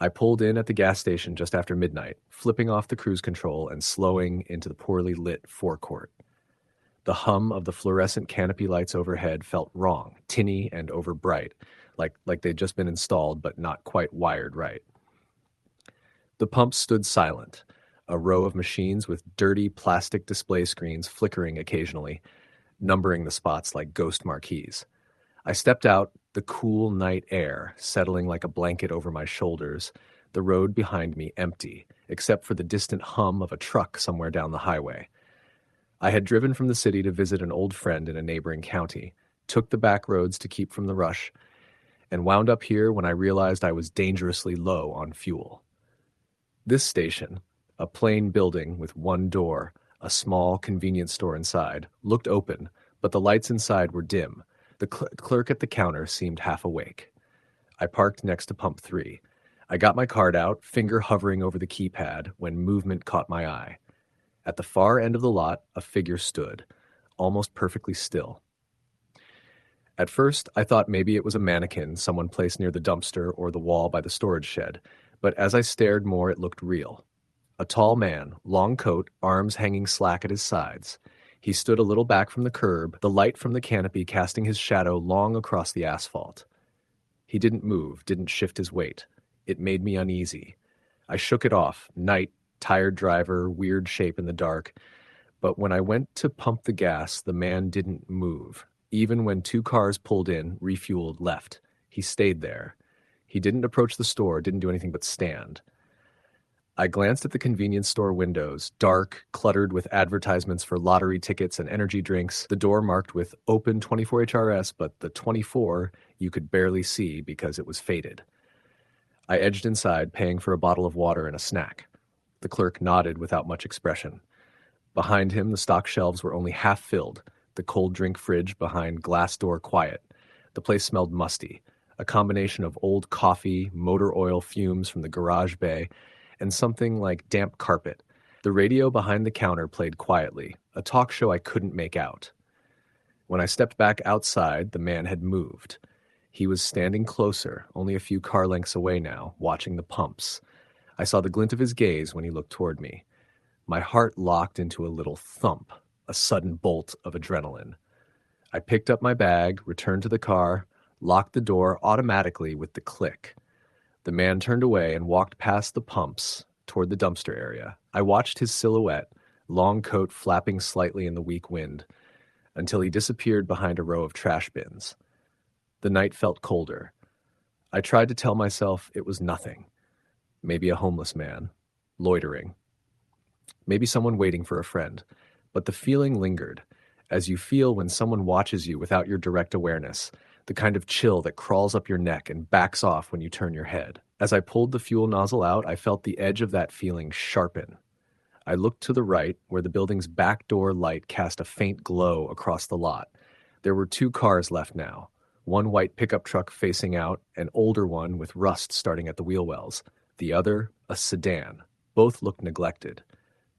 I pulled in at the gas station just after midnight, flipping off the cruise control and slowing into the poorly lit forecourt. The hum of the fluorescent canopy lights overhead felt wrong, tinny and overbright, like they'd just been installed but not quite wired right. The pump stood silent, a row of machines with dirty plastic display screens flickering occasionally, numbering the spots like ghost marquees. I stepped out, the cool night air settling like a blanket over my shoulders, the road behind me empty, except for the distant hum of a truck somewhere down the highway. I had driven from the city to visit an old friend in a neighboring county, took the back roads to keep from the rush, and wound up here when I realized I was dangerously low on fuel. This station, a plain building with one door, a small convenience store inside, looked open, but the lights inside were dim. The clerk at the counter seemed half awake. I parked next to pump 3. I got my card out, finger hovering over the keypad, when movement caught my eye. At the far end of the lot, a figure stood, almost perfectly still. At first, I thought maybe it was a mannequin someone placed near the dumpster or the wall by the storage shed, but as I stared more, it looked real. A tall man, long coat, arms hanging slack at his sides. He stood a little back from the curb, the light from the canopy casting his shadow long across the asphalt. He didn't move, didn't shift his weight. It made me uneasy. I shook it off, night, tired driver, weird shape in the dark. But when I went to pump the gas, the man didn't move. Even when 2 cars pulled in, refueled, left. He stayed there. He didn't approach the store, didn't do anything but stand. I glanced at the convenience store windows, dark, cluttered with advertisements for lottery tickets and energy drinks, the door marked with open 24HRS, but the 24 you could barely see because it was faded. I edged inside, paying for a bottle of water and a snack. The clerk nodded without much expression. Behind him, the stock shelves were only half filled, the cold drink fridge behind glass door quiet. The place smelled musty, a combination of old coffee, motor oil fumes from the garage bay, and something like damp carpet. The radio behind the counter played quietly, a talk show I couldn't make out. When I stepped back outside, the man had moved. He was standing closer, only a few car lengths away now, watching the pumps. I saw the glint of his gaze when he looked toward me. My heart locked into a little thump, a sudden bolt of adrenaline. I picked up my bag, returned to the car, locked the door automatically with the click. The man turned away and walked past the pumps toward the dumpster area. I watched his silhouette, long coat flapping slightly in the weak wind, until he disappeared behind a row of trash bins. The night felt colder. I tried to tell myself it was nothing. Maybe a homeless man, loitering. Maybe someone waiting for a friend. But the feeling lingered, as you feel when someone watches you without your direct awareness, the kind of chill that crawls up your neck and backs off when you turn your head. As I pulled the fuel nozzle out, I felt the edge of that feeling sharpen. I looked to the right, where the building's back door light cast a faint glow across the lot. There were 2 cars left now, one white pickup truck facing out, an older one with rust starting at the wheel wells, the other a sedan. Both looked neglected.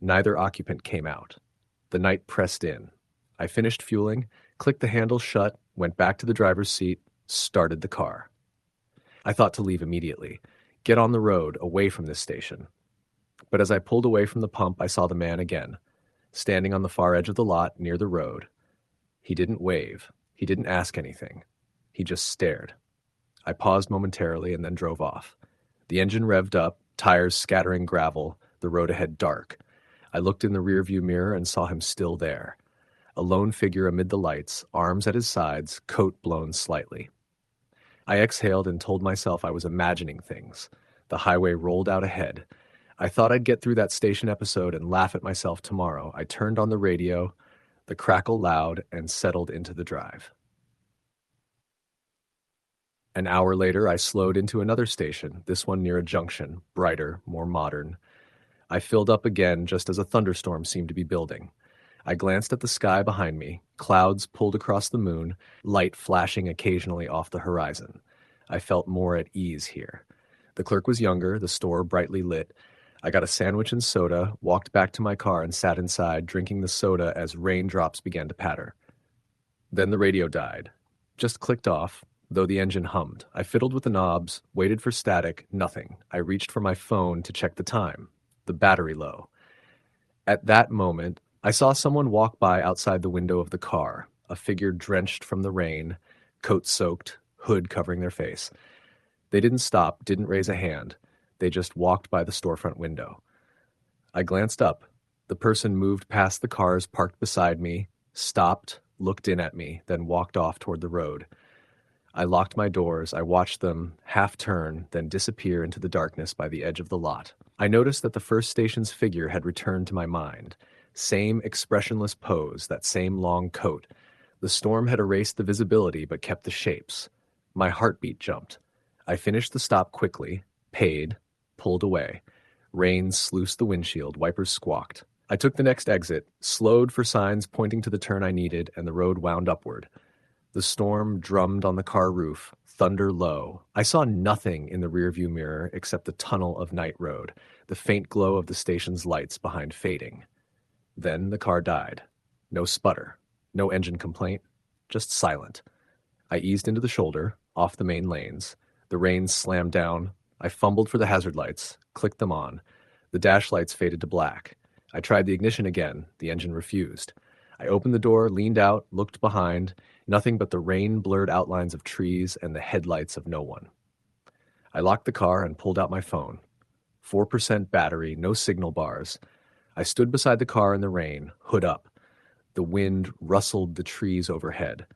Neither occupant came out. The night pressed in. I finished fueling, clicked the handle shut, went back to the driver's seat, started the car. I thought to leave immediately, get on the road, away from this station. But as I pulled away from the pump, I saw the man again, standing on the far edge of the lot near the road. He didn't wave. He didn't ask anything. He just stared. I paused momentarily and then drove off. The engine revved up, tires scattering gravel, the road ahead dark. I looked in the rearview mirror and saw him still there. A lone figure amid the lights, arms at his sides, coat blown slightly. I exhaled and told myself I was imagining things. The highway rolled out ahead. I thought I'd get through that station episode and laugh at myself tomorrow. I turned on the radio, the crackle loud, and settled into the drive. An hour later, I slowed into another station, this one near a junction, brighter, more modern. I filled up again just as a thunderstorm seemed to be building. I glanced at the sky behind me, clouds pulled across the moon, light flashing occasionally off the horizon. I felt more at ease here. The clerk was younger, the store brightly lit. I got a sandwich and soda, walked back to my car and sat inside, drinking the soda as raindrops began to patter. Then the radio died. Just clicked off, though the engine hummed. I fiddled with the knobs, waited for static, nothing. I reached for my phone to check the time. The battery low. At that moment, I saw someone walk by outside the window of the car, a figure drenched from the rain, coat soaked, hood covering their face. They didn't stop, didn't raise a hand. They just walked by the storefront window. I glanced up. The person moved past the cars parked beside me, stopped, looked in at me, then walked off toward the road. I locked my doors. I watched them half turn, then disappear into the darkness by the edge of the lot. I noticed that the first station's figure had returned to my mind. Same expressionless pose, that same long coat. The storm had erased the visibility but kept the shapes. My heartbeat jumped. I finished the stop quickly, paid, pulled away. Rain sluiced the windshield, wipers squawked. I took the next exit, slowed for signs pointing to the turn I needed, and the road wound upward. The storm drummed on the car roof, thunder low. I saw nothing in the rearview mirror except the tunnel of night road, the faint glow of the station's lights behind fading. Then the car died. No sputter, no engine complaint, just silent. I eased into the shoulder, off the main lanes. The rain slammed down. I fumbled for the hazard lights, clicked them on. The dash lights faded to black. I tried the ignition again. The engine refused. I opened the door, leaned out, looked behind. Nothing but the rain-blurred outlines of trees and the headlights of no one. I locked the car and pulled out my phone. 4% battery, no signal bars. I stood beside the car in the rain, hood up. The wind rustled the trees overhead.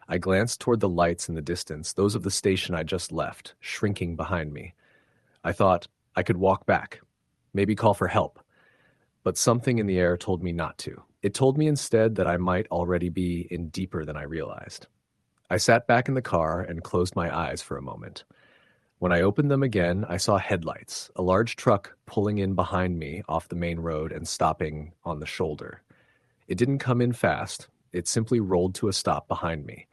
I glanced toward the lights in the distance, those of the station I just left, shrinking behind me. I thought I could walk back, maybe call for help. But something in the air told me not to. It told me instead that I might already be in deeper than I realized. I sat back in the car and closed my eyes for a moment. When I opened them again, I saw headlights, a large truck pulling in behind me off the main road and stopping on the shoulder. It didn't come in fast. It simply rolled to a stop behind me.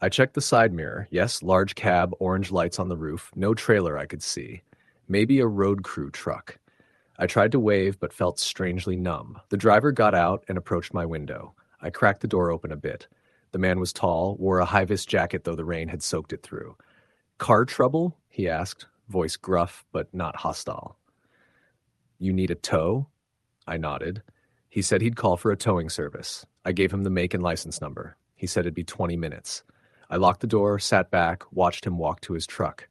I checked the side mirror. Yes, large cab, orange lights on the roof, no trailer I could see. Maybe a road crew truck. I tried to wave but felt strangely numb. The driver got out and approached my window. I cracked the door open a bit. The man was tall, wore a high-vis jacket though the rain had soaked it through. "Car trouble?" he asked, voice gruff but not hostile. "You need a tow?" I nodded. He said he'd call for a towing service. I gave him the make and license number. He said it'd be 20 minutes. I locked the door, sat back, watched him walk to his truck.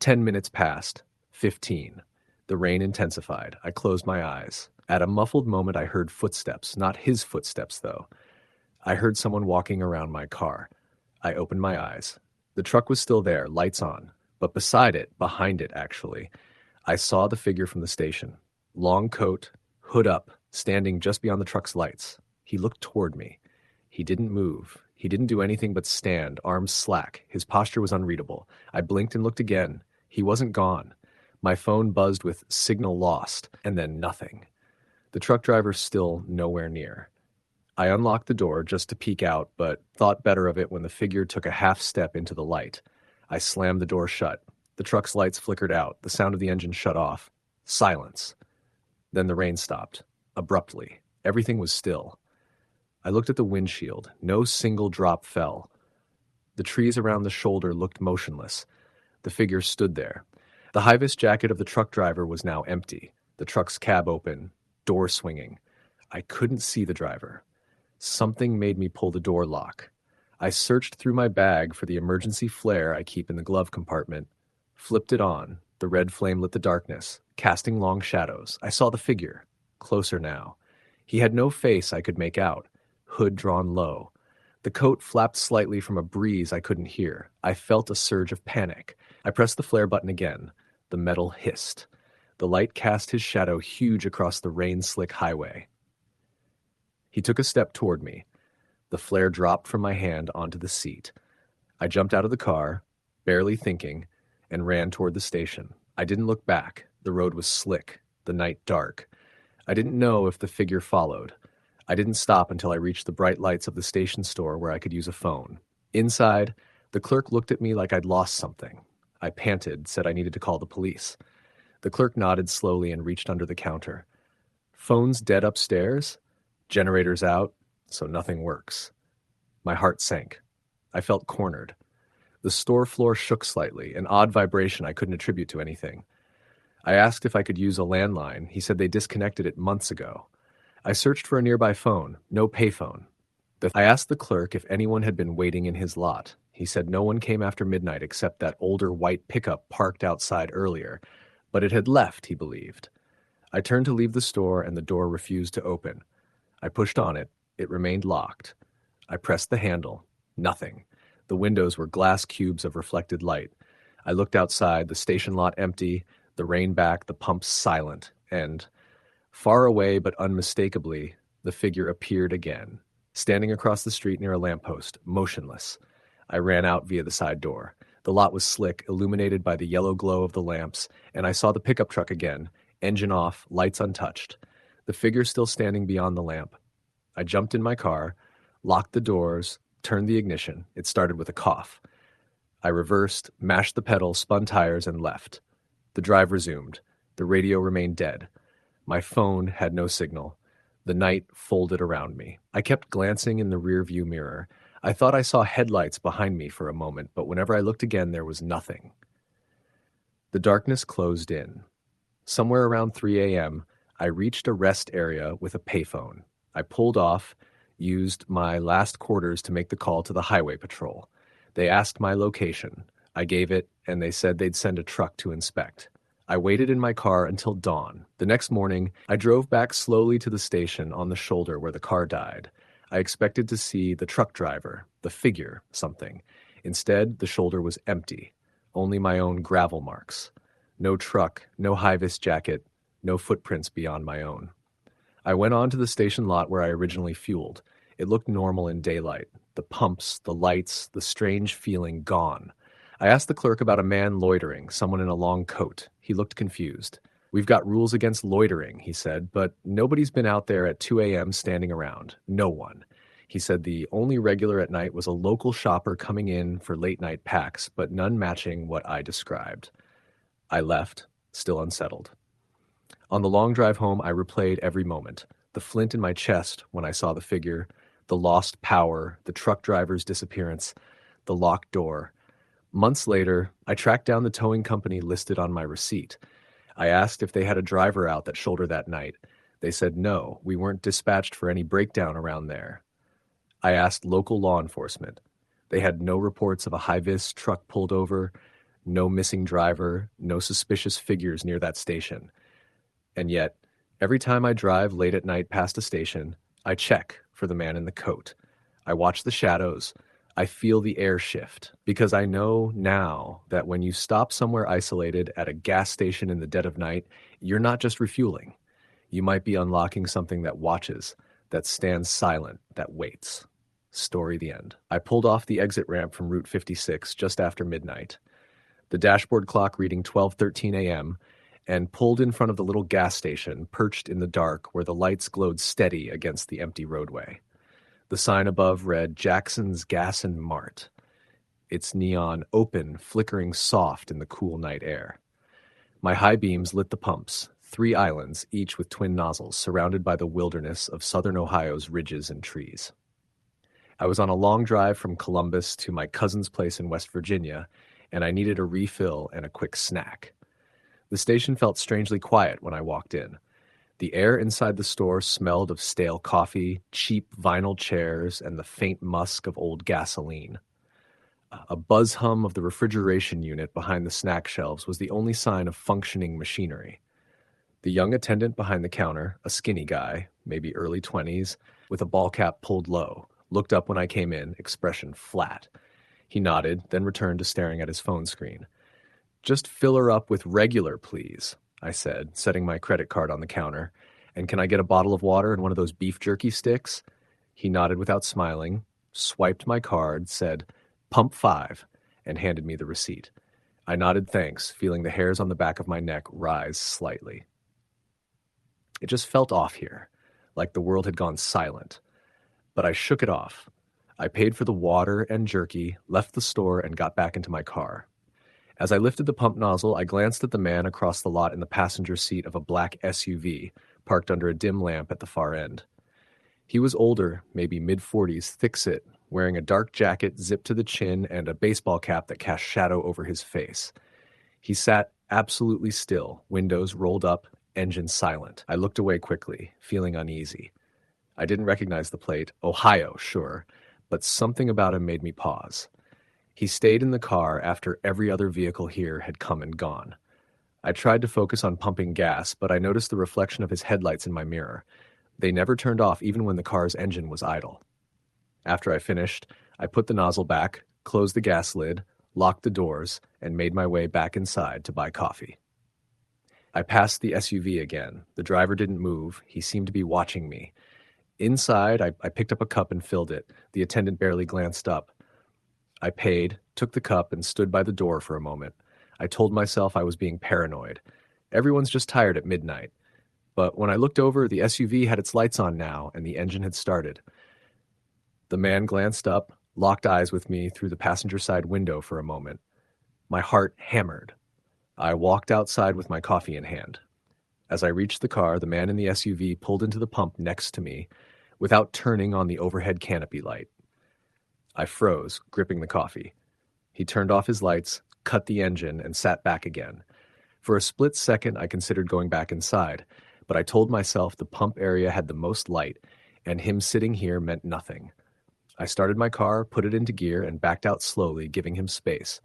10 minutes passed. 15. The rain intensified. I closed my eyes. At a muffled moment, I heard footsteps. Not his footsteps, though. I heard someone walking around my car. I opened my eyes. The truck was still there, lights on. But beside it, behind it actually, I saw the figure from the station. Long coat, hood up, standing just beyond the truck's lights. He looked toward me. He didn't move. He didn't do anything but stand, arms slack. His posture was unreadable. I blinked and looked again. He wasn't gone. My phone buzzed with "signal lost," and then nothing. The truck driver still nowhere near. I unlocked the door just to peek out, but thought better of it when the figure took a half step into the light. I slammed the door shut. The truck's lights flickered out. The sound of the engine shut off. Silence. Then the rain stopped. Abruptly. Everything was still. I looked at the windshield. No single drop fell. The trees around the shoulder looked motionless. The figure stood there. The high-vis jacket of the truck driver was now empty. The truck's cab open, door swinging. I couldn't see the driver. Something made me pull the door lock. I searched through my bag for the emergency flare I keep in the glove compartment, flipped it on. The red flame lit the darkness, casting long shadows. I saw the figure, closer now. He had no face I could make out, hood drawn low. The coat flapped slightly from a breeze I couldn't hear. I felt a surge of panic. I pressed the flare button again. The metal hissed. The light cast his shadow huge across the rain-slick highway. He took a step toward me. The flare dropped from my hand onto the seat. I jumped out of the car, barely thinking, and ran toward the station. I didn't look back. The road was slick, the night dark. I didn't know if the figure followed. I didn't stop until I reached the bright lights of the station store where I could use a phone. Inside, the clerk looked at me like I'd lost something. I panted, said I needed to call the police. The clerk nodded slowly and reached under the counter. "Phone's dead upstairs? Generator's out, so nothing works." My heart sank. I felt cornered. The store floor shook slightly, an odd vibration I couldn't attribute to anything. I asked if I could use a landline. He said they disconnected it months ago. I searched for a nearby phone. No payphone. I asked the clerk if anyone had been waiting in his lot. He said no one came after midnight except that older white pickup parked outside earlier, but it had left, he believed. I turned to leave the store and the door refused to open. I pushed on it. It remained locked. I pressed the handle. Nothing. The windows were glass cubes of reflected light. I looked outside, the station lot empty, the rain back, the pumps silent, and, far away but unmistakably, the figure appeared again, standing across the street near a lamppost, motionless. I ran out via the side door. The lot was slick, illuminated by the yellow glow of the lamps, and I saw the pickup truck again, engine off, lights untouched. The figure still standing beyond the lamp. I jumped in my car, locked the doors, turned the ignition. It started with a cough. I reversed, mashed the pedal, spun tires, and left. The drive resumed. The radio remained dead. My phone had no signal. The night folded around me. I kept glancing in the rearview mirror. I thought I saw headlights behind me for a moment, but whenever I looked again, there was nothing. The darkness closed in. Somewhere around 3 a.m., I reached a rest area with a payphone. I pulled off, used my last quarters to make the call to the highway patrol. They asked my location. I gave it, and they said they'd send a truck to inspect. I waited in my car until dawn. The next morning, I drove back slowly to the station on the shoulder where the car died. I expected to see the truck driver, the figure, something. Instead, the shoulder was empty. Only my own gravel marks. No truck, no high-vis jacket, no footprints beyond my own. I went on to the station lot where I originally fueled. It looked normal in daylight. The pumps, the lights, the strange feeling gone. I asked the clerk about a man loitering, someone in a long coat. He looked confused. "We've got rules against loitering," he said, "but nobody's been out there at 2 a.m. standing around. No one." He said the only regular at night was a local shopper coming in for late-night packs, but none matching what I described. I left, still unsettled. On the long drive home, I replayed every moment. The flint in my chest when I saw the figure, the lost power, the truck driver's disappearance, the locked door. Months later, I tracked down the towing company listed on my receipt. I asked if they had a driver out that shoulder that night. They said no, we weren't dispatched for any breakdown around there. I asked local law enforcement. They had no reports of a high-vis truck pulled over, no missing driver, no suspicious figures near that station. And yet, every time I drive late at night past a station, I check for the man in the coat. I watch the shadows. I feel the air shift, because I know now that when you stop somewhere isolated at a gas station in the dead of night, you're not just refueling. You might be unlocking something that watches, that stands silent, that waits. Story the end. I pulled off the exit ramp from Route 56 just after midnight. The dashboard clock reading 12:13 a.m., and pulled in front of the little gas station perched in the dark where the lights glowed steady against the empty roadway. The sign above read Jackson's Gas and Mart. Its neon open, flickering soft in the cool night air. My high beams lit the pumps, 3 islands, each with twin nozzles, surrounded by the wilderness of southern Ohio's ridges and trees. I was on a long drive from Columbus to my cousin's place in West Virginia, and I needed a refill and a quick snack. The station felt strangely quiet when I walked in. The air inside the store smelled of stale coffee, cheap vinyl chairs, and the faint musk of old gasoline. A buzz hum of the refrigeration unit behind the snack shelves was the only sign of functioning machinery. The young attendant behind the counter, a skinny guy, maybe early 20s, with a ball cap pulled low, looked up when I came in, expression flat. He nodded, then returned to staring at his phone screen. "Just fill her up with regular, please," I said, setting my credit card on the counter. "And can I get a bottle of water and one of those beef jerky sticks?" He nodded without smiling, swiped my card, said, "Pump 5, and handed me the receipt. I nodded thanks, feeling the hairs on the back of my neck rise slightly. It just felt off here, like the world had gone silent. But I shook it off. I paid for the water and jerky, left the store, and got back into my car. As I lifted the pump nozzle, I glanced at the man across the lot in the passenger seat of a black SUV, parked under a dim lamp at the far end. He was older, maybe mid-40s, thick-set, wearing a dark jacket zipped to the chin and a baseball cap that cast shadow over his face. He sat absolutely still, windows rolled up, engine silent. I looked away quickly, feeling uneasy. I didn't recognize the plate. Ohio, sure, but something about him made me pause. He stayed in the car after every other vehicle here had come and gone. I tried to focus on pumping gas, but I noticed the reflection of his headlights in my mirror. They never turned off even when the car's engine was idle. After I finished, I put the nozzle back, closed the gas lid, locked the doors, and made my way back inside to buy coffee. I passed the SUV again. The driver didn't move. He seemed to be watching me. Inside, I picked up a cup and filled it. The attendant barely glanced up. I paid, took the cup, and stood by the door for a moment. I told myself I was being paranoid. Everyone's just tired at midnight. But when I looked over, the SUV had its lights on now, and the engine had started. The man glanced up, locked eyes with me through the passenger side window for a moment. My heart hammered. I walked outside with my coffee in hand. As I reached the car, the man in the SUV pulled into the pump next to me without turning on the overhead canopy light. I froze, gripping the coffee. He turned off his lights, cut the engine, and sat back again. For a split second, I considered going back inside, but I told myself the pump area had the most light, and him sitting here meant nothing. I started my car, put it into gear, and backed out slowly, giving him space.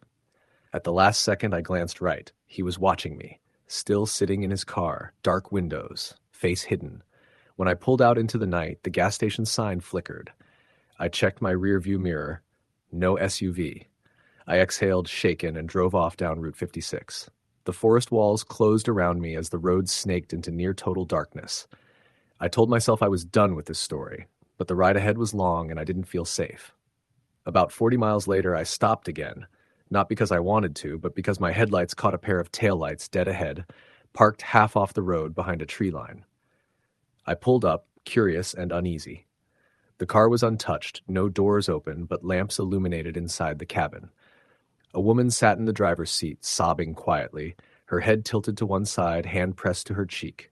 At the last second, I glanced right. He was watching me, still sitting in his car, dark windows, face hidden. When I pulled out into the night, the gas station sign flickered. I checked my rearview mirror. No SUV. I exhaled, shaken, and drove off down Route 56. The forest walls closed around me as the road snaked into near-total darkness. I told myself I was done with this story, but the ride ahead was long and I didn't feel safe. About 40 miles later, I stopped again, not because I wanted to, but because my headlights caught a pair of taillights dead ahead, parked half off the road behind a tree line. I pulled up, curious and uneasy. The car was untouched, no doors open, but lamps illuminated inside the cabin. A woman sat in the driver's seat, sobbing quietly, her head tilted to one side, hand pressed to her cheek.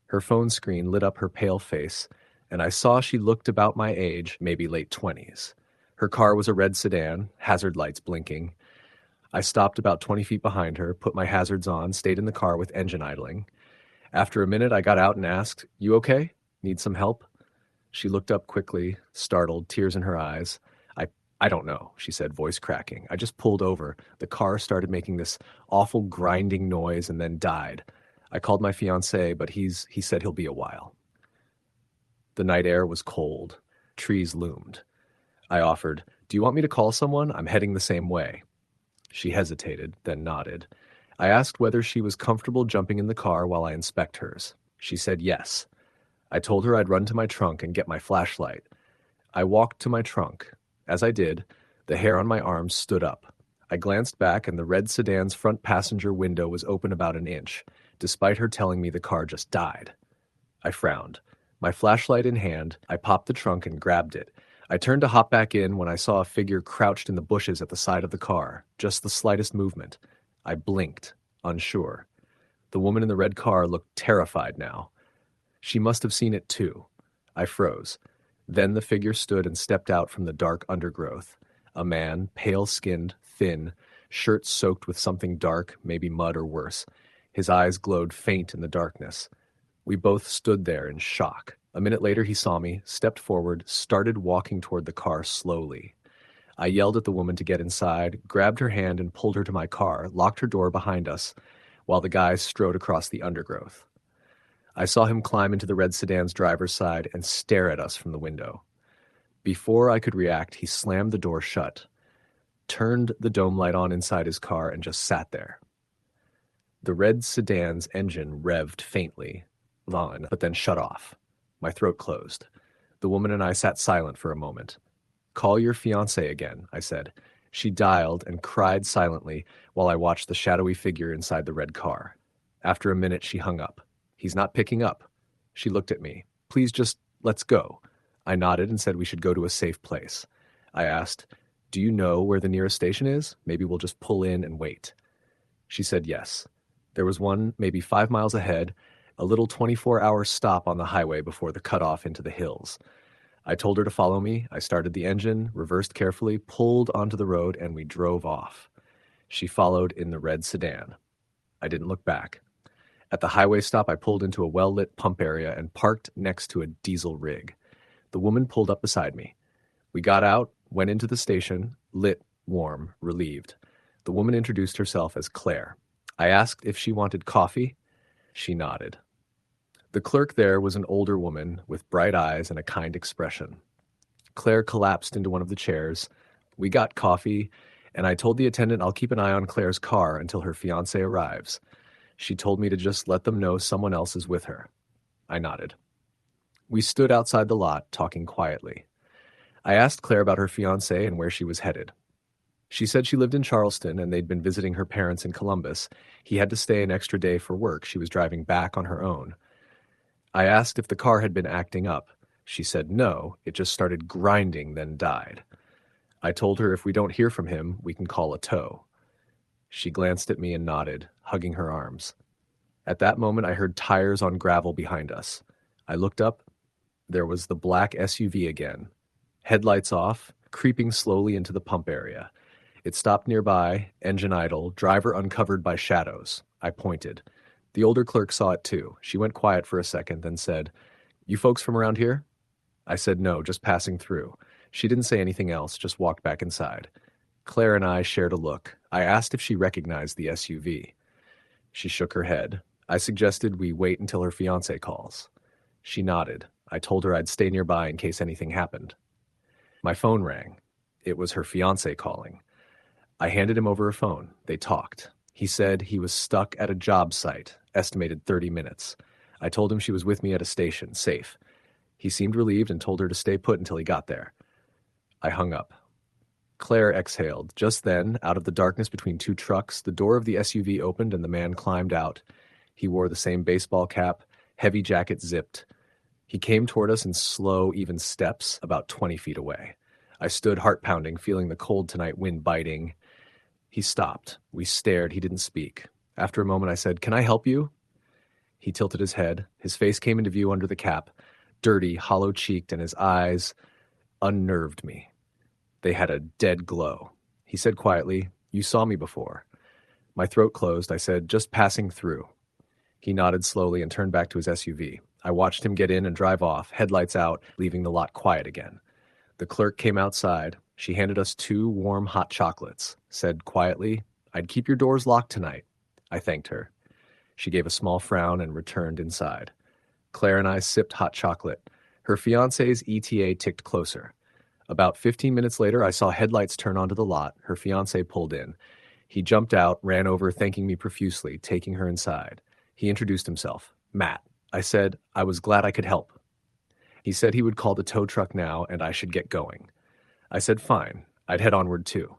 Her phone screen lit up her pale face, and I saw she looked about my age, maybe late 20s. Her car was a red sedan, hazard lights blinking. I stopped about 20 feet behind her, put my hazards on, stayed in the car with engine idling. After a minute, I got out and asked, "You okay? Need some help?" She looked up quickly, startled, tears in her eyes. I don't know, she said, voice cracking. I just pulled over. The car started making this awful grinding noise and then died. I called my fiancé, but he said he'll be a while. The night air was cold. Trees loomed. I offered, "Do you want me to call someone? I'm heading the same way." She hesitated, then nodded. I asked whether she was comfortable jumping in the car while I inspect hers. She said yes. I told her I'd run to my trunk and get my flashlight. I walked to my trunk. As I did, the hair on my arms stood up. I glanced back and the red sedan's front passenger window was open about an inch, despite her telling me the car just died. I frowned. My flashlight in hand, I popped the trunk and grabbed it. I turned to hop back in when I saw a figure crouched in the bushes at the side of the car, just the slightest movement. I blinked, unsure. The woman in the red car looked terrified now. She must have seen it too. I froze. Then the figure stood and stepped out from the dark undergrowth. A man, pale-skinned, thin, shirt soaked with something dark, maybe mud or worse. His eyes glowed faint in the darkness. We both stood there in shock. A minute later he saw me, stepped forward, started walking toward the car slowly. I yelled at the woman to get inside, grabbed her hand and pulled her to my car, locked her door behind us, while the guy strode across the undergrowth. I saw him climb into the red sedan's driver's side and stare at us from the window. Before I could react, he slammed the door shut, turned the dome light on inside his car, and just sat there. The red sedan's engine revved faintly, but then shut off. My throat closed. The woman and I sat silent for a moment. "Call your fiancé again," I said. She dialed and cried silently while I watched the shadowy figure inside the red car. After a minute, she hung up. "He's not picking up." She looked at me. "Please just, let's go." I nodded and said we should go to a safe place. I asked, "Do you know where the nearest station is? Maybe we'll just pull in and wait." She said yes. There was one maybe 5 miles ahead, a little 24-hour stop on the highway before the cutoff into the hills. I told her to follow me. I started the engine, reversed carefully, pulled onto the road, and we drove off. She followed in the red sedan. I didn't look back. At the highway stop, I pulled into a well-lit pump area and parked next to a diesel rig. The woman pulled up beside me. We got out, went into the station, lit, warm, relieved. The woman introduced herself as Claire. I asked if she wanted coffee. She nodded. The clerk there was an older woman with bright eyes and a kind expression. Claire collapsed into one of the chairs. We got coffee, and I told the attendant I'll keep an eye on Claire's car until her fiancé arrives. She told me to just let them know someone else is with her. I nodded. We stood outside the lot, talking quietly. I asked Claire about her fiancé and where she was headed. She said she lived in Charleston and they'd been visiting her parents in Columbus. He had to stay an extra day for work. She was driving back on her own. I asked if the car had been acting up. She said no, it just started grinding, then died. I told her if we don't hear from him, we can call a tow. She glanced at me and nodded, hugging her arms. At that moment, I heard tires on gravel behind us. I looked up. There was the black SUV again. Headlights off, creeping slowly into the pump area. It stopped nearby, engine idle, driver uncovered by shadows. I pointed. The older clerk saw it too. She went quiet for a second, then said, "You folks from around here?" I said no, just passing through. She didn't say anything else, just walked back inside. Claire and I shared a look. I asked if she recognized the SUV. She shook her head. I suggested we wait until her fiancé calls. She nodded. I told her I'd stay nearby in case anything happened. My phone rang. It was her fiancé calling. I handed him over a phone. They talked. He said he was stuck at a job site, estimated 30 minutes. I told him she was with me at a station, safe. He seemed relieved and told her to stay put until he got there. I hung up. Claire exhaled. Just then, out of the darkness between two trucks, the door of the SUV opened and the man climbed out. He wore the same baseball cap, heavy jacket zipped. He came toward us in slow, even steps, about 20 feet away. I stood heart-pounding, feeling the cold tonight wind biting. He stopped. We stared. He didn't speak. After a moment, I said, "Can I help you?" He tilted his head. His face came into view under the cap, dirty, hollow-cheeked, and his eyes unnerved me. They had a dead glow. He said quietly, "You saw me before." My throat closed. I said, "Just passing through." He nodded slowly and turned back to his SUV. I watched him get in and drive off, headlights out, leaving the lot quiet again. The clerk came outside. She handed us 2 warm hot chocolates, said quietly, "I'd keep your doors locked tonight." I thanked her. She gave a small frown and returned inside. Claire and I sipped hot chocolate. Her fiancé's ETA ticked closer. About 15 minutes later, I saw headlights turn onto the lot. Her fiancé pulled in. He jumped out, ran over, thanking me profusely, taking her inside. He introduced himself. "Matt." I said I was glad I could help. He said he would call the tow truck now and I should get going. I said fine. I'd head onward too.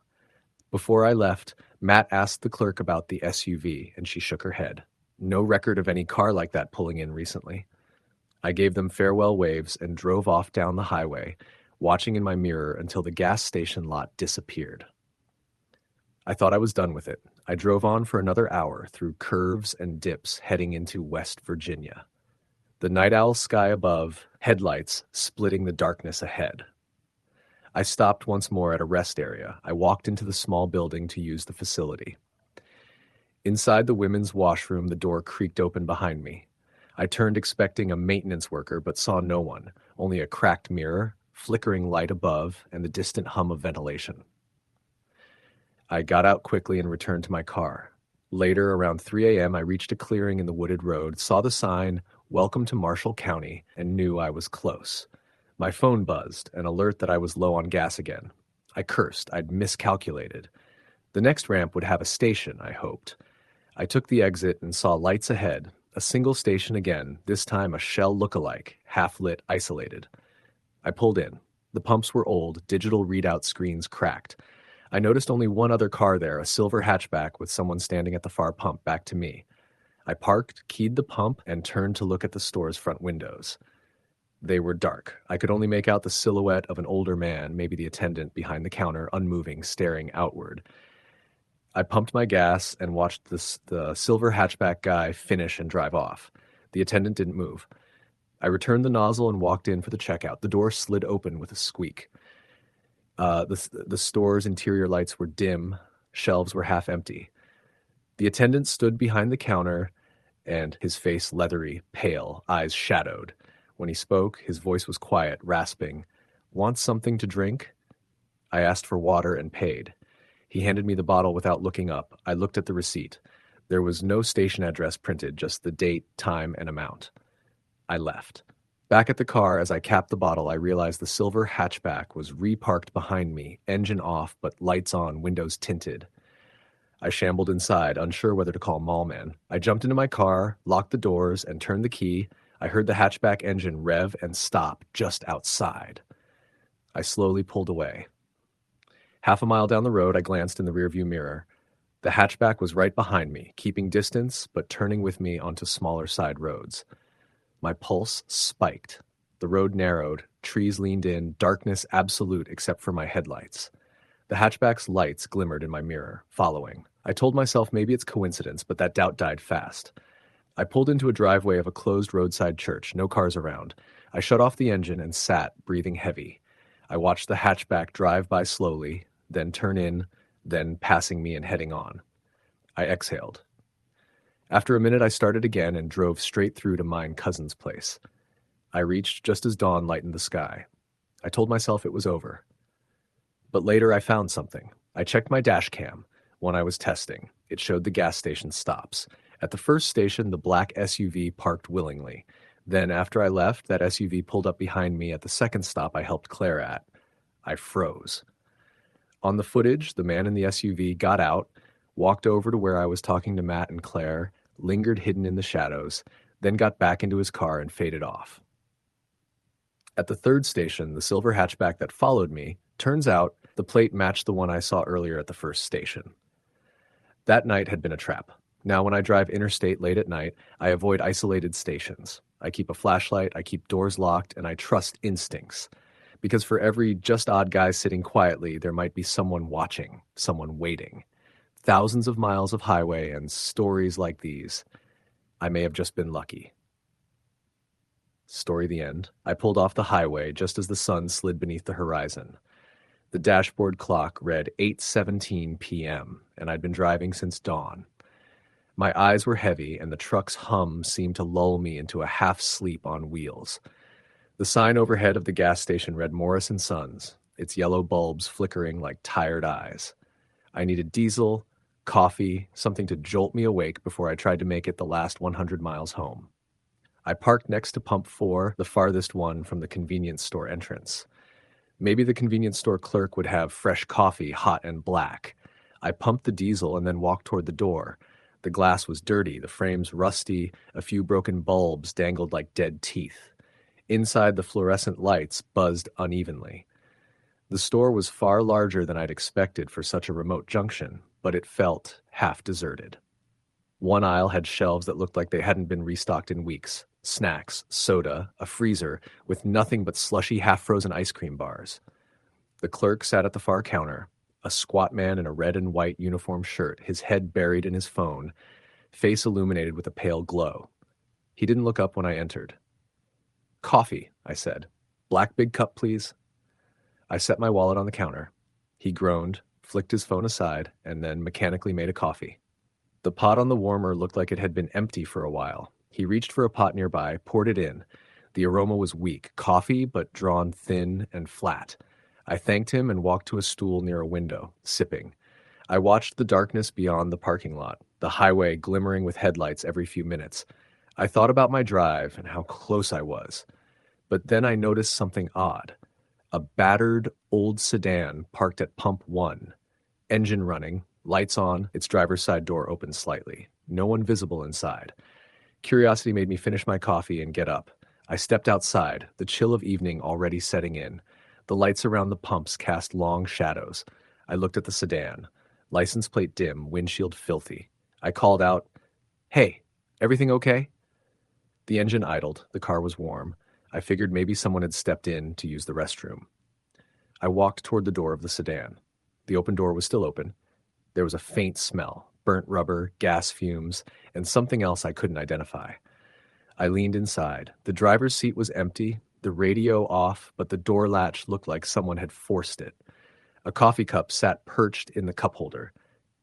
Before I left, Matt asked the clerk about the SUV, and she shook her head. No record of any car like that pulling in recently. I gave them farewell waves and drove off down the highway, watching in my mirror until the gas station lot disappeared. I thought I was done with it. I drove on for another hour through curves and dips heading into West Virginia. The night owl sky above, headlights splitting the darkness ahead. I stopped once more at a rest area. I walked into the small building to use the facility. Inside the women's washroom, the door creaked open behind me. I turned expecting a maintenance worker, but saw no one, only a cracked mirror, flickering light above, and the distant hum of ventilation. I got out quickly and returned to my car. Later, around 3 a.m., I reached a clearing in the wooded road, saw the sign, "Welcome to Marshall County," and knew I was close. My phone buzzed, an alert that I was low on gas again. I cursed. I'd miscalculated. The next ramp would have a station, I hoped. I took the exit and saw lights ahead. A single station again, this time a Shell look-alike, half-lit, isolated. I pulled in. The pumps were old, digital readout screens cracked. I noticed only one other car there, a silver hatchback with someone standing at the far pump back to me. I parked, keyed the pump, and turned to look at the store's front windows. They were dark. I could only make out the silhouette of an older man, maybe the attendant, behind the counter, unmoving, staring outward. I pumped my gas and watched the silver hatchback guy finish and drive off. The attendant didn't move. I returned the nozzle and walked in for the checkout. The door slid open with a squeak. The store's interior lights were dim, shelves were half empty. The attendant stood behind the counter, and his face leathery, pale, eyes shadowed. When he spoke, his voice was quiet, rasping. "Want something to drink?" I asked for water and paid. He handed me the bottle without looking up. I looked at the receipt. There was no station address printed, just the date, time, and amount. I left. Back at the car, as I capped the bottle, I realized the silver hatchback was reparked behind me, engine off, but lights on, windows tinted. I shambled inside, unsure whether to call Mallman. I jumped into my car, locked the doors, and turned the key. I heard the hatchback engine rev and stop just outside. I slowly pulled away. Half a mile down the road, I glanced in the rearview mirror. The hatchback was right behind me, keeping distance, but turning with me onto smaller side roads. My pulse spiked. The road narrowed, trees leaned in, darkness absolute except for my headlights. The hatchback's lights glimmered in my mirror, following. I told myself maybe it's coincidence, but that doubt died fast. I pulled into a driveway of a closed roadside church, no cars around. I shut off the engine and sat, breathing heavy. I watched the hatchback drive by slowly, then turn in, then passing me and heading on. I exhaled. After a minute, I started again and drove straight through to mine cousin's place. I reached just as dawn lightened the sky. I told myself it was over. But later I found something. I checked my dash cam, one I was testing. It showed the gas station stops. At the first station, the black SUV parked willingly. Then, after I left, that SUV pulled up behind me at the second stop I helped Claire at. I froze. On the footage, the man in the SUV got out, walked over to where I was talking to Matt and Claire, lingered hidden in the shadows, then got back into his car and faded off. At the third station, the silver hatchback that followed me, turns out the plate matched the one I saw earlier at the first station. That night had been a trap. Now when I drive interstate late at night, I avoid isolated stations. I keep a flashlight, I keep doors locked, and I trust instincts. Because for every just odd guy sitting quietly, there might be someone watching, someone waiting. Thousands of miles of highway and stories like these. I may have just been lucky. Story the end. I pulled off the highway just as the sun slid beneath the horizon. The dashboard clock read 8:17 p.m., and I'd been driving since dawn. My eyes were heavy, and the truck's hum seemed to lull me into a half-sleep on wheels. The sign overhead of the gas station read Morris & Sons, its yellow bulbs flickering like tired eyes. I needed diesel, coffee, something to jolt me awake before I tried to make it the last 100 miles home. I parked next to Pump 4, the farthest one from the convenience store entrance. Maybe the convenience store clerk would have fresh coffee, hot and black. I pumped the diesel and then walked toward the door. The glass was dirty, the frames rusty, a few broken bulbs dangled like dead teeth. Inside, the fluorescent lights buzzed unevenly. The store was far larger than I'd expected for such a remote junction, but it felt half deserted. One aisle had shelves that looked like they hadn't been restocked in weeks. Snacks, soda, a freezer, with nothing but slushy half-frozen ice cream bars. The clerk sat at the far counter, a squat man in a red and white uniform shirt, his head buried in his phone, face illuminated with a pale glow. He didn't look up when I entered. "Coffee," I said. "Black big cup, please." I set my wallet on the counter. He groaned, flicked his phone aside, and then mechanically made a coffee. The pot on the warmer looked like it had been empty for a while. He reached for a pot nearby, poured it in. The aroma was weak, coffee, but drawn thin and flat. I thanked him and walked to a stool near a window, sipping. I watched the darkness beyond the parking lot, the highway glimmering with headlights every few minutes. I thought about my drive and how close I was. But then I noticed something odd. A battered, old sedan parked at Pump 1. Engine running, lights on, its driver's side door open slightly. No one visible inside. Curiosity made me finish my coffee and get up. I stepped outside, the chill of evening already setting in. The lights around the pumps cast long shadows. I looked at the sedan. License plate dim, windshield filthy. I called out, "Hey, everything okay?" The engine idled. The car was warm. I figured maybe someone had stepped in to use the restroom. I walked toward the door of the sedan. The open door was still open. There was a faint smell, burnt rubber, gas fumes, and something else I couldn't identify. I leaned inside. The driver's seat was empty, the radio off, but the door latch looked like someone had forced it. A coffee cup sat perched in the cup holder,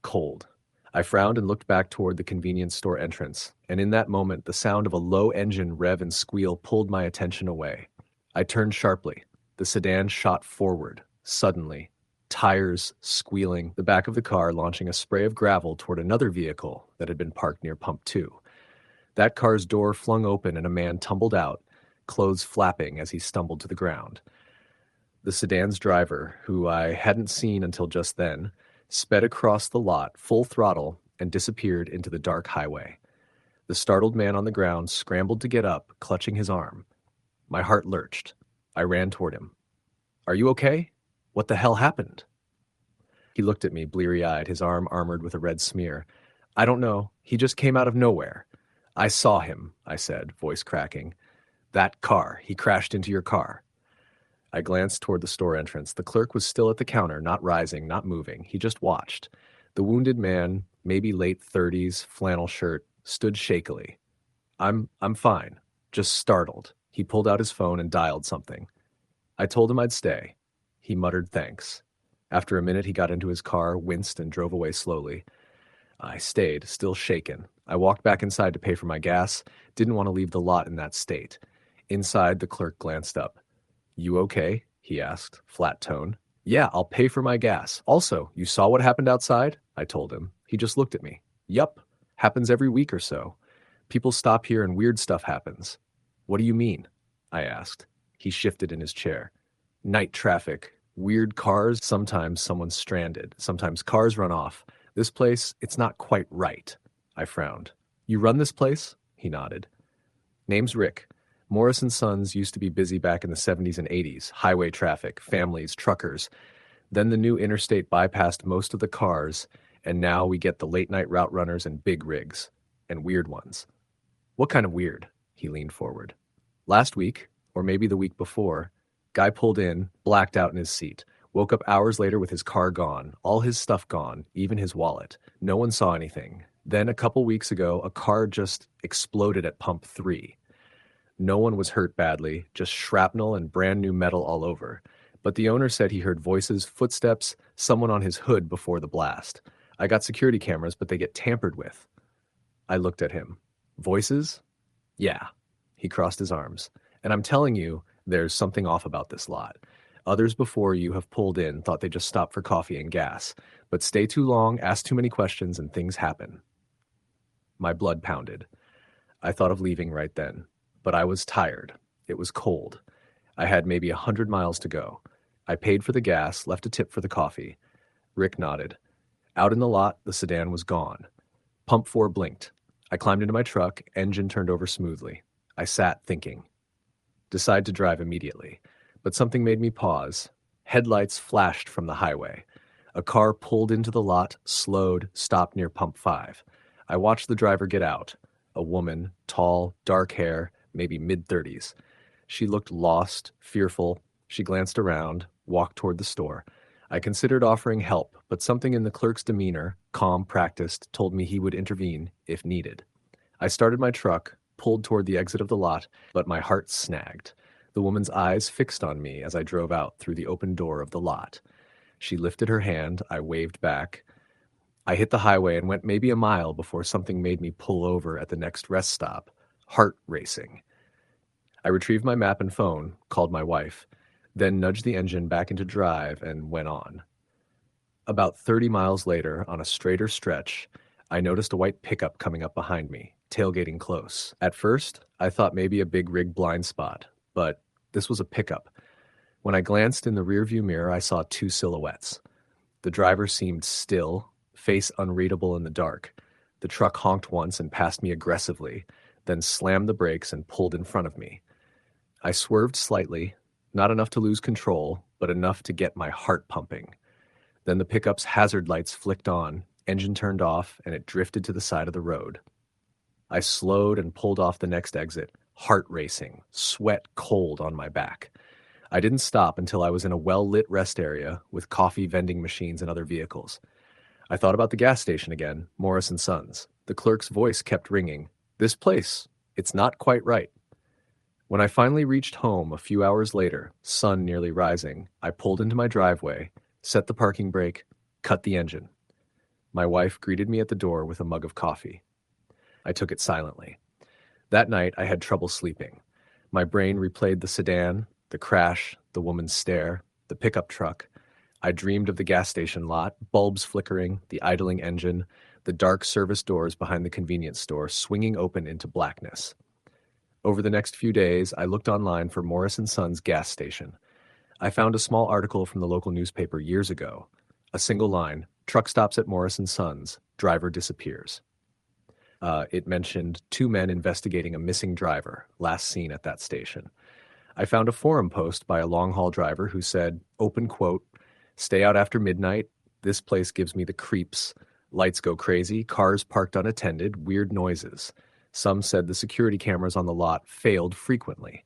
cold. I frowned and looked back toward the convenience store entrance, and in that moment, the sound of a low engine rev and squeal pulled my attention away. I turned sharply. The sedan shot forward, suddenly, tires squealing, the back of the car launching a spray of gravel toward another vehicle that had been parked near Pump 2. That car's door flung open and a man tumbled out, clothes flapping as he stumbled to the ground. The sedan's driver, who I hadn't seen until just then, sped across the lot full throttle and disappeared into the dark highway. The startled man on the ground scrambled to get up, clutching his arm. My heart lurched. I ran toward him. "Are you okay? What the hell happened?" He looked at me, bleary-eyed, his arm armored with a red smear. "I don't know. He just came out of nowhere." "I saw him," I said, voice cracking. "That car. He crashed into your car." I glanced toward the store entrance. The clerk was still at the counter, not rising, not moving. He just watched. The wounded man, maybe late 30s, flannel shirt, stood shakily. I'm fine. Just startled." He pulled out his phone and dialed something. I told him I'd stay. He muttered thanks. After a minute, he got into his car, winced, and drove away slowly. I stayed, still shaken. I walked back inside to pay for my gas. Didn't want to leave the lot in that state. Inside, the clerk glanced up. "You okay?" he asked, flat tone. "Yeah, I'll pay for my gas. Also, you saw what happened outside?" I told him. He just looked at me. "Yup. Happens every week or so. People stop here and weird stuff happens." "What do you mean?" I asked. He shifted in his chair. "Night traffic. Weird cars. Sometimes someone's stranded. Sometimes cars run off. This place, it's not quite right." I frowned. "You run this place?" He nodded. "Name's Rick. Morris & Sons used to be busy back in the 70s and 80s. Highway traffic, families, truckers. Then the new interstate bypassed most of the cars, and now we get the late-night route runners and big rigs. And weird ones." "What kind of weird?" He leaned forward. "Last week, or maybe the week before, guy pulled in, blacked out in his seat. Woke up hours later with his car gone, all his stuff gone, even his wallet. No one saw anything. Then a couple weeks ago, a car just exploded at Pump 3. No one was hurt badly, just shrapnel and brand new metal all over. But the owner said he heard voices, footsteps, someone on his hood before the blast. I got security cameras, but they get tampered with." I looked at him. "Voices?" "Yeah." He crossed his arms. "And I'm telling you, there's something off about this lot. Others before you have pulled in, thought they'd just stop for coffee and gas. But stay too long, ask too many questions, and things happen." My blood pounded. I thought of leaving right then. But I was tired. It was cold. I had maybe 100 miles to go. I paid for the gas, left a tip for the coffee. Rick nodded. Out in the lot, the sedan was gone. Pump 4 blinked. I climbed into my truck, engine turned over smoothly. I sat thinking. Decided to drive immediately. But something made me pause. Headlights flashed from the highway. A car pulled into the lot, slowed, stopped near Pump 5. I watched the driver get out. A woman, tall, dark hair, maybe mid-30s. She looked lost, fearful. She glanced around, walked toward the store. I considered offering help, but something in the clerk's demeanor, calm, practiced, told me he would intervene if needed. I started my truck, pulled toward the exit of the lot, but my heart snagged. The woman's eyes fixed on me as I drove out through the open door of the lot. She lifted her hand, I waved back. I hit the highway and went maybe a mile before something made me pull over at the next rest stop, heart racing. I retrieved my map and phone, called my wife, then nudged the engine back into drive and went on. About 30 miles later, on a straighter stretch, I noticed a white pickup coming up behind me, tailgating close. At first, I thought maybe a big rig blind spot, but this was a pickup. When I glanced in the rearview mirror, I saw two silhouettes. The driver seemed still, face unreadable in the dark. The truck honked once and passed me aggressively, then slammed the brakes and pulled in front of me. I swerved slightly, not enough to lose control, but enough to get my heart pumping. Then the pickup's hazard lights flicked on, engine turned off, and it drifted to the side of the road. I slowed and pulled off the next exit, heart racing, sweat cold on my back. I didn't stop until I was in a well-lit rest area with coffee vending machines and other vehicles. I thought about the gas station again, Morris & Sons. The clerk's voice kept ringing. "This place. It's not quite right. When I finally reached home a few hours later, sun nearly rising, I pulled into my driveway, set the parking brake, cut the engine. My wife greeted me at the door with a mug of coffee. I took it silently. That night, I had trouble sleeping. My brain replayed the sedan, the crash, the woman's stare, the pickup truck. I dreamed of the gas station lot, bulbs flickering, the idling engine, the dark service doors behind the convenience store swinging open into blackness. Over the next few days, I looked online for Morris & Sons gas station. I found a small article from the local newspaper years ago. A single line, truck stops at Morris & Sons, driver disappears. It mentioned 2 men investigating a missing driver, last seen at that station. I found a forum post by a long-haul driver who said, open quote, "Stay out after midnight. This place gives me the creeps. Lights go crazy, cars parked unattended, weird noises. Some said the security cameras on the lot failed frequently.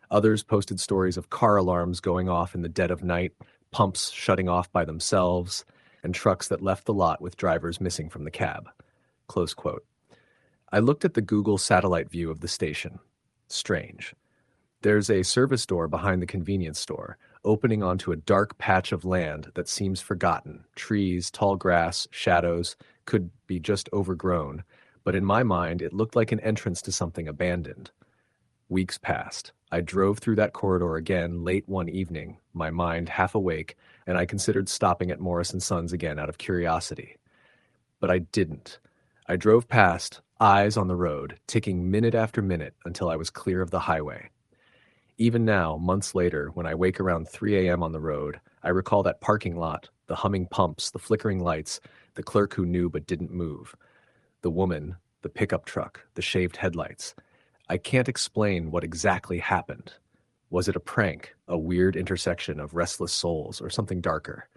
Others posted stories of car alarms going off in the dead of night, pumps shutting off by themselves, and trucks that left the lot with drivers missing from the cab." Close quote. I looked at the Google satellite view of the station. Strange. There's a service door behind the convenience store, opening onto a dark patch of land that seems forgotten. Trees, tall grass, shadows, could be just overgrown, but in my mind it looked like an entrance to something abandoned. Weeks passed. I drove through that corridor again late one evening, my mind half awake, and I considered stopping at Morris & Sons again out of curiosity. But I didn't. I drove past, eyes on the road, ticking minute after minute until I was clear of the highway. Even now, months later, when I wake around 3 a.m. on the road, I recall that parking lot, the humming pumps, the flickering lights, the clerk who knew but didn't move, the woman, the pickup truck, the shaved headlights. I can't explain what exactly happened. Was it a prank, a weird intersection of restless souls, or something darker?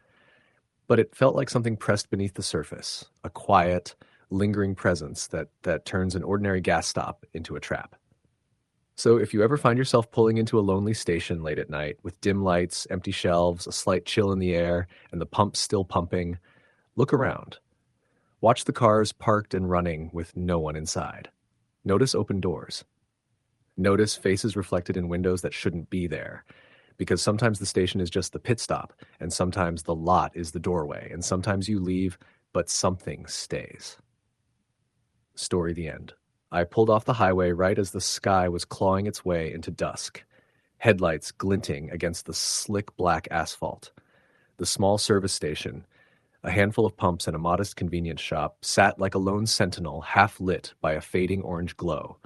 But it felt like something pressed beneath the surface, a quiet, lingering presence that turns an ordinary gas stop into a trap. So if you ever find yourself pulling into a lonely station late at night with dim lights, empty shelves, a slight chill in the air, and the pumps still pumping, look around. Watch the cars parked and running with no one inside. Notice open doors. Notice faces reflected in windows that shouldn't be there, because sometimes the station is just the pit stop, and sometimes the lot is the doorway, and sometimes you leave, but something stays. Story the end. I pulled off the highway right as the sky was clawing its way into dusk, headlights glinting against the slick black asphalt. The small service station, a handful of pumps and a modest convenience shop, sat like a lone sentinel half lit by a fading orange glow.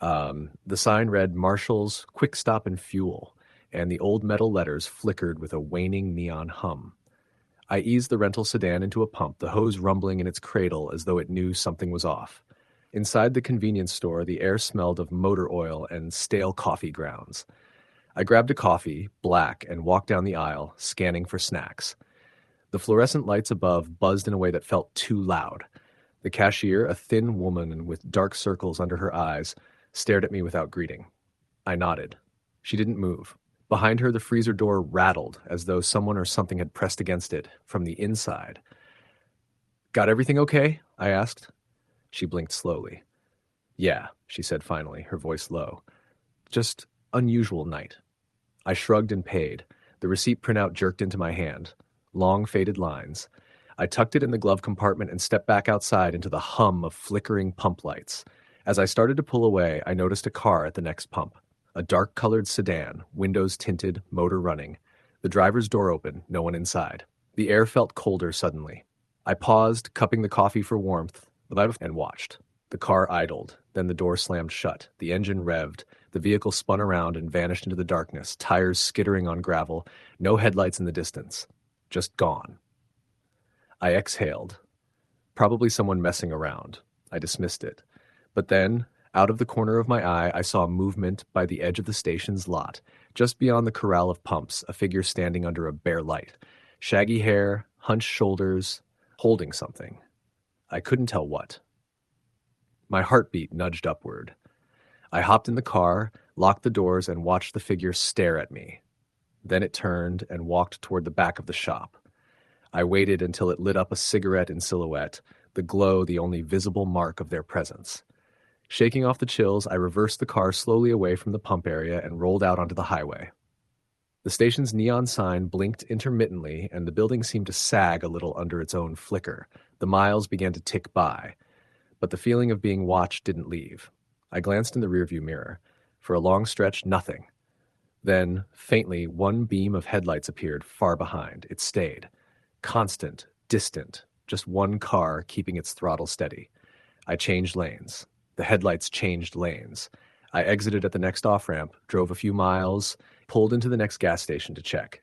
The sign read Marshall's Quick Stop and Fuel, and the old metal letters flickered with a waning neon hum. I eased the rental sedan into a pump, the hose rumbling in its cradle as though it knew something was off. Inside the convenience store, the air smelled of motor oil and stale coffee grounds. I grabbed a coffee, black, and walked down the aisle, scanning for snacks. The fluorescent lights above buzzed in a way that felt too loud. The cashier, a thin woman with dark circles under her eyes, stared at me without greeting. I nodded. She didn't move. Behind her, the freezer door rattled, as though someone or something had pressed against it from the inside. "Got everything okay?" I asked. She blinked slowly. "Yeah," she said finally, her voice low. "Just unusual night." I shrugged and paid. The receipt printout jerked into my hand. Long faded lines. I tucked it in the glove compartment and stepped back outside into the hum of flickering pump lights. As I started to pull away, I noticed a car at the next pump. A dark-colored sedan, windows tinted, motor running. The driver's door open, no one inside. The air felt colder suddenly. I paused, cupping the coffee for warmth, and watched. The car idled, then the door slammed shut. The engine revved. The vehicle spun around and vanished into the darkness, tires skittering on gravel, no headlights in the distance. Just gone. I exhaled. Probably someone messing around. I dismissed it. But then, out of the corner of my eye, I saw movement by the edge of the station's lot. Just beyond the corral of pumps, a figure standing under a bare light. Shaggy hair, hunched shoulders, holding something. I couldn't tell what. My heartbeat nudged upward. I hopped in the car, locked the doors, and watched the figure stare at me. Then it turned and walked toward the back of the shop. I waited until it lit up a cigarette in silhouette, the glow the only visible mark of their presence. Shaking off the chills, I reversed the car slowly away from the pump area and rolled out onto the highway. The station's neon sign blinked intermittently, and the building seemed to sag a little under its own flicker. The miles began to tick by, but the feeling of being watched didn't leave. I glanced in the rearview mirror. For a long stretch, nothing. Then, faintly, one beam of headlights appeared far behind. It stayed. Constant, distant, just one car keeping its throttle steady. I changed lanes. The headlights changed lanes. I exited at the next off-ramp, drove a few miles, pulled into the next gas station to check.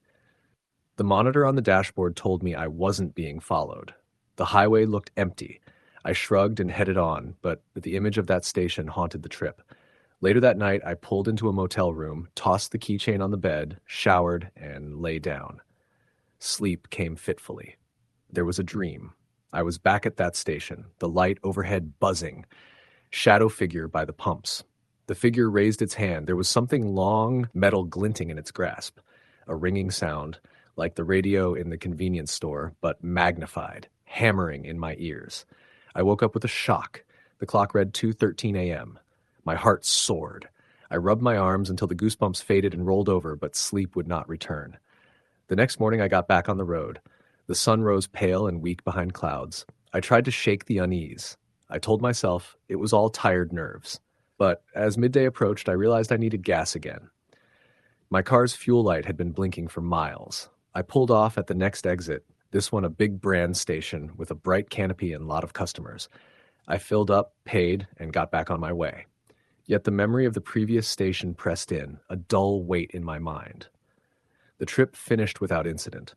The monitor on the dashboard told me I wasn't being followed. The highway looked empty. I shrugged and headed on, but the image of that station haunted the trip. Later that night, I pulled into a motel room, tossed the keychain on the bed, showered, and lay down. Sleep came fitfully. There was a dream. I was back at that station, the light overhead buzzing. Shadow figure by the pumps. The figure raised its hand. There was something long, metal glinting in its grasp. A ringing sound, like the radio in the convenience store, but magnified, hammering in my ears. I woke up with a shock. The clock read 2:13 a.m. My heart soared. I rubbed my arms until the goosebumps faded and rolled over, but sleep would not return. The next morning I got back on the road. The sun rose pale and weak behind clouds. I tried to shake the unease. I told myself it was all tired nerves. But as midday approached, I realized I needed gas again. My car's fuel light had been blinking for miles. I pulled off at the next exit, this one a big brand station with a bright canopy and a lot of customers. I filled up, paid, and got back on my way. Yet the memory of the previous station pressed in, a dull weight in my mind. The trip finished without incident.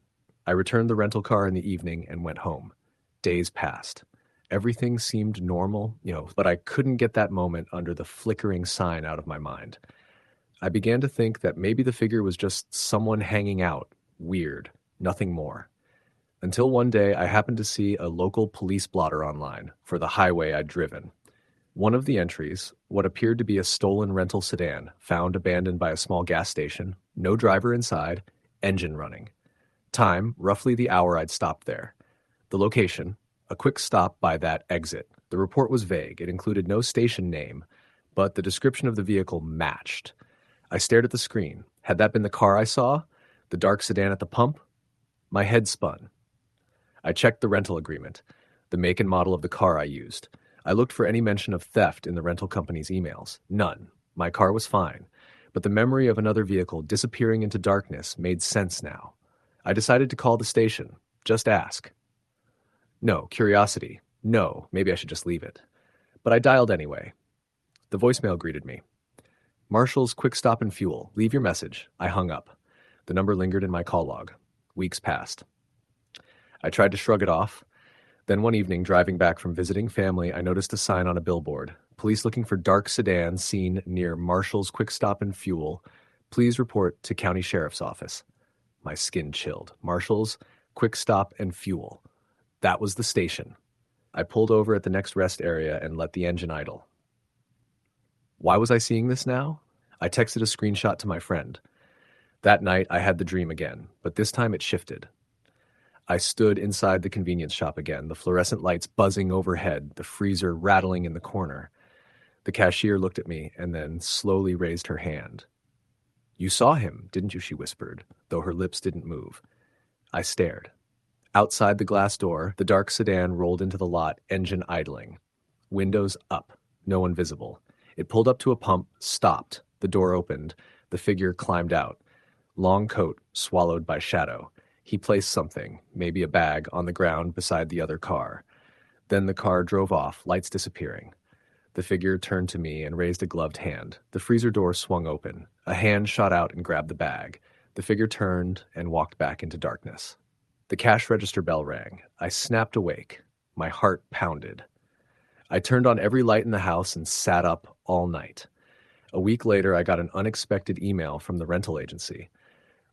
I returned the rental car in the evening and went home. Days passed. Everything seemed normal, but I couldn't get that moment under the flickering sign out of my mind. I began to think that maybe the figure was just someone hanging out, weird, nothing more. Until one day I happened to see a local police blotter online for the highway I'd driven. One of the entries, what appeared to be a stolen rental sedan, found abandoned by a small gas station, no driver inside, engine running. Time, roughly the hour I'd stopped there. The location, a quick stop by that exit. The report was vague. It included no station name, but the description of the vehicle matched. I stared at the screen. Had that been the car I saw? The dark sedan at the pump? My head spun. I checked the rental agreement, the make and model of the car I used. I looked for any mention of theft in the rental company's emails. None. My car was fine. But the memory of another vehicle disappearing into darkness made sense now. I decided to call the station. Just ask. No, curiosity. No, maybe I should just leave it. But I dialed anyway. The voicemail greeted me. Marshall's Quick Stop and Fuel. Leave your message. I hung up. The number lingered in my call log. Weeks passed. I tried to shrug it off. Then one evening, driving back from visiting family, I noticed a sign on a billboard. Police looking for dark sedan seen near Marshall's Quick Stop and Fuel. Please report to County Sheriff's Office. My skin chilled. Marshall's Quick Stop and Fuel. That was the station. I pulled over at the next rest area and let the engine idle. Why was I seeing this now? I texted a screenshot to my friend. That night, I had the dream again, but this time it shifted. I stood inside the convenience shop again, the fluorescent lights buzzing overhead, the freezer rattling in the corner. The cashier looked at me and then slowly raised her hand. You saw him, didn't you? She whispered, though her lips didn't move. I stared. Outside the glass door, the dark sedan rolled into the lot, engine idling. Windows up, no one visible. It pulled up to a pump, stopped. The door opened. The figure climbed out. Long coat, swallowed by shadow. He placed something, maybe a bag, on the ground beside the other car. Then the car drove off, lights disappearing. The figure turned to me and raised a gloved hand. The freezer door swung open. A hand shot out and grabbed the bag. The figure turned and walked back into darkness. The cash register bell rang. I snapped awake. My heart pounded. I turned on every light in the house and sat up all night. A week later, I got an unexpected email from the rental agency.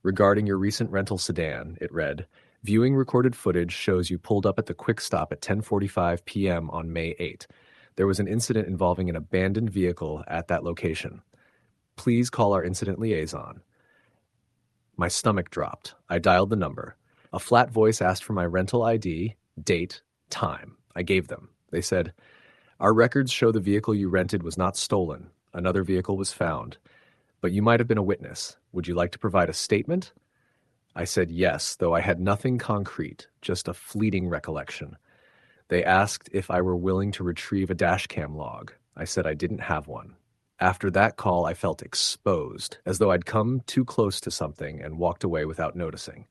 Regarding your recent rental sedan, it read, viewing recorded footage shows you pulled up at the Quick Stop at 10:45 p.m. on May 8. There was an incident involving an abandoned vehicle at that location. Please call our incident liaison. My stomach dropped. I dialed the number. A flat voice asked for my rental ID, date, time. I gave them. They said, Our records show the vehicle you rented was not stolen. Another vehicle was found. But you might have been a witness. Would you like to provide a statement? I said yes, though I had nothing concrete, just a fleeting recollection. They asked if I were willing to retrieve a dashcam log. I said I didn't have one. After that call, I felt exposed, as though I'd come too close to something and walked away without noticing.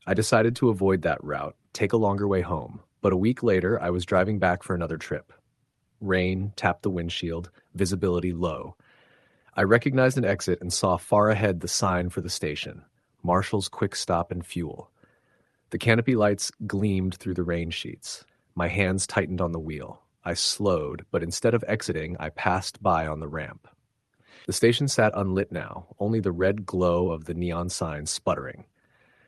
I decided to avoid that route, take a longer way home, but a week later, I was driving back for another trip. Rain tapped the windshield, visibility low. I recognized an exit and saw far ahead the sign for the station, Marshall's Quick Stop and Fuel. The canopy lights gleamed through the rain sheets. My hands tightened on the wheel. I slowed, but instead of exiting, I passed by on the ramp. The station sat unlit now, only the red glow of the neon sign sputtering.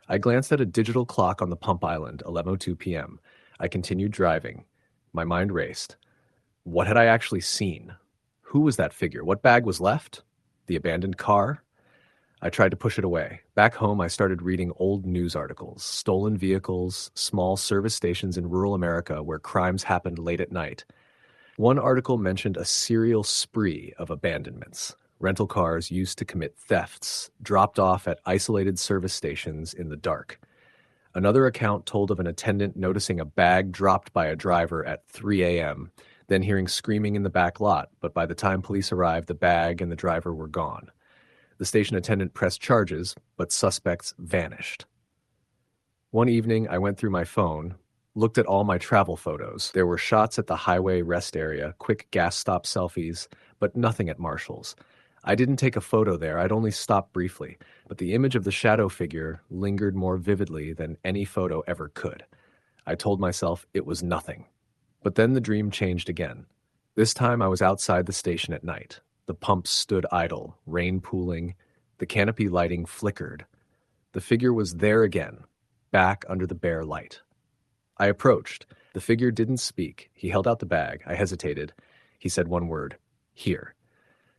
I glanced at a digital clock on the pump island, 11:02 p.m. I continued driving. My mind raced. What had I actually seen? Who was that figure? What bag was left? The abandoned car? I tried to push it away. Back home, I started reading old news articles, stolen vehicles, small service stations in rural America where crimes happened late at night. One article mentioned a serial spree of abandonments. Rental cars used to commit thefts, dropped off at isolated service stations in the dark. Another account told of an attendant noticing a bag dropped by a driver at 3 a.m., then hearing screaming in the back lot, but by the time police arrived, the bag and the driver were gone. The station attendant pressed charges, but suspects vanished. One evening, I went through my phone, looked at all my travel photos. There were shots at the highway rest area, quick gas stop selfies, but nothing at Marshall's. I didn't take a photo there, I'd only stopped briefly, but the image of the shadow figure lingered more vividly than any photo ever could. I told myself it was nothing. But then the dream changed again. This time I was outside the station at night. The pumps stood idle, rain pooling. The canopy lighting flickered. The figure was there again, back under the bare light. I approached. The figure didn't speak. He held out the bag. I hesitated. He said one word, "Here."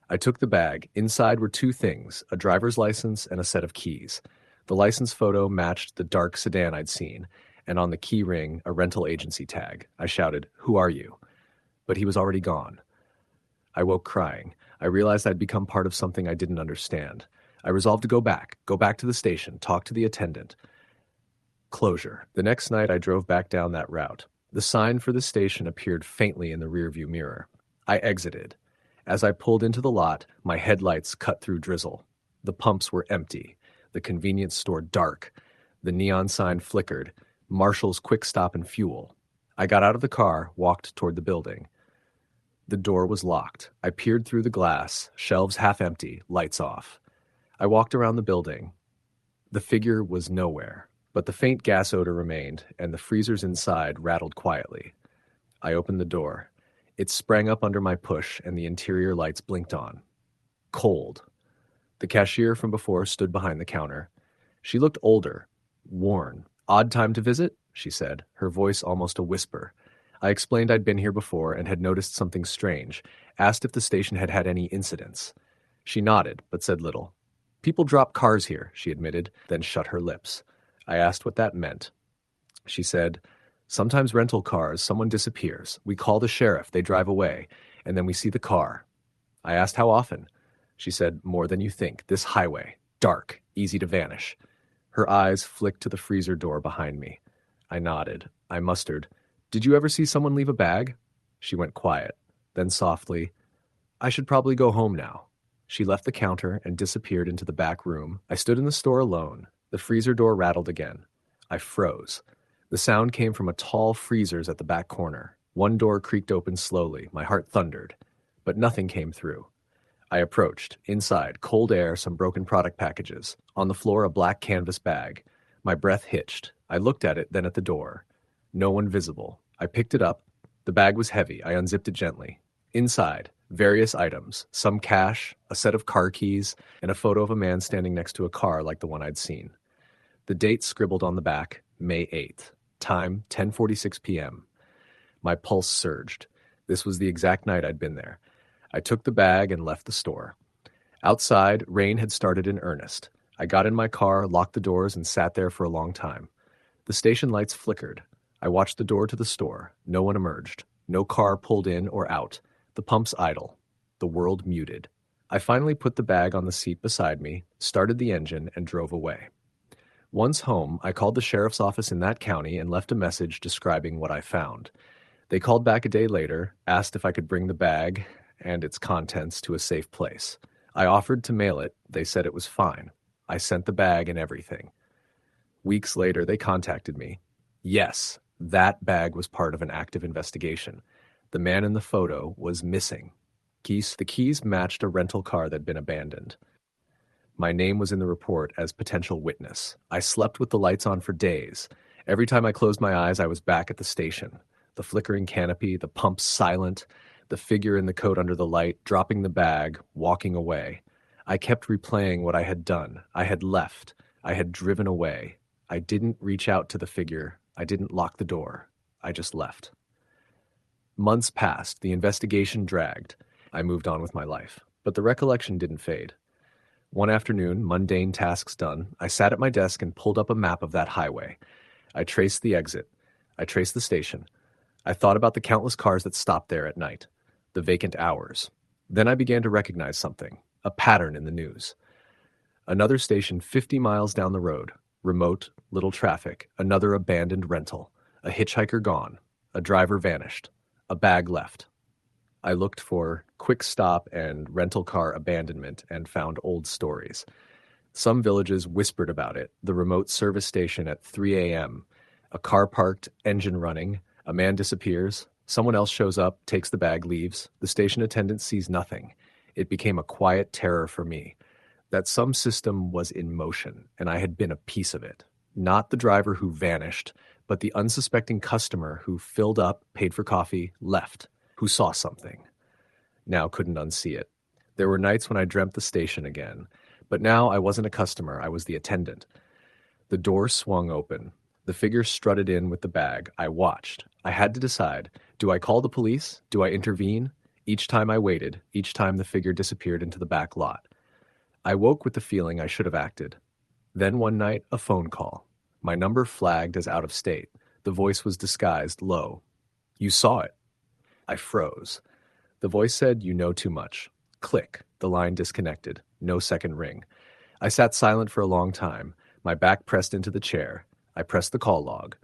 I took the bag. Inside were two things, a driver's license and a set of keys. The license photo matched the dark sedan I'd seen, and on the key ring, a rental agency tag. I shouted, "Who are you?" But he was already gone. I woke crying. I realized I'd become part of something I didn't understand. I resolved to go back to the station, talk to the attendant. Closure. The next night I drove back down that route. The sign for the station appeared faintly in the rearview mirror. I exited. As I pulled into the lot, my headlights cut through drizzle. The pumps were empty. The convenience store dark. The neon sign flickered. Marshall's Quick Stop and Fuel. I got out of the car, walked toward the building. The door was locked. I peered through the glass, shelves half empty, lights off. I walked around the building. The figure was nowhere, but the faint gas odor remained, and the freezers inside rattled quietly. I opened the door. It sprang up under my push, and the interior lights blinked on. Cold. The cashier from before stood behind the counter. She looked older, worn. "Odd time to visit?" she said, her voice almost a whisper. I explained I'd been here before and had noticed something strange, asked if the station had had any incidents. She nodded, but said little. "People drop cars here," she admitted, then shut her lips. I asked what that meant. She said, "Sometimes rental cars, someone disappears. We call the sheriff, they drive away, and then we see the car." I asked how often. She said, "More than you think. This highway. Dark, easy to vanish." Her eyes flicked to the freezer door behind me. I nodded. I mustered, "Did you ever see someone leave a bag?" She went quiet. Then softly, "I should probably go home now." She left the counter and disappeared into the back room. I stood in the store alone. The freezer door rattled again. I froze. The sound came from a tall freezers at the back corner. One door creaked open slowly. My heart thundered. But nothing came through. I approached. Inside, cold air, some broken product packages. On the floor, a black canvas bag. My breath hitched. I looked at it, then at the door. No one visible. I picked it up. The bag was heavy. I unzipped it gently. Inside, various items, some cash, a set of car keys, and a photo of a man standing next to a car like the one I'd seen. The date scribbled on the back, May 8th. Time, 10:46 p.m. My pulse surged. This was the exact night I'd been there. I took the bag and left the store. Outside, rain had started in earnest. I got in my car, locked the doors, and sat there for a long time. The station lights flickered. I watched the door to the store. No one emerged. No car pulled in or out. The pumps idle. The world muted. I finally put the bag on the seat beside me, started the engine, and drove away. Once home, I called the sheriff's office in that county and left a message describing what I found. They called back a day later, asked if I could bring the bag and its contents to a safe place. I offered to mail it. They said it was fine. I sent the bag and everything. Weeks later, they contacted me. Yes, that bag was part of an active investigation. The man in the photo was missing. The keys matched a rental car that had been abandoned. My name was in the report as potential witness. I slept with the lights on for days. Every time I closed my eyes, I was back at the station. The flickering canopy, the pumps silent, the figure in the coat under the light, dropping the bag, walking away. I kept replaying what I had done. I had left. I had driven away. I didn't reach out to the figure. I didn't lock the door. I just left. Months passed. The investigation dragged. I moved on with my life. But the recollection didn't fade. One afternoon, mundane tasks done, I sat at my desk and pulled up a map of that highway. I traced the exit. I traced the station. I thought about the countless cars that stopped there at night, the vacant hours. Then I began to recognize something, a pattern in the news. Another station 50 miles down the road, remote, little traffic, another abandoned rental, a hitchhiker gone, a driver vanished, a bag left. I looked for quick stop and rental car abandonment and found old stories. Some villages whispered about it, the remote service station at 3 a.m., a car parked, engine running, a man disappears, someone else shows up, takes the bag, leaves, the station attendant sees nothing. It became a quiet terror for me, that some system was in motion, and I had been a piece of it. Not the driver who vanished, but the unsuspecting customer who filled up, paid for coffee, left, who saw something. Now couldn't unsee it. There were nights when I dreamt the station again, but now I wasn't a customer, I was the attendant. The door swung open. The figure strutted in with the bag. I watched. I had to decide, do I call the police? Do I intervene? Each time I waited, each time the figure disappeared into the back lot. I woke with the feeling I should have acted. Then one night, a phone call. My number flagged as out of state. The voice was disguised low. You saw it. I froze. The voice said, you know too much. Click. The line disconnected. No second ring. I sat silent for a long time, my back pressed into the chair. I pressed the call log.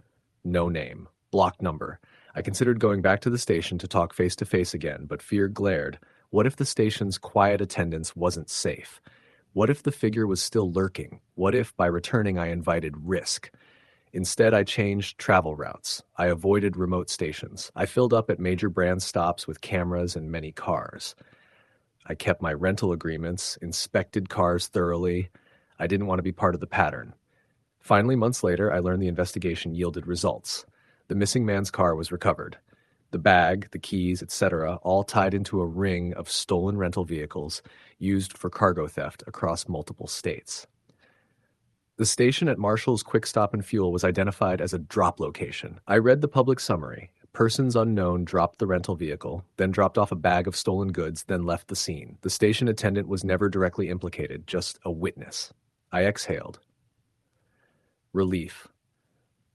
No name. Blocked number. I considered going back to the station to talk face to face again, but fear glared. What if the station's quiet attendance wasn't safe? What if the figure was still lurking? What if, by returning, I invited risk? Instead, I changed travel routes. I avoided remote stations. I filled up at major brand stops with cameras and many cars. I kept my rental agreements, inspected cars thoroughly. I didn't want to be part of the pattern. Finally, months later, I learned the investigation yielded results. The missing man's car was recovered. The bag, the keys, etc., all tied into a ring of stolen rental vehicles used for cargo theft across multiple states. The station at Marshall's Quick Stop and Fuel was identified as a drop location. I read the public summary. Persons unknown dropped the rental vehicle, then dropped off a bag of stolen goods, then left the scene. The station attendant was never directly implicated, just a witness. I exhaled. Relief.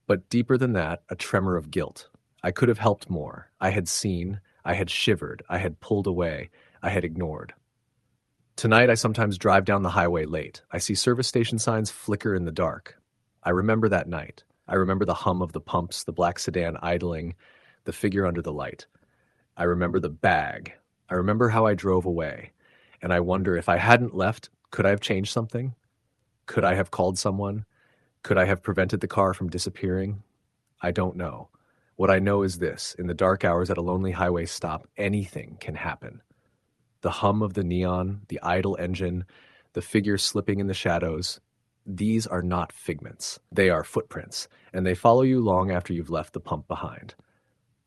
But deeper than that, a tremor of guilt. I could have helped more. I had seen, I had shivered, I had pulled away, I had ignored. Tonight, I sometimes drive down the highway late. I see service station signs flicker in the dark. I remember that night. I remember the hum of the pumps, the black sedan idling, the figure under the light. I remember the bag. I remember how I drove away. And I wonder, if I hadn't left, could I have changed something? Could I have called someone? Could I have prevented the car from disappearing? I don't know. What I know is this: in the dark hours at a lonely highway stop, anything can happen. The hum of the neon, the idle engine, the figure slipping in the shadows, these are not figments. They are footprints, and they follow you long after you've left the pump behind.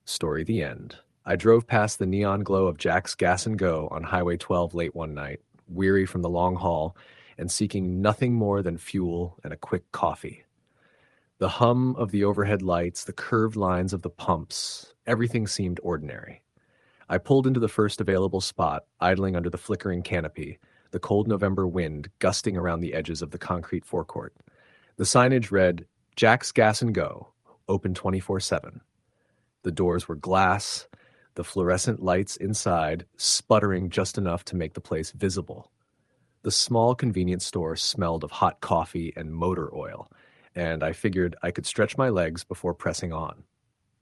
Story the end. I drove past the neon glow of Jack's Gas and Go on Highway 12 late one night, weary from the long haul, and seeking nothing more than fuel and a quick coffee. The hum of the overhead lights, the curved lines of the pumps, everything seemed ordinary. I pulled into the first available spot, idling under the flickering canopy, the cold November wind gusting around the edges of the concrete forecourt. The signage read, Jack's Gas and Go, open 24/7. The doors were glass, the fluorescent lights inside sputtering just enough to make the place visible. The small convenience store smelled of hot coffee and motor oil, and I figured I could stretch my legs before pressing on.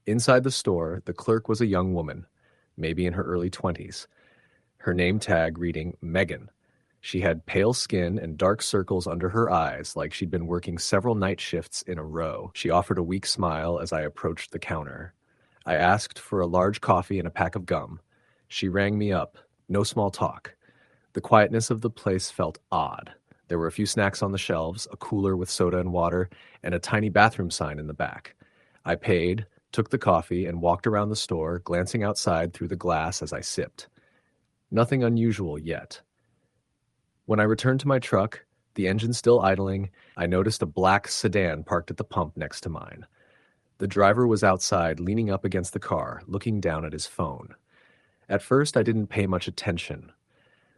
Inside the store, the clerk was a young woman, maybe in her early 20s, her name tag reading Megan. She had pale skin and dark circles under her eyes like she'd been working several night shifts in a row. She offered a weak smile as I approached the counter. I asked for a large coffee and a pack of gum. She rang me up. No small talk. The quietness of the place felt odd. There were a few snacks on the shelves, a cooler with soda and water, and a tiny bathroom sign in the back. I paid, took the coffee, and walked around the store, glancing outside through the glass as I sipped. Nothing unusual yet. When I returned to my truck, the engine still idling, I noticed a black sedan parked at the pump next to mine. The driver was outside, leaning up against the car, looking down at his phone. At first, I didn't pay much attention.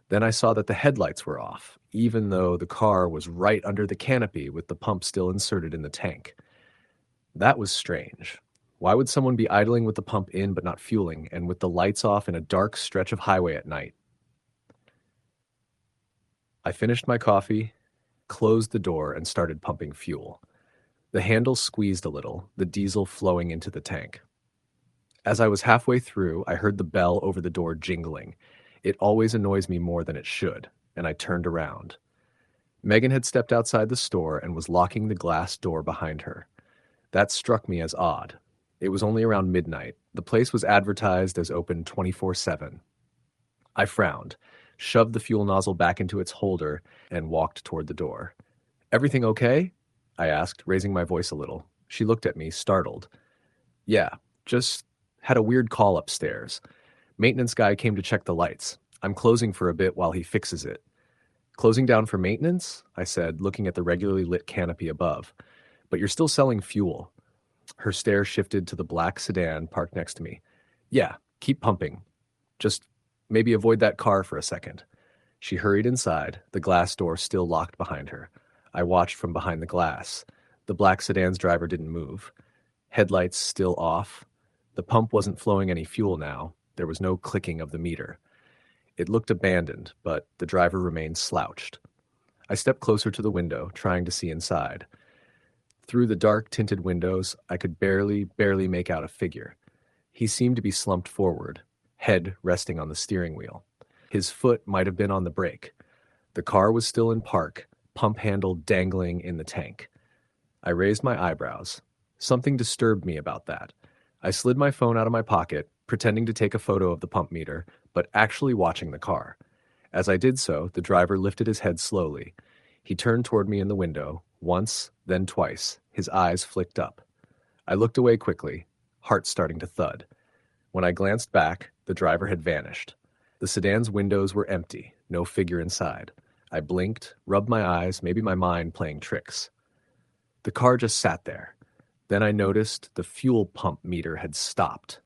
Then I saw that the headlights were off, even though the car was right under the canopy with the pump still inserted in the tank. That was strange. Why would someone be idling with the pump in but not fueling, and with the lights off in a dark stretch of highway at night? I finished my coffee, closed the door, and started pumping fuel. The handle squeezed a little, the diesel flowing into the tank. As I was halfway through, I heard the bell over the door jingling. It always annoys me more than it should, and I turned around. Megan had stepped outside the store and was locking the glass door behind her. That struck me as odd. It was only around midnight. The place was advertised as open 24/7. I frowned, shoved the fuel nozzle back into its holder, and walked toward the door. "Everything okay?" I asked, raising my voice a little. She looked at me, startled. "Yeah, just had a weird call upstairs. Maintenance guy came to check the lights. I'm closing for a bit while he fixes it." "Closing down for maintenance?" I said, looking at the regularly lit canopy above. "But you're still selling fuel." Her stare shifted to the black sedan parked next to me. "Yeah, keep pumping. Just maybe avoid that car for a second." She hurried inside, the glass door still locked behind her. I watched from behind the glass. The black sedan's driver didn't move. Headlights still off. The pump wasn't flowing any fuel now. There was no clicking of the meter. It looked abandoned, but the driver remained slouched. I stepped closer to the window, trying to see inside. Through the dark tinted windows, I could barely make out a figure. He seemed to be slumped forward, head resting on the steering wheel. His foot might have been on the brake. The car was still in park, pump handle dangling in the tank. I raised my eyebrows. Something disturbed me about that. I slid my phone out of my pocket, pretending to take a photo of the pump meter, but actually watching the car. As I did so, the driver lifted his head slowly. He turned toward me in the window, once, then twice. His eyes flicked up. I looked away quickly, heart starting to thud. When I glanced back, the driver had vanished. The sedan's windows were empty, no figure inside. I blinked, rubbed my eyes, maybe my mind playing tricks. The car just sat there. Then I noticed the fuel pump meter had stopped.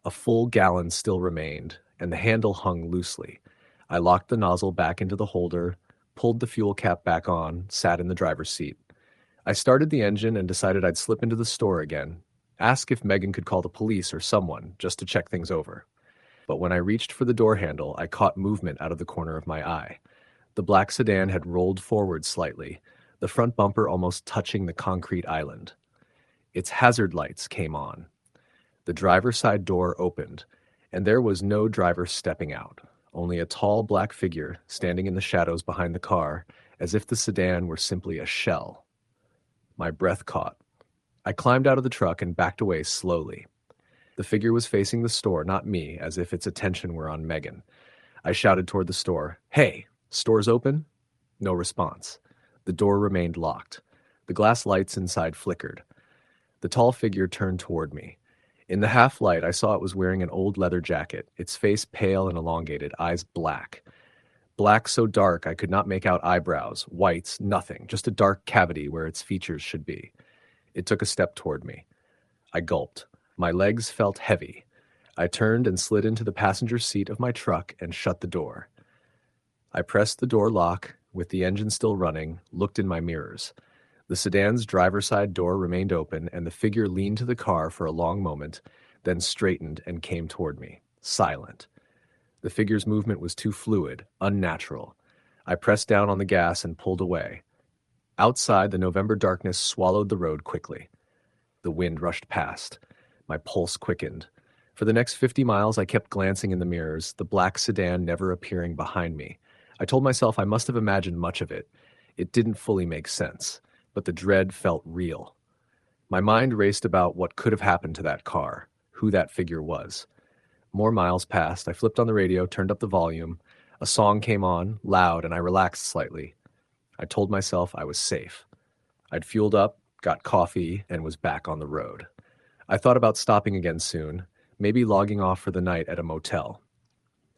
A full gallon still remained, and the handle hung loosely. I locked the nozzle back into the holder, pulled the fuel cap back on, sat in the driver's seat. I started the engine and decided I'd slip into the store again, ask if Megan could call the police or someone, just to check things over. But when I reached for the door handle, I caught movement out of the corner of my eye. The black sedan had rolled forward slightly, the front bumper almost touching the concrete island. Its hazard lights came on. The driver's side door opened, and there was no driver stepping out, only a tall black figure standing in the shadows behind the car, as if the sedan were simply a shell. My breath caught. I climbed out of the truck and backed away slowly. The figure was facing the store, not me, as if its attention were on Megan. I shouted toward the store, "Hey, store's open?" No response. The door remained locked. The glass lights inside flickered. The tall figure turned toward me. In the half-light, I saw it was wearing an old leather jacket, its face pale and elongated, eyes black. Black so dark I could not make out eyebrows, whites, nothing, just a dark cavity where its features should be. It took a step toward me. I gulped. My legs felt heavy. I turned and slid into the passenger seat of my truck and shut the door. I pressed the door lock, with the engine still running, looked in my mirrors. The sedan's driver's side door remained open, and the figure leaned to the car for a long moment, then straightened and came toward me, silent. The figure's movement was too fluid, unnatural. I pressed down on the gas and pulled away. Outside, the November darkness swallowed the road quickly. The wind rushed past. My pulse quickened. For the next 50 miles, I kept glancing in the mirrors, the black sedan never appearing behind me. I told myself I must have imagined much of it. It didn't fully make sense, but the dread felt real. My mind raced about what could have happened to that car, who that figure was. More miles passed. I flipped on the radio, turned up the volume. A song came on, loud, and I relaxed slightly. I told myself I was safe. I'd fueled up, got coffee, and was back on the road. I thought about stopping again soon, maybe logging off for the night at a motel.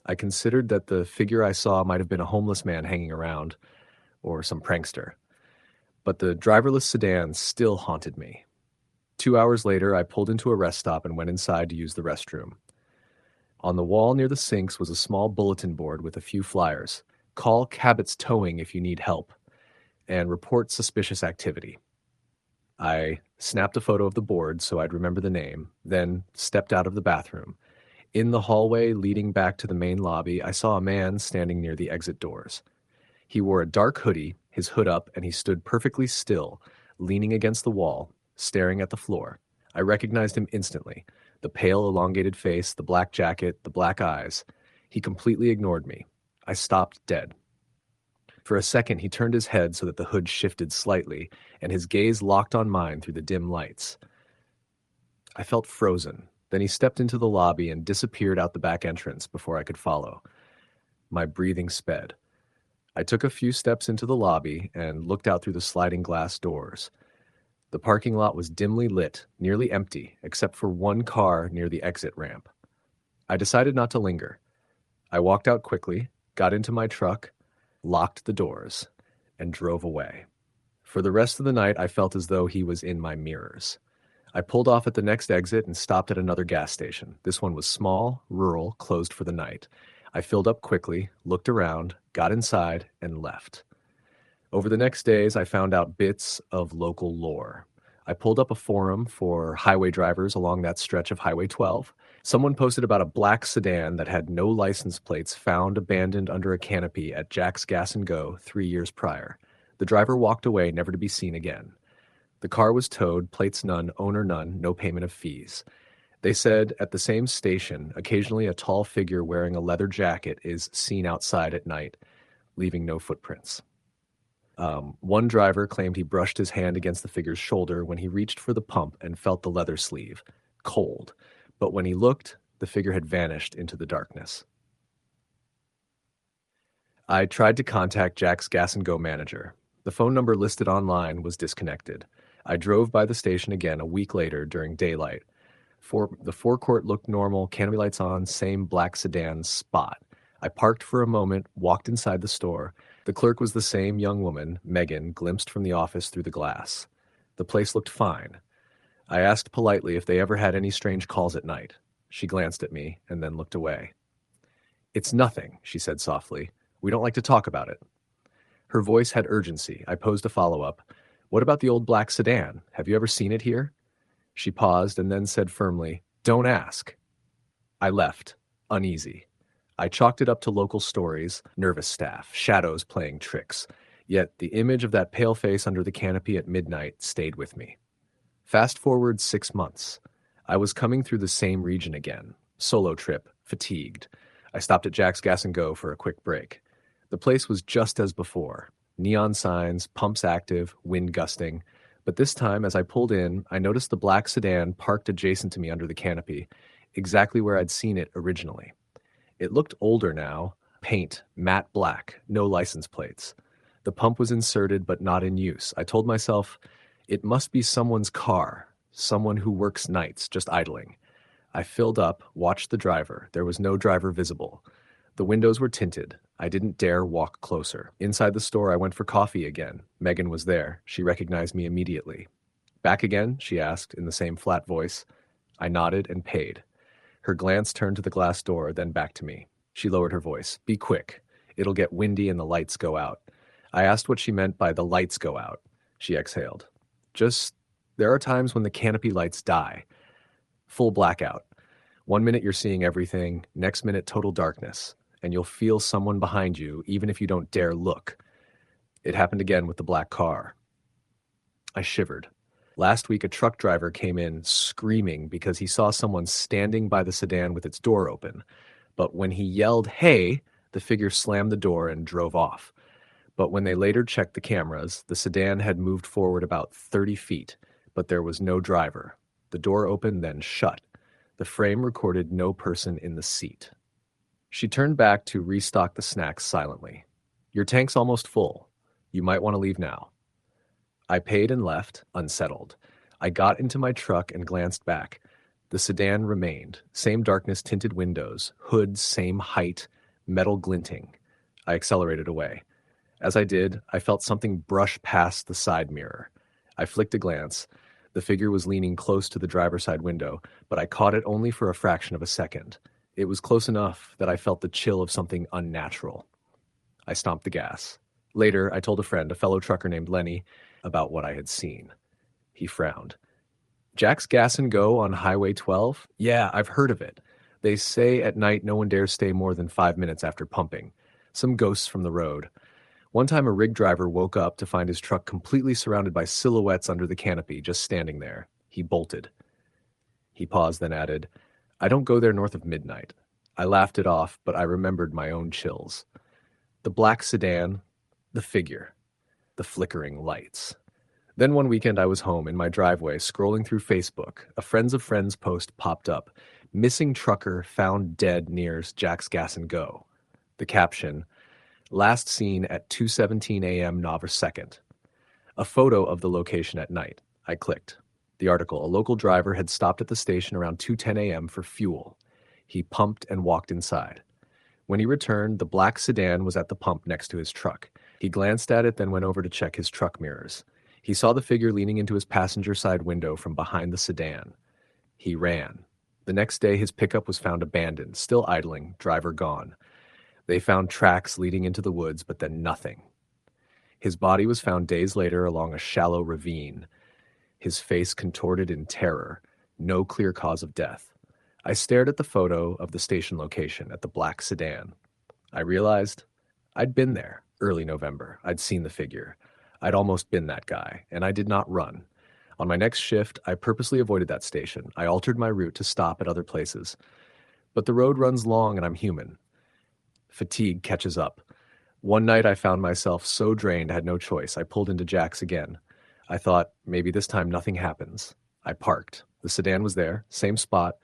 I considered that the figure I saw might have been a homeless man hanging around, or some prankster. But the driverless sedan still haunted me. 2 hours later, I pulled into a rest stop and went inside to use the restroom. On the wall near the sinks was a small bulletin board with a few flyers. Call Cabot's Towing if you need help, and report suspicious activity. I snapped a photo of the board so I'd remember the name, then stepped out of the bathroom. In the hallway leading back to the main lobby, I saw a man standing near the exit doors. He wore a dark hoodie, his hood up, and he stood perfectly still, leaning against the wall, staring at the floor. I recognized him instantly. The pale, elongated face, the black jacket, the black eyes. He completely ignored me. I stopped dead. For a second, he turned his head so that the hood shifted slightly, and his gaze locked on mine through the dim lights. I felt frozen. Then he stepped into the lobby and disappeared out the back entrance before I could follow. My breathing sped. I took a few steps into the lobby and looked out through the sliding glass doors. The parking lot was dimly lit, nearly empty, except for one car near the exit ramp. I decided not to linger. I walked out quickly, got into my truck, locked the doors, and drove away. For the rest of the night, I felt as though he was in my mirrors. I pulled off at the next exit and stopped at another gas station. This one was small, rural, closed for the night. I filled up quickly, looked around, got inside, and left. Over the next days, I found out bits of local lore. I pulled up a forum for highway drivers along that stretch of Highway 12. Someone posted about a black sedan that had no license plates found abandoned under a canopy at Jack's Gas and Go 3 years prior. The driver walked away, never to be seen again. The car was towed, plates none, owner none, no payment of fees. They said at the same station, occasionally a tall figure wearing a leather jacket is seen outside at night, leaving no footprints. One driver claimed he brushed his hand against the figure's shoulder when he reached for the pump and felt the leather sleeve, cold. But when he looked, the figure had vanished into the darkness. I tried to contact Jack's Gas and Go manager. The phone number listed online was disconnected. I drove by the station again a week later during daylight. The forecourt looked normal, canopy lights on, same black sedan spot. I parked for a moment, walked inside the store. The clerk was the same young woman, Megan, glimpsed from the office through the glass. The place looked fine. I asked politely if they ever had any strange calls at night. She glanced at me and then looked away. "It's nothing," she said softly. "We don't like to talk about it." Her voice had urgency. I posed a follow-up. "What about the old black sedan? Have you ever seen it here?" She paused and then said firmly, "Don't ask." I left, uneasy. I chalked it up to local stories, nervous staff, shadows playing tricks. Yet the image of that pale face under the canopy at midnight stayed with me. Fast forward 6 months. I was coming through the same region again. Solo trip, fatigued. I stopped at Jack's Gas and Go for a quick break. The place was just as before. Neon signs, pumps active, wind gusting. But this time, as I pulled in, I noticed the black sedan parked adjacent to me under the canopy, exactly where I'd seen it originally. It looked older now, paint, matte black, no license plates. The pump was inserted but not in use. I told myself, it must be someone's car, someone who works nights, just idling. I filled up, watched the driver. There was no driver visible. The windows were tinted. I didn't dare walk closer. Inside the store, I went for coffee again. Megan was there. She recognized me immediately. "Back again?" she asked in the same flat voice. I nodded and paid. Her glance turned to the glass door, then back to me. She lowered her voice. "Be quick. It'll get windy and the lights go out." I asked what she meant by the lights go out. She exhaled. "Just, there are times when the canopy lights die. Full blackout. One minute you're seeing everything, next minute total darkness, and you'll feel someone behind you even if you don't dare look. It happened again with the black car. I shivered. Last week, a truck driver came in screaming because he saw someone standing by the sedan with its door open. But when he yelled, "Hey," the figure slammed the door and drove off. But when they later checked the cameras, the sedan had moved forward about 30 feet, but there was no driver. The door opened, then shut. The frame recorded no person in the seat. She turned back to restock the snacks silently. "Your tank's almost full. You might want to leave now." I paid and left, unsettled. I got into my truck and glanced back. The sedan remained, same darkness-tinted windows, hood same height, metal glinting. I accelerated away. As I did, I felt something brush past the side mirror. I flicked a glance. The figure was leaning close to the driver's side window, but I caught it only for a fraction of a second. It was close enough that I felt the chill of something unnatural. I stomped the gas. Later, I told a friend, a fellow trucker named Lenny, about what I had seen. He frowned. "Jack's Gas and Go on Highway 12? Yeah, I've heard of it. They say at night no one dares stay more than 5 minutes after pumping. Some ghosts from the road. One time a rig driver woke up to find his truck completely surrounded by silhouettes under the canopy, just standing there. He bolted." He paused, then added, "I don't go there north of midnight." I laughed it off, but I remembered my own chills. The black sedan, the figure, the flickering lights. Then one weekend I was home in my driveway scrolling through Facebook. A Friends of Friends post popped up. "Missing trucker found dead near Jack's Gas and Go." The caption, "Last seen at 2:17 a.m. November 2nd. A photo of the location at night. I clicked. The article, a local driver had stopped at the station around 2:10 a.m. for fuel. He pumped and walked inside. When he returned, the black sedan was at the pump next to his truck. He glanced at it, then went over to check his truck mirrors. He saw the figure leaning into his passenger side window from behind the sedan. He ran. The next day, his pickup was found abandoned, still idling, driver gone. They found tracks leading into the woods, but then nothing. His body was found days later along a shallow ravine, his face contorted in terror, no clear cause of death. I stared at the photo of the station location, at the black sedan. I realized I'd been there early November. I'd seen the figure. I'd almost been that guy, and I did not run. On my next shift, I purposely avoided that station. I altered my route to stop at other places. But the road runs long, and I'm human. Fatigue catches up. One night I found myself so drained I had no choice. I pulled into Jack's again. I thought, maybe this time nothing happens. I parked. The sedan was there, same spot.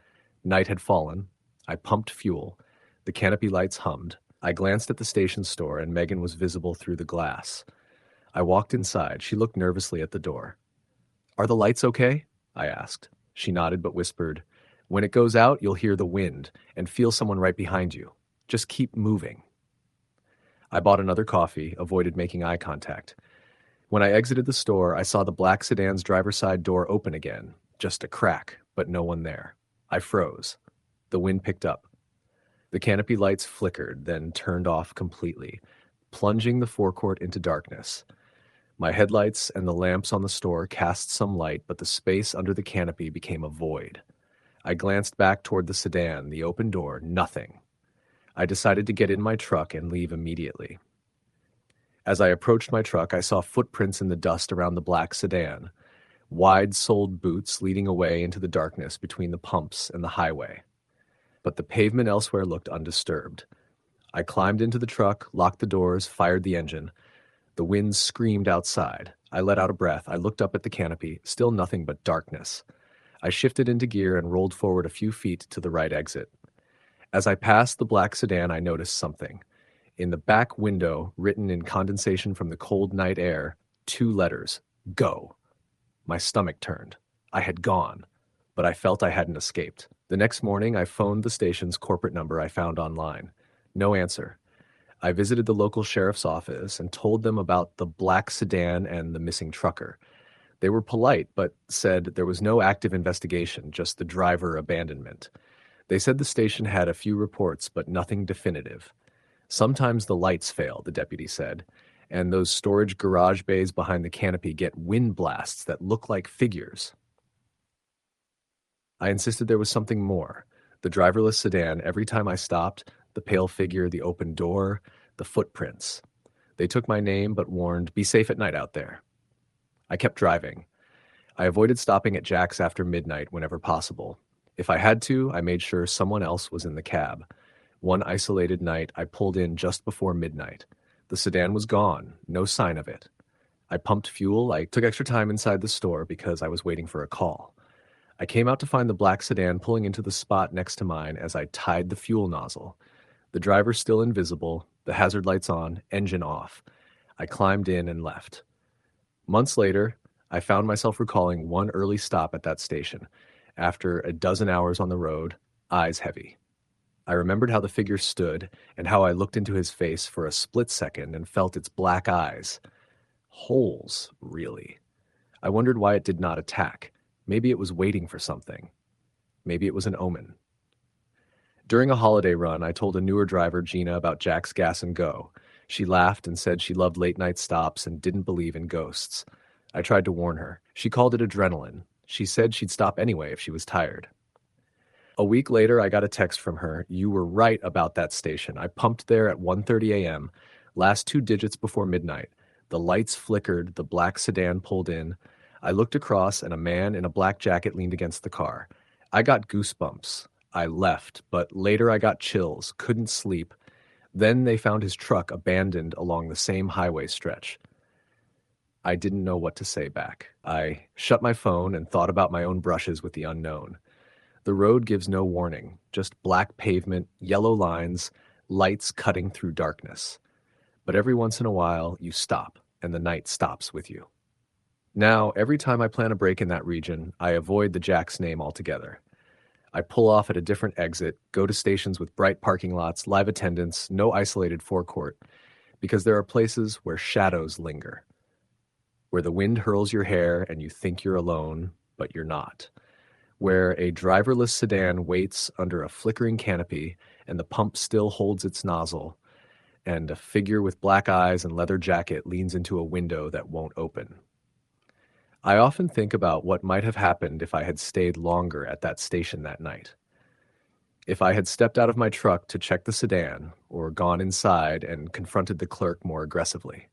Night had fallen. I pumped fuel. The canopy lights hummed. I glanced at the station store, and Megan was visible through the glass. I walked inside. She looked nervously at the door. "Are the lights okay?" I asked. She nodded but whispered, "When it goes out, you'll hear the wind and feel someone right behind you. Just keep moving." I bought another coffee, avoided making eye contact. When I exited the store, I saw the black sedan's driver's side door open again. Just a crack, but no one there. I froze. The wind picked up. The canopy lights flickered, then turned off completely, plunging the forecourt into darkness. My headlights and the lamps on the store cast some light, but the space under the canopy became a void. I glanced back toward the sedan, the open door, nothing. I decided to get in my truck and leave immediately. As I approached my truck, I saw footprints in the dust around the black sedan, wide-soled boots leading away into the darkness between the pumps and the highway. But the pavement elsewhere looked undisturbed. I climbed into the truck, locked the doors, fired the engine. The wind screamed outside. I let out a breath. I looked up at the canopy, still nothing but darkness. I shifted into gear and rolled forward a few feet to the right exit. As I passed the black sedan, I noticed something. In the back window, written in condensation from the cold night air, 2 letters, "Go." My stomach turned. I had gone, but I felt I hadn't escaped. The next morning, I phoned the station's corporate number I found online. No answer. I visited the local sheriff's office and told them about the black sedan and the missing trucker. They were polite, but said there was no active investigation, just the driver abandonment. They said the station had a few reports, but nothing definitive. Sometimes the lights fail, the deputy said, and those storage garage bays behind the canopy get wind blasts that look like figures. I insisted there was something more. The driverless sedan, every time I stopped, the pale figure, the open door, the footprints. They took my name but warned, "Be safe at night out there." I kept driving. I avoided stopping at Jack's after midnight whenever possible. If I had to, I made sure someone else was in the cab. One isolated night, I pulled in just before midnight. The sedan was gone, no sign of it. I pumped fuel. I took extra time inside the store because I was waiting for a call. I came out to find the black sedan pulling into the spot next to mine as I tied the fuel nozzle. The driver still invisible, the hazard lights on, engine off. I climbed in and left. Months later, I found myself recalling one early stop at that station. After a dozen hours on the road, eyes heavy. I remembered how the figure stood and how I looked into his face for a split second and felt its black eyes. Holes, really. I wondered why it did not attack. Maybe it was waiting for something. Maybe it was an omen. During a holiday run, I told a newer driver, Gina, about Jack's Gas and Go. She laughed and said she loved late-night stops and didn't believe in ghosts. I tried to warn her. She called it adrenaline. She said she'd stop anyway if she was tired. A week later, I got a text from her. "You were right about that station. I pumped there at 1:30 a.m., last 2 digits before midnight. The lights flickered, the black sedan pulled in. I looked across, and a man in a black jacket leaned against the car. I got goosebumps. I left, but later I got chills, couldn't sleep. Then they found his truck abandoned along the same highway stretch." I didn't know what to say back. I shut my phone and thought about my own brushes with the unknown. The road gives no warning, just black pavement, yellow lines, lights cutting through darkness. But every once in a while, you stop, and the night stops with you. Now, every time I plan a break in that region, I avoid the Jack's name altogether. I pull off at a different exit, go to stations with bright parking lots, live attendants, no isolated forecourt, because there are places where shadows linger, where the wind hurls your hair and you think you're alone, but you're not, where a driverless sedan waits under a flickering canopy and the pump still holds its nozzle, and a figure with black eyes and leather jacket leans into a window that won't open. I often think about what might have happened if I had stayed longer at that station that night. If I had stepped out of my truck to check the sedan, or gone inside and confronted the clerk more aggressively.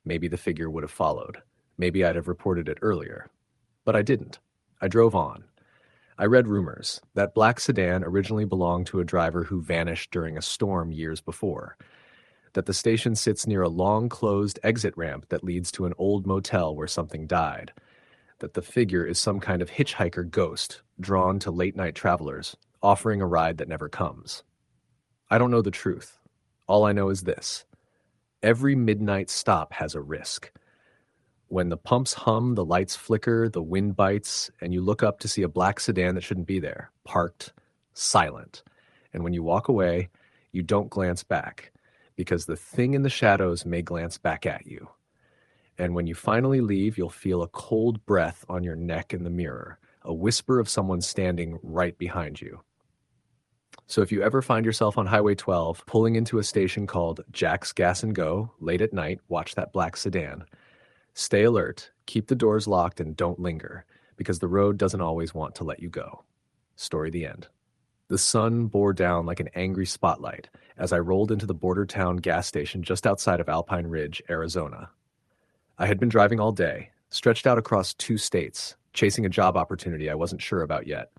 Maybe the figure would have followed. Maybe I'd have reported it earlier. But I didn't. I drove on. I read rumors. That black sedan originally belonged to a driver who vanished during a storm years before. That the station sits near a long closed exit ramp that leads to an old motel where something died. That the figure is some kind of hitchhiker ghost drawn to late-night travelers, offering a ride that never comes. I don't know the truth. All I know is this. Every midnight stop has a risk. When the pumps hum, the lights flicker, the wind bites, and you look up to see a black sedan that shouldn't be there, parked, silent. And when you walk away, you don't glance back, because the thing in the shadows may glance back at you. And when you finally leave, you'll feel a cold breath on your neck in the mirror, a whisper of someone standing right behind you. So if you ever find yourself on Highway 12, pulling into a station called Jack's Gas and Go, late at night, watch that black sedan. Stay alert, keep the doors locked, and don't linger, because the road doesn't always want to let you go. Story the end. The sun bore down like an angry spotlight as I rolled into the border town gas station just outside of Alpine Ridge, Arizona. I had been driving all day, stretched out across 2 states, chasing a job opportunity I wasn't sure about yet.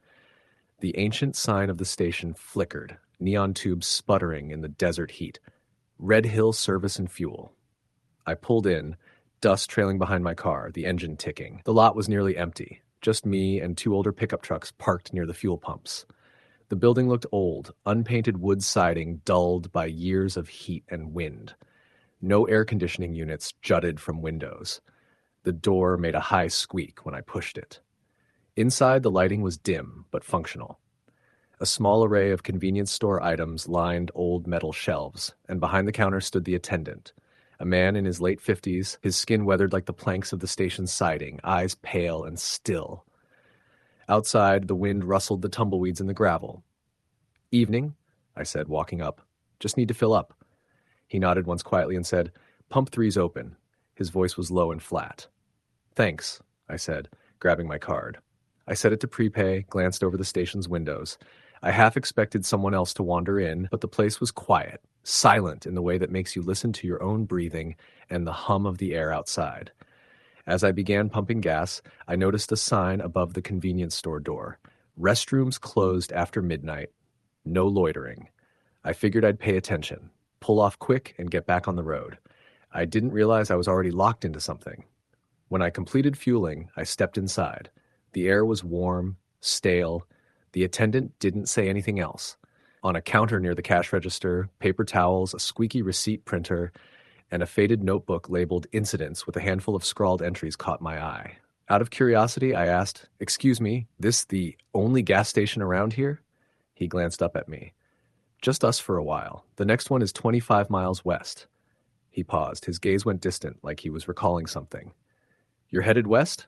The ancient sign of the station flickered, neon tubes sputtering in the desert heat. Red Hill Service and Fuel. I pulled in, dust trailing behind my car, the engine ticking. The lot was nearly empty, just me and 2 older pickup trucks parked near the fuel pumps. The building looked old, unpainted wood siding dulled by years of heat and wind. No air conditioning units jutted from windows. The door made a high squeak when I pushed it. Inside, the lighting was dim but functional. A small array of convenience store items lined old metal shelves, and behind the counter stood the attendant, a man in his late 50s, his skin weathered like the planks of the station's siding, eyes pale and still. Outside, the wind rustled the tumbleweeds in the gravel. "Evening," I said, walking up. "Just need to fill up." He nodded once quietly and said, "Pump 3's open." His voice was low and flat. "Thanks," I said, grabbing my card. I set it to prepay, glanced over the station's windows. I half expected someone else to wander in, but the place was quiet, silent in the way that makes you listen to your own breathing and the hum of the air outside. As I began pumping gas, I noticed a sign above the convenience store door. Restrooms closed after midnight. No loitering. I figured I'd pay attention, pull off quick, and get back on the road. I didn't realize I was already locked into something. When I completed fueling, I stepped inside. The air was warm, stale. The attendant didn't say anything else. On a counter near the cash register, paper towels, a squeaky receipt printer, and a faded notebook labeled Incidents with a handful of scrawled entries caught my eye. Out of curiosity, I asked, "Excuse me, this the only gas station around here?" He glanced up at me. "Just us for a while. The next one is 25 miles west." He paused. His gaze went distant, like he was recalling something. "You're headed west?"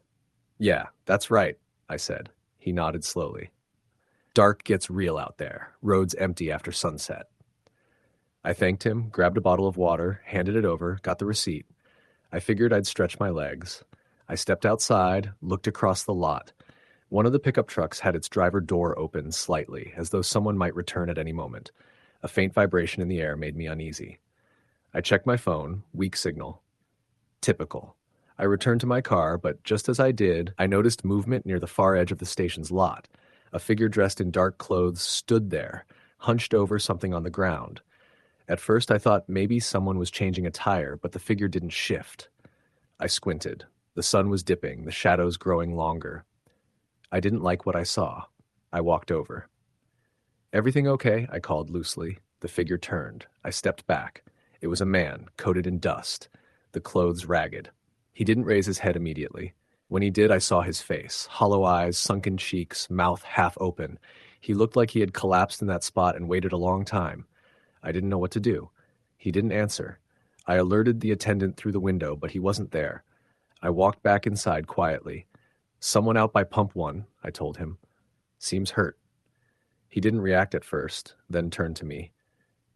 "Yeah, that's right," I said. He nodded slowly. "Dark gets real out there. Roads empty after sunset." I thanked him, grabbed a bottle of water, handed it over, got the receipt. I figured I'd stretch my legs. I stepped outside, looked across the lot. One of the pickup trucks had its driver door open slightly, as though someone might return at any moment. A faint vibration in the air made me uneasy. I checked my phone, weak signal. Typical. I returned to my car, but just as I did, I noticed movement near the far edge of the station's lot. A figure dressed in dark clothes stood there, hunched over something on the ground. At first I thought maybe someone was changing a tire, but the figure didn't shift. I squinted. The sun was dipping, the shadows growing longer. I didn't like what I saw. I walked over. "Everything okay?" I called loosely. The figure turned. I stepped back. It was a man, coated in dust, the clothes ragged. He didn't raise his head immediately. When he did, I saw his face, hollow eyes, sunken cheeks, mouth half open. He looked like he had collapsed in that spot and waited a long time. I didn't know what to do. He didn't answer. I alerted the attendant through the window, but he wasn't there. I walked back inside quietly. "Someone out by pump 1, I told him. "Seems hurt." He didn't react at first, then turned to me.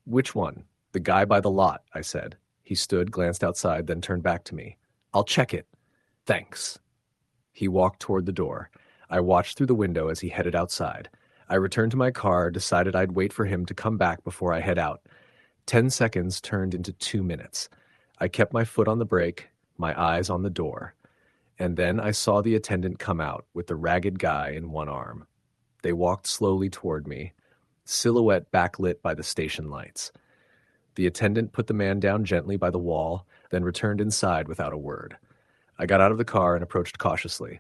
"Which one?" "The guy by the lot," I said. He stood, glanced outside, then turned back to me. "I'll check it." "Thanks." He walked toward the door. I watched through the window as he headed outside. I returned to my car, decided I'd wait for him to come back before I head out. 10 seconds turned into 2 minutes. I kept my foot on the brake, my eyes on the door. And then I saw the attendant come out with the ragged guy in one arm. They walked slowly toward me, silhouette backlit by the station lights. The attendant put the man down gently by the wall, then returned inside without a word. I got out of the car and approached cautiously.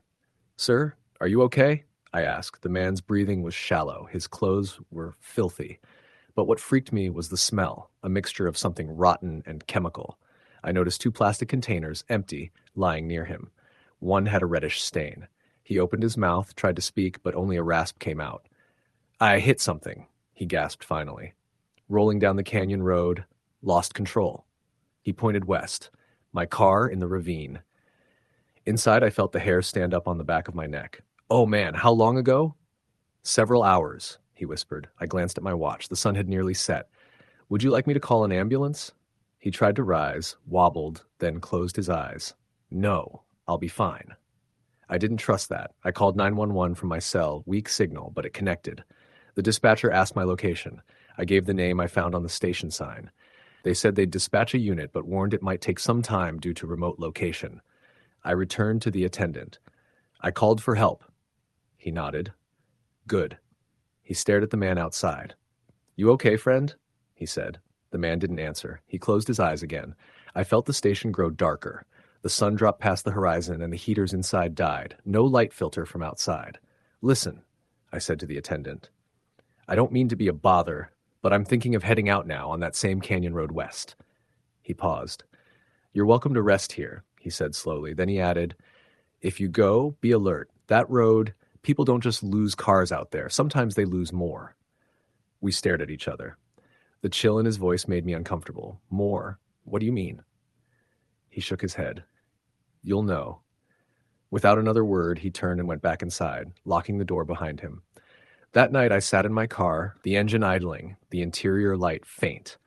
"Sir, are you okay?" I asked. The man's breathing was shallow. His clothes were filthy. But what freaked me was the smell, a mixture of something rotten and chemical. I noticed 2 plastic containers, empty, lying near him. One had a reddish stain. He opened his mouth, tried to speak, but only a rasp came out. "I hit something," he gasped finally. "Rolling down the canyon road, lost control." He pointed west. "My car in the ravine." Inside, I felt the hair stand up on the back of my neck. "Oh man, how long ago?" "Several hours," he whispered. I glanced at my watch. The sun had nearly set. "Would you like me to call an ambulance?" He tried to rise, wobbled, then closed his eyes. "No, I'll be fine." I didn't trust that. I called 911 from my cell, weak signal, but it connected. The dispatcher asked my location. I gave the name I found on the station sign. They said they'd dispatch a unit, but warned it might take some time due to remote location. I returned to the attendant. "I called for help." He nodded. "Good." He stared at the man outside. "You okay, friend?" he said. The man didn't answer. He closed his eyes again. I felt the station grow darker. The sun dropped past the horizon and the heaters inside died. No light filter from outside. "Listen," I said to the attendant. "I don't mean to be a bother, but I'm thinking of heading out now on that same canyon road west." He paused. "You're welcome to rest here," he said slowly. Then he added, "If you go, be alert. That road, people don't just lose cars out there. Sometimes they lose more." We stared at each other. The chill in his voice made me uncomfortable. "More? What do you mean?" He shook his head. "You'll know." Without another word, he turned and went back inside, locking the door behind him. That night I sat in my car, the engine idling, the interior light faint.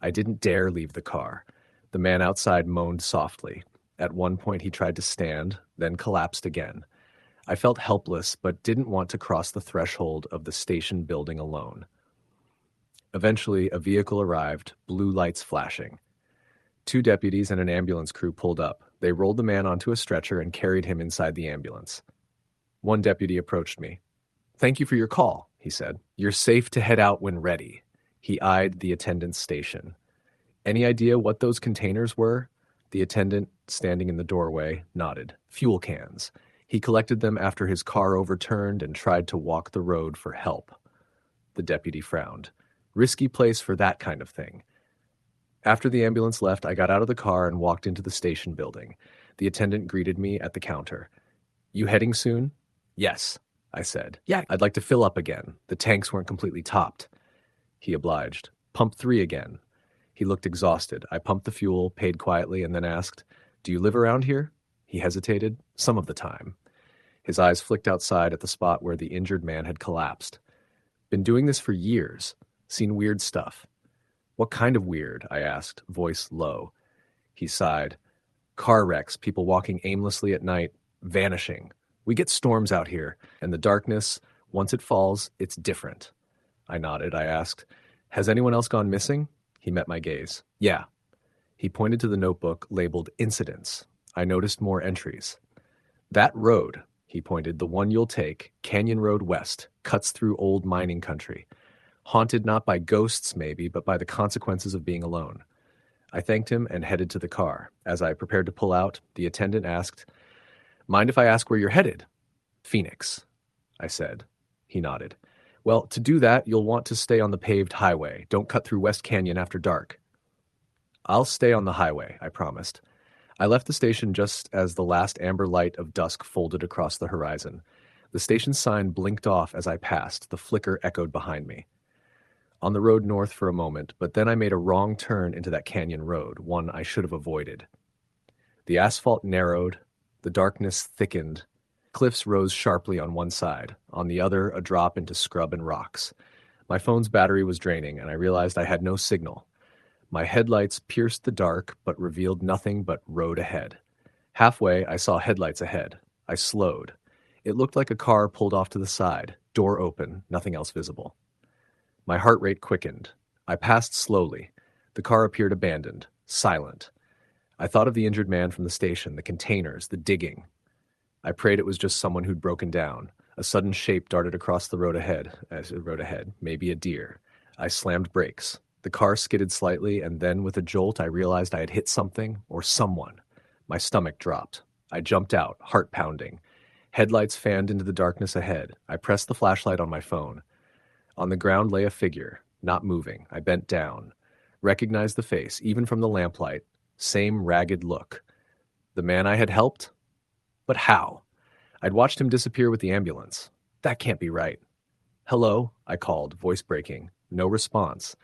I didn't dare leave the car. The man outside moaned softly. At one point he tried to stand, then collapsed again. I felt helpless, but didn't want to cross the threshold of the station building alone. Eventually, a vehicle arrived, blue lights flashing. 2 deputies and an ambulance crew pulled up. They rolled the man onto a stretcher and carried him inside the ambulance. One deputy approached me. "Thank you for your call," he said. "You're safe to head out when ready." He eyed the attendant's station. "Any idea what those containers were?" The attendant, standing in the doorway, nodded. "Fuel cans. He collected them after his car overturned and tried to walk the road for help." The deputy frowned. "Risky place for that kind of thing." After the ambulance left, I got out of the car and walked into the station building. The attendant greeted me at the counter. "You heading soon?" "Yes," I said. "Yeah, I'd like to fill up again. The tanks weren't completely topped." He obliged. "Pump 3 again." He looked exhausted. I pumped the fuel, paid quietly, and then asked, "Do you live around here?" He hesitated. "Some of the time." His eyes flicked outside at the spot where the injured man had collapsed. "Been doing this for years. Seen weird stuff." "What kind of weird?" I asked, voice low. He sighed. "Car wrecks, people walking aimlessly at night, vanishing. We get storms out here, and the darkness, once it falls, it's different." I nodded. I asked, "Has anyone else gone missing?" He met my gaze. "Yeah." He pointed to the notebook labeled Incidents. I noticed more entries. "That road," he pointed, "the one you'll take, Canyon Road West, cuts through old mining country. Haunted not by ghosts, maybe, but by the consequences of being alone." I thanked him and headed to the car. As I prepared to pull out, the attendant asked, "Mind if I ask where you're headed?" "Phoenix," I said. He nodded. "Well, to do that, you'll want to stay on the paved highway. Don't cut through West Canyon after dark." "I'll stay on the highway," I promised. I left the station just as the last amber light of dusk folded across the horizon. The station sign blinked off as I passed. The flicker echoed behind me. On the road north for a moment, but then I made a wrong turn into that canyon road, one I should have avoided. The asphalt narrowed, the darkness thickened. Cliffs rose sharply on one side, on the other a drop into scrub and rocks. My phone's battery was draining, and I realized I had no signal. My headlights pierced the dark, but revealed nothing but road ahead. Halfway, I saw headlights ahead. I slowed. It looked like a car pulled off to the side, door open, nothing else visible. My heart rate quickened. I passed slowly. The car appeared abandoned, silent. I thought of the injured man from the station, the containers, the digging. I prayed it was just someone who'd broken down. A sudden shape darted across the road ahead, maybe a deer. I slammed brakes. The car skidded slightly, and then with a jolt I realized I had hit something or someone. My stomach dropped. I jumped out, heart pounding. Headlights fanned into the darkness ahead. I pressed the flashlight on my phone. On the ground lay a figure, not moving. I bent down. Recognized the face, even from the lamplight. Same ragged look. The man I had helped? But how? I'd watched him disappear with the ambulance. That can't be right. "Hello," I called, voice breaking. No response.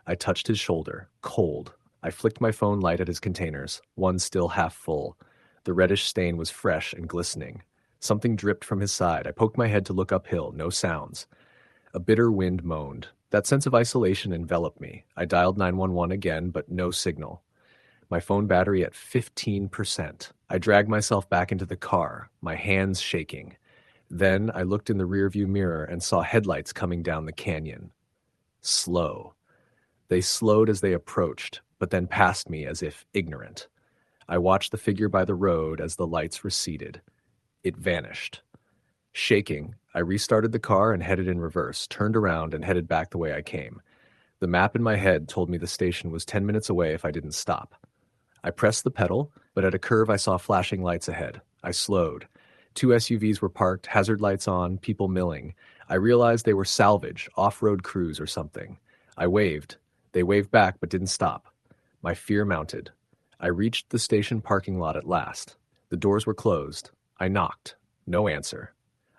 I touched his shoulder, cold. I flicked my phone light at his containers, one still half full. The reddish stain was fresh and glistening. Something dripped from his side. I poked my head to look uphill, no sounds. A bitter wind moaned. That sense of isolation enveloped me. I dialed 911 again, but no signal. My phone battery at 15%. I dragged myself back into the car, my hands shaking. Then I looked in the rearview mirror and saw headlights coming down the canyon. Slow. They slowed as they approached, but then passed me as if ignorant. I watched the figure by the road as the lights receded. It vanished. Shaking, I restarted the car and headed in reverse, turned around and headed back the way I came. The map in my head told me the station was 10 minutes away if I didn't stop. I pressed the pedal, but at a curve I saw flashing lights ahead. I slowed. 2 SUVs were parked, hazard lights on, people milling. I realized they were salvage, off-road crews or something. I waved. They waved back but didn't stop. My fear mounted. I reached the station parking lot at last. The doors were closed. I knocked. No answer.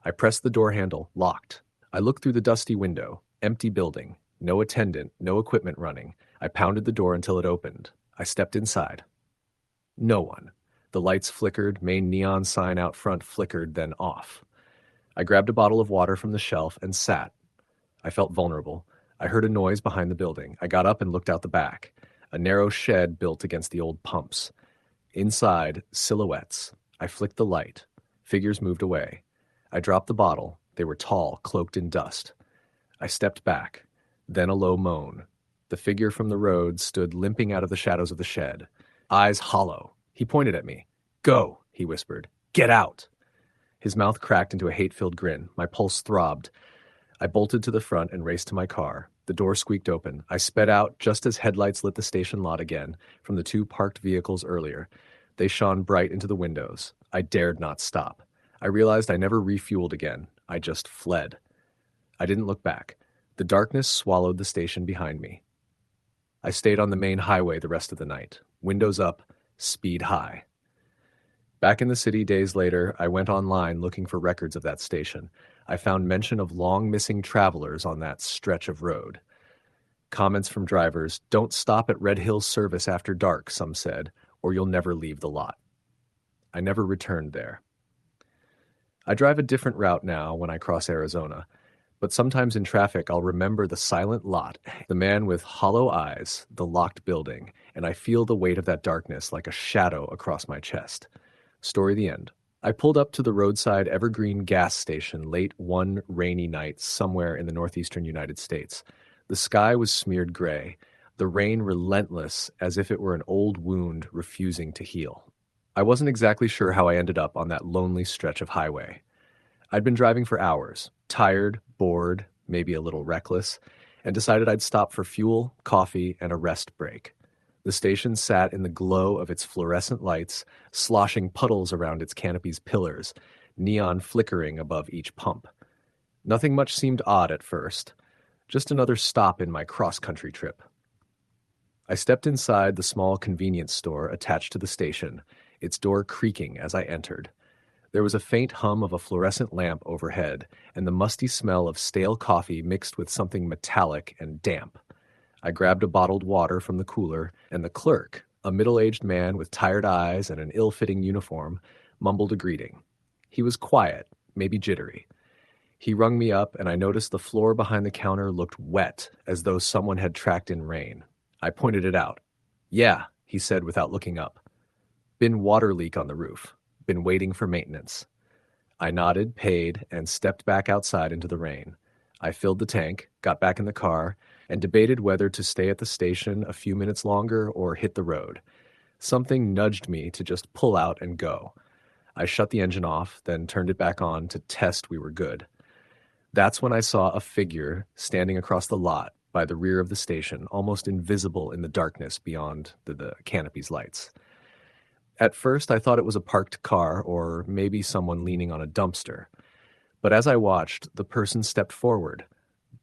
I pressed the door handle, locked. I looked through the dusty window. Empty building. No attendant, no equipment running. I pounded the door until it opened. I stepped inside. No one. The lights flickered, main neon sign out front flickered, then off. I grabbed a bottle of water from the shelf and sat. I felt vulnerable. I heard a noise behind the building. I got up and looked out the back. A narrow shed built against the old pumps. Inside, silhouettes. I flicked the light. Figures moved away. I dropped the bottle. They were tall, cloaked in dust. I stepped back. Then a low moan. The figure from the road stood limping out of the shadows of the shed. Eyes hollow. He pointed at me. "Go," he whispered. "Get out." His mouth cracked into a hate-filled grin. My pulse throbbed. I bolted to the front and raced to my car. The door squeaked open. I sped out just as headlights lit the station lot again from the two parked vehicles earlier. They shone bright into the windows. I dared not stop. I realized I never refueled again. I just fled. I didn't look back. The darkness swallowed the station behind me. I stayed on the main highway the rest of the night. Windows up, speed high. Back in the city days later, I went online looking for records of that station. I found mention of long missing travelers on that stretch of road. Comments from drivers: "Don't stop at Red Hills service after dark," some said, "or you'll never leave the lot." I never returned there. I drive a different route now when I cross Arizona, but sometimes in traffic I'll remember the silent lot, the man with hollow eyes, the locked building, and I feel the weight of that darkness like a shadow across my chest. Story the end. I pulled up to the roadside Evergreen gas station late one rainy night somewhere in the northeastern United States. The sky was smeared gray, the rain relentless as if it were an old wound refusing to heal. I wasn't exactly sure how I ended up on that lonely stretch of highway. I'd been driving for hours, tired, bored, maybe a little reckless, and decided I'd stop for fuel, coffee, and a rest break. The station sat in the glow of its fluorescent lights, sloshing puddles around its canopy's pillars, neon flickering above each pump. Nothing much seemed odd at first, just another stop in my cross-country trip. I stepped inside the small convenience store attached to the station, its door creaking as I entered. There was a faint hum of a fluorescent lamp overhead, and the musty smell of stale coffee mixed with something metallic and damp. I grabbed a bottled water from the cooler, and the clerk, a middle-aged man with tired eyes and an ill-fitting uniform, mumbled a greeting. He was quiet, maybe jittery. He rung me up, and I noticed the floor behind the counter looked wet, as though someone had tracked in rain. I pointed it out. "Yeah," he said without looking up. "Been water leak on the roof. Been waiting for maintenance." I nodded, paid, and stepped back outside into the rain. I filled the tank, got back in the car, and debated whether to stay at the station a few minutes longer or hit the road. Something nudged me to just pull out and go. I shut the engine off, then turned it back on to test we were good. That's when I saw a figure standing across the lot by the rear of the station, almost invisible in the darkness beyond the canopy's lights. At first, I thought it was a parked car or maybe someone leaning on a dumpster. But as I watched, the person stepped forward.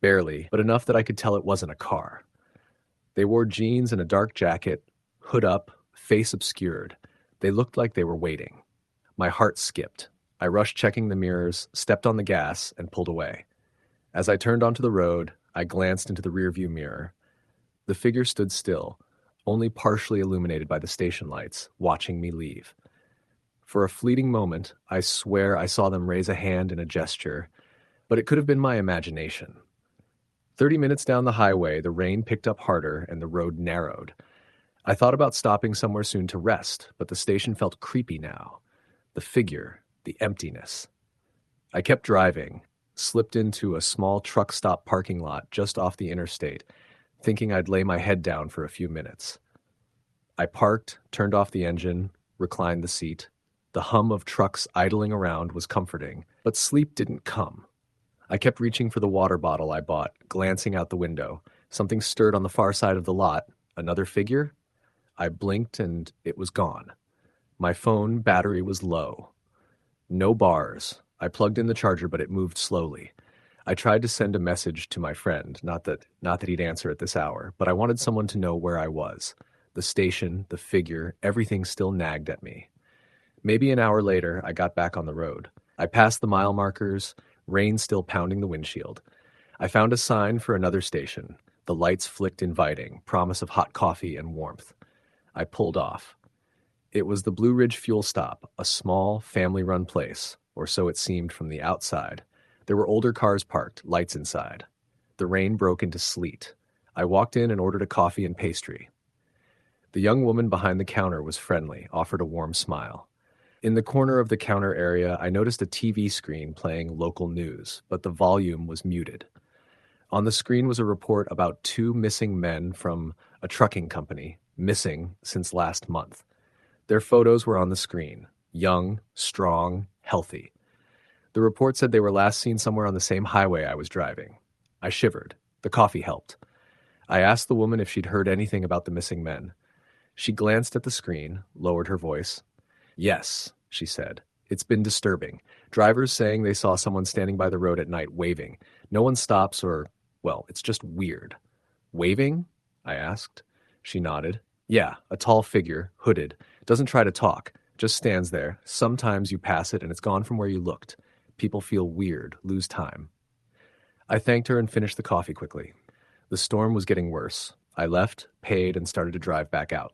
Barely, but enough that I could tell it wasn't a car. They wore jeans and a dark jacket, hood up, face obscured. They looked like they were waiting. My heart skipped. I rushed checking the mirrors, stepped on the gas, and pulled away. As I turned onto the road, I glanced into the rearview mirror. The figure stood still, only partially illuminated by the station lights, watching me leave. For a fleeting moment, I swear I saw them raise a hand in a gesture, but it could have been my imagination. 30 minutes down the highway, the rain picked up harder and the road narrowed. I thought about stopping somewhere soon to rest, but the station felt creepy now. The figure, the emptiness. I kept driving, slipped into a small truck stop parking lot just off the interstate, thinking I'd lay my head down for a few minutes. I parked, turned off the engine, reclined the seat. The hum of trucks idling around was comforting, but sleep didn't come. I kept reaching for the water bottle I bought, glancing out the window. Something stirred on the far side of the lot. Another figure? I blinked and it was gone. My phone battery was low. No bars. I plugged in the charger, but it moved slowly. I tried to send a message to my friend, not that he'd answer at this hour, but I wanted someone to know where I was. The station, the figure, everything still nagged at me. Maybe an hour later, I got back on the road. I passed the mile markers, rain still pounding the windshield. I found a sign for another station. The lights flicked inviting, promise of hot coffee and warmth. I pulled off. It was the Blue Ridge fuel stop, a small, family-run place, or so it seemed from the outside. There were older cars parked, lights inside. The rain broke into sleet. I walked in and ordered a coffee and pastry. The young woman behind the counter was friendly, offered a warm smile. In the corner of the counter area, I noticed a TV screen playing local news, but the volume was muted. On the screen was a report about two missing men from a trucking company, missing since last month. Their photos were on the screen, young, strong, healthy. The report said they were last seen somewhere on the same highway I was driving. I shivered. The coffee helped. I asked the woman if she'd heard anything about the missing men. She glanced at the screen, lowered her voice. Yes, she said. It's been disturbing. Drivers saying they saw someone standing by the road at night waving. No one stops or, well, it's just weird. Waving? I asked. She nodded. Yeah, a tall figure, hooded. Doesn't try to talk. Just stands there. Sometimes you pass it and it's gone from where you looked. People feel weird, lose time. I thanked her and finished the coffee quickly. The storm was getting worse. I left, paid, and started to drive back out.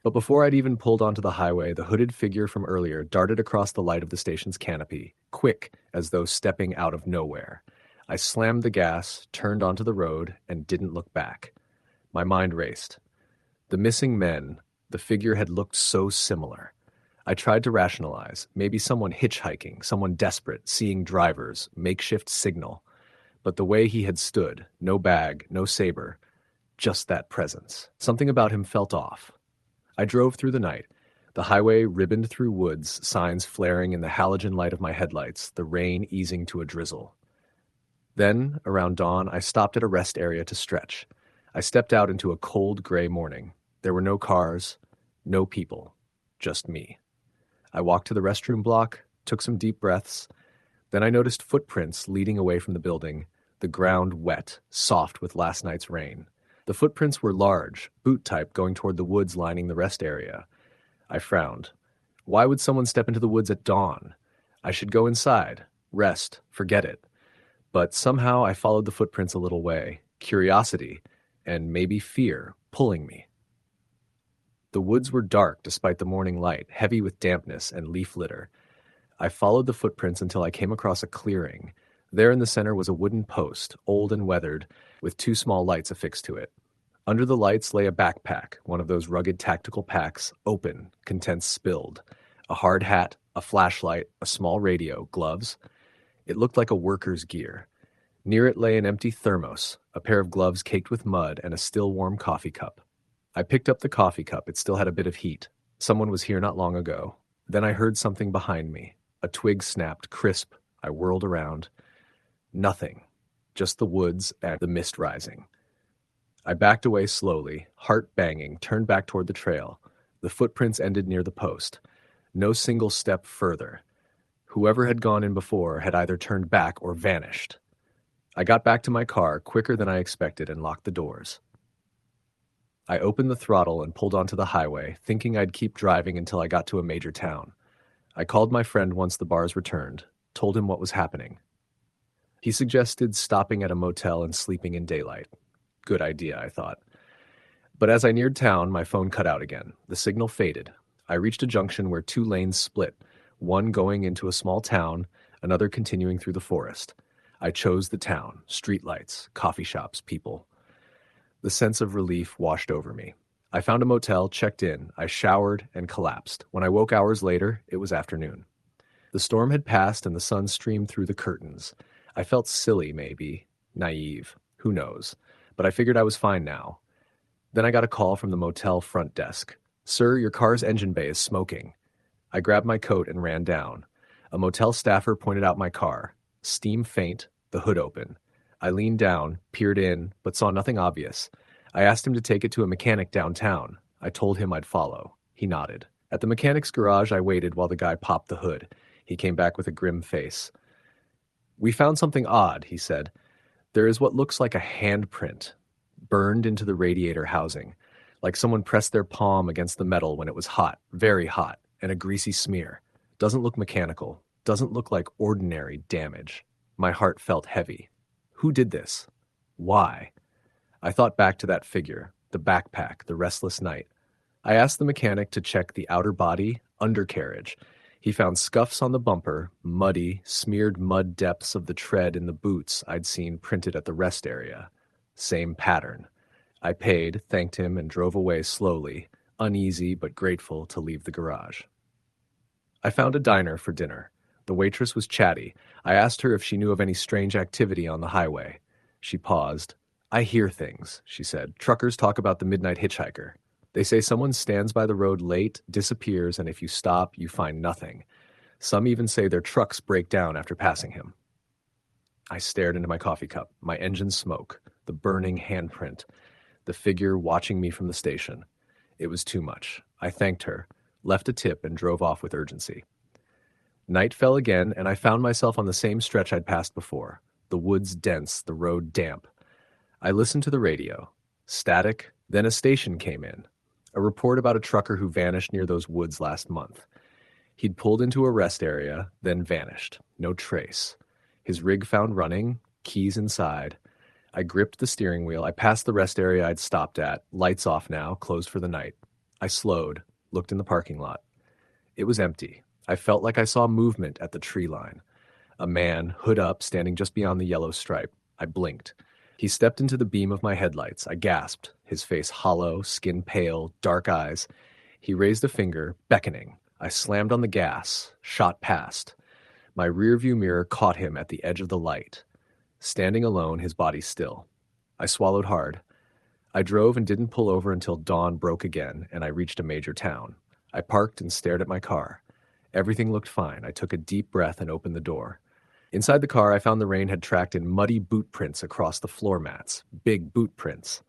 But before I'd even pulled onto the highway, the hooded figure from earlier darted across the light of the station's canopy, quick as though stepping out of nowhere. I slammed the gas, turned onto the road, and didn't look back. My mind raced. The missing men, the figure had looked so similar. I tried to rationalize, maybe someone hitchhiking, someone desperate, seeing drivers, makeshift signal. But the way he had stood, no bag, no saber, just that presence. Something about him felt off. I drove through the night, the highway ribboned through woods, signs flaring in the halogen light of my headlights, the rain easing to a drizzle. Then, around dawn, I stopped at a rest area to stretch. I stepped out into a cold gray morning. There were no cars, no people, just me. I walked to the restroom block, took some deep breaths. Then I noticed footprints leading away from the building, the ground wet, soft with last night's rain. The footprints were large, boot type, going toward the woods lining the rest area. I frowned. Why would someone step into the woods at dawn? I should go inside, rest, forget it. But somehow I followed the footprints a little way, curiosity, and maybe fear, pulling me. The woods were dark despite the morning light, heavy with dampness and leaf litter. I followed the footprints until I came across a clearing. There in the center was a wooden post, old and weathered, with two small lights affixed to it. Under the lights lay a backpack, one of those rugged tactical packs, open, contents spilled. A hard hat, a flashlight, a small radio, gloves. It looked like a worker's gear. Near it lay an empty thermos, a pair of gloves caked with mud, and a still warm coffee cup. I picked up the coffee cup. It still had a bit of heat. Someone was here not long ago. Then I heard something behind me. A twig snapped, crisp. I whirled around. Nothing. Just the woods and the mist rising. I backed away slowly, heart banging, turned back toward the trail. The footprints ended near the post. No single step further. Whoever had gone in before had either turned back or vanished. I got back to my car quicker than I expected and locked the doors. I opened the throttle and pulled onto the highway, thinking I'd keep driving until I got to a major town. I called my friend once the bars returned, told him what was happening. He suggested stopping at a motel and sleeping in daylight. Good idea, I thought. But as I neared town, my phone cut out again. The signal faded. I reached a junction where two lanes split, one going into a small town, another continuing through the forest. I chose the town, streetlights, coffee shops, people. The sense of relief washed over me. I found a motel, checked in, I showered and collapsed. When I woke hours later, it was afternoon. The storm had passed and the sun streamed through the curtains. I felt silly, maybe, naive, who knows, but I figured I was fine now. Then I got a call from the motel front desk. "Sir, your car's engine bay is smoking." I grabbed my coat and ran down. A motel staffer pointed out my car. Steam faint, the hood open. I leaned down, peered in, but saw nothing obvious. I asked him to take it to a mechanic downtown. I told him I'd follow. He nodded. At the mechanic's garage, I waited while the guy popped the hood. He came back with a grim face. "We found something odd," he said. "There is what looks like a handprint burned into the radiator housing, like someone pressed their palm against the metal when it was hot, very hot, and a greasy smear. Doesn't look mechanical. Doesn't look like ordinary damage." My heart felt heavy. Who did this? Why? I thought back to that figure, the backpack, the restless night. I asked the mechanic to check the outer body, undercarriage. He found scuffs on the bumper, muddy, smeared mud depths of the tread in the boots I'd seen printed at the rest area. Same pattern. I paid, thanked him, and drove away slowly, uneasy but grateful to leave the garage. I found a diner for dinner. The waitress was chatty. I asked her if she knew of any strange activity on the highway. She paused. I hear things, she said. Truckers talk about the midnight hitchhiker. They say someone stands by the road late, disappears, and if you stop, you find nothing. Some even say their trucks break down after passing him. I stared into my coffee cup, my engine smoke, the burning handprint, the figure watching me from the station. It was too much. I thanked her, left a tip, and drove off with urgency. Night fell again, and I found myself on the same stretch I'd passed before. The woods dense, the road damp. I listened to the radio. Static, then a station came in. A report about a trucker who vanished near those woods last month. He'd pulled into a rest area, then vanished. No trace. His rig found running, keys inside. I gripped the steering wheel. I passed the rest area I'd stopped at. Lights off now, closed for the night. I slowed, looked in the parking lot. It was empty. I felt like I saw movement at the tree line. A man, hood up, standing just beyond the yellow stripe. I blinked. He stepped into the beam of my headlights. I gasped, his face hollow, skin pale, dark eyes. He raised a finger, beckoning. I slammed on the gas, shot past. My rearview mirror caught him at the edge of the light. Standing alone, his body still. I swallowed hard. I drove and didn't pull over until dawn broke again, and I reached a major town. I parked and stared at my car. Everything looked fine. I took a deep breath and opened the door. Inside the car, I found the rain had tracked in muddy boot prints across the floor mats. Big boot prints.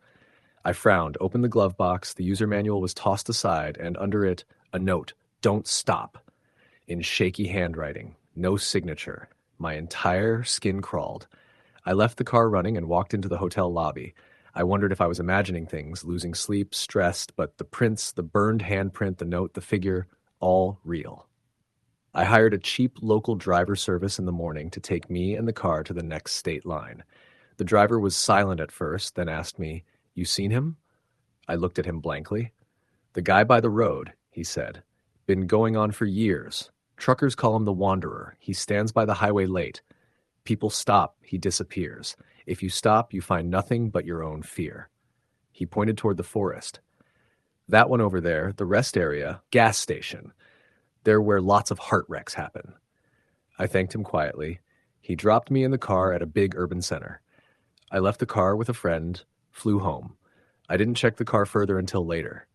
I frowned, opened the glove box. The user manual was tossed aside, and under it, a note, "Don't stop," in shaky handwriting. No signature. My entire skin crawled. I left the car running and walked into the hotel lobby. I wondered if I was imagining things, losing sleep, stressed, but the prints, the burned handprint, the note, the figure, all real. I hired a cheap local driver service in the morning to take me and the car to the next state line. The driver was silent at first, then asked me, "You seen him?" I looked at him blankly. "The guy by the road," he said. "Been going on for years. Truckers call him the Wanderer. He stands by the highway late. People stop, he disappears. If you stop, you find nothing but your own fear." He pointed toward the forest. "That one over there, the rest area, gas station. They're where lots of heart wrecks happen." I thanked him quietly. He dropped me in the car at a big urban center. I left the car with a friend, flew home. I didn't check the car further until later.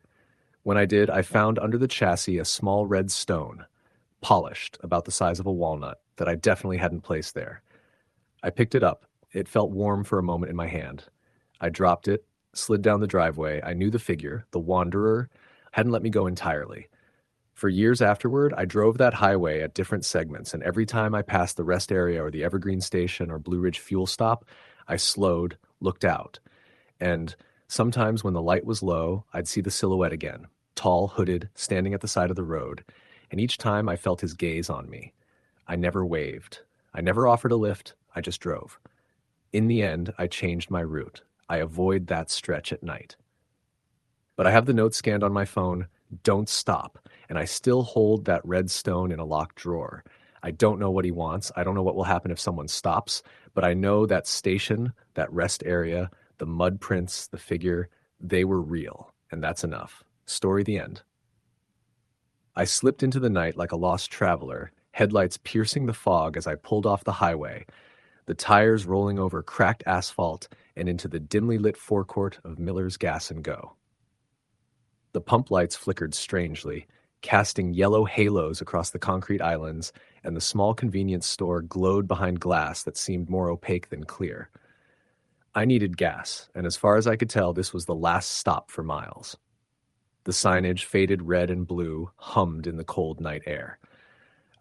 When I did, I found under the chassis a small red stone, polished, about the size of a walnut, that I definitely hadn't placed there. I picked it up. It felt warm for a moment in my hand. I dropped it, slid down the driveway. I knew the figure, the Wanderer, hadn't let me go entirely. For years afterward, I drove that highway at different segments, and every time I passed the rest area or the Evergreen Station or Blue Ridge fuel stop, I slowed, looked out. And sometimes when the light was low, I'd see the silhouette again, tall, hooded, standing at the side of the road. And each time I felt his gaze on me. I never waved. I never offered a lift. I just drove. In the end, I changed my route. I avoid that stretch at night. But I have the note scanned on my phone, "Don't stop," and I still hold that red stone in a locked drawer. I don't know what he wants. I don't know what will happen if someone stops, but I know that station, that rest area, the mud prints, the figure, they were real, and that's enough. Story the end. I slipped into the night like a lost traveler, headlights piercing the fog as I pulled off the highway, the tires rolling over cracked asphalt and into the dimly lit forecourt of Miller's Gas and Go. The pump lights flickered strangely, casting yellow halos across the concrete islands, and the small convenience store glowed behind glass that seemed more opaque than clear. I needed gas, and as far as I could tell, this was the last stop for miles. The signage, faded red and blue, hummed in the cold night air.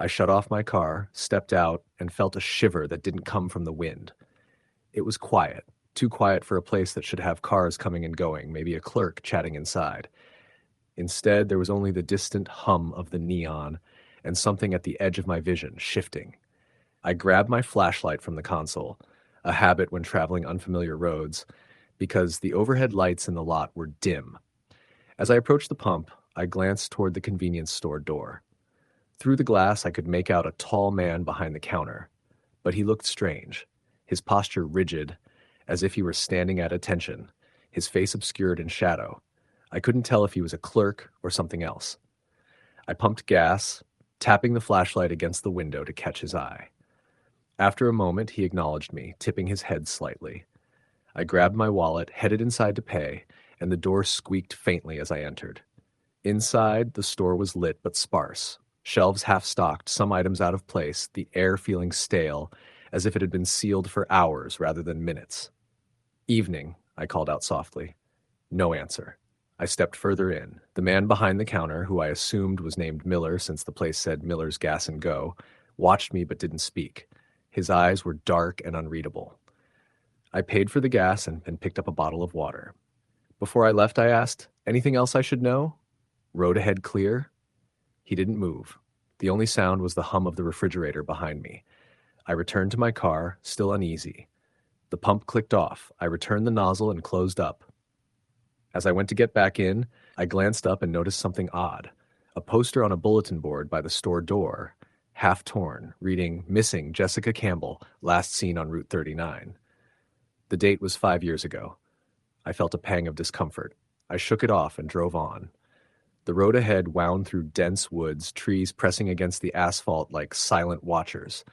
I shut off my car, stepped out, and felt a shiver that didn't come from the wind. It was quiet, too quiet for a place that should have cars coming and going, maybe a clerk chatting inside. Instead, there was only the distant hum of the neon and something at the edge of my vision, shifting. I grabbed my flashlight from the console, a habit when traveling unfamiliar roads, because the overhead lights in the lot were dim. As I approached the pump, I glanced toward the convenience store door. Through the glass, I could make out a tall man behind the counter, but he looked strange, his posture rigid, as if he were standing at attention, his face obscured in shadow. I couldn't tell if he was a clerk or something else. I pumped gas, tapping the flashlight against the window to catch his eye. After a moment, he acknowledged me, tipping his head slightly. I grabbed my wallet, headed inside to pay, and the door squeaked faintly as I entered. Inside, the store was lit but sparse. Shelves half-stocked, some items out of place, the air feeling stale, as if it had been sealed for hours rather than minutes. "Evening," I called out softly. No answer. I stepped further in. The man behind the counter, who I assumed was named Miller since the place said Miller's Gas and Go, watched me but didn't speak. His eyes were dark and unreadable. I paid for the gas and picked up a bottle of water. Before I left, I asked, "Anything else I should know? Road ahead clear?" He didn't move. The only sound was the hum of the refrigerator behind me. I returned to my car, still uneasy. The pump clicked off. I returned the nozzle and closed up. As I went to get back in, I glanced up and noticed something odd. A poster on a bulletin board by the store door, half torn, reading, "Missing Jessica Campbell, last seen on Route 39. The date was 5 years ago. I felt a pang of discomfort. I shook it off and drove on. The road ahead wound through dense woods, trees pressing against the asphalt like silent watchers.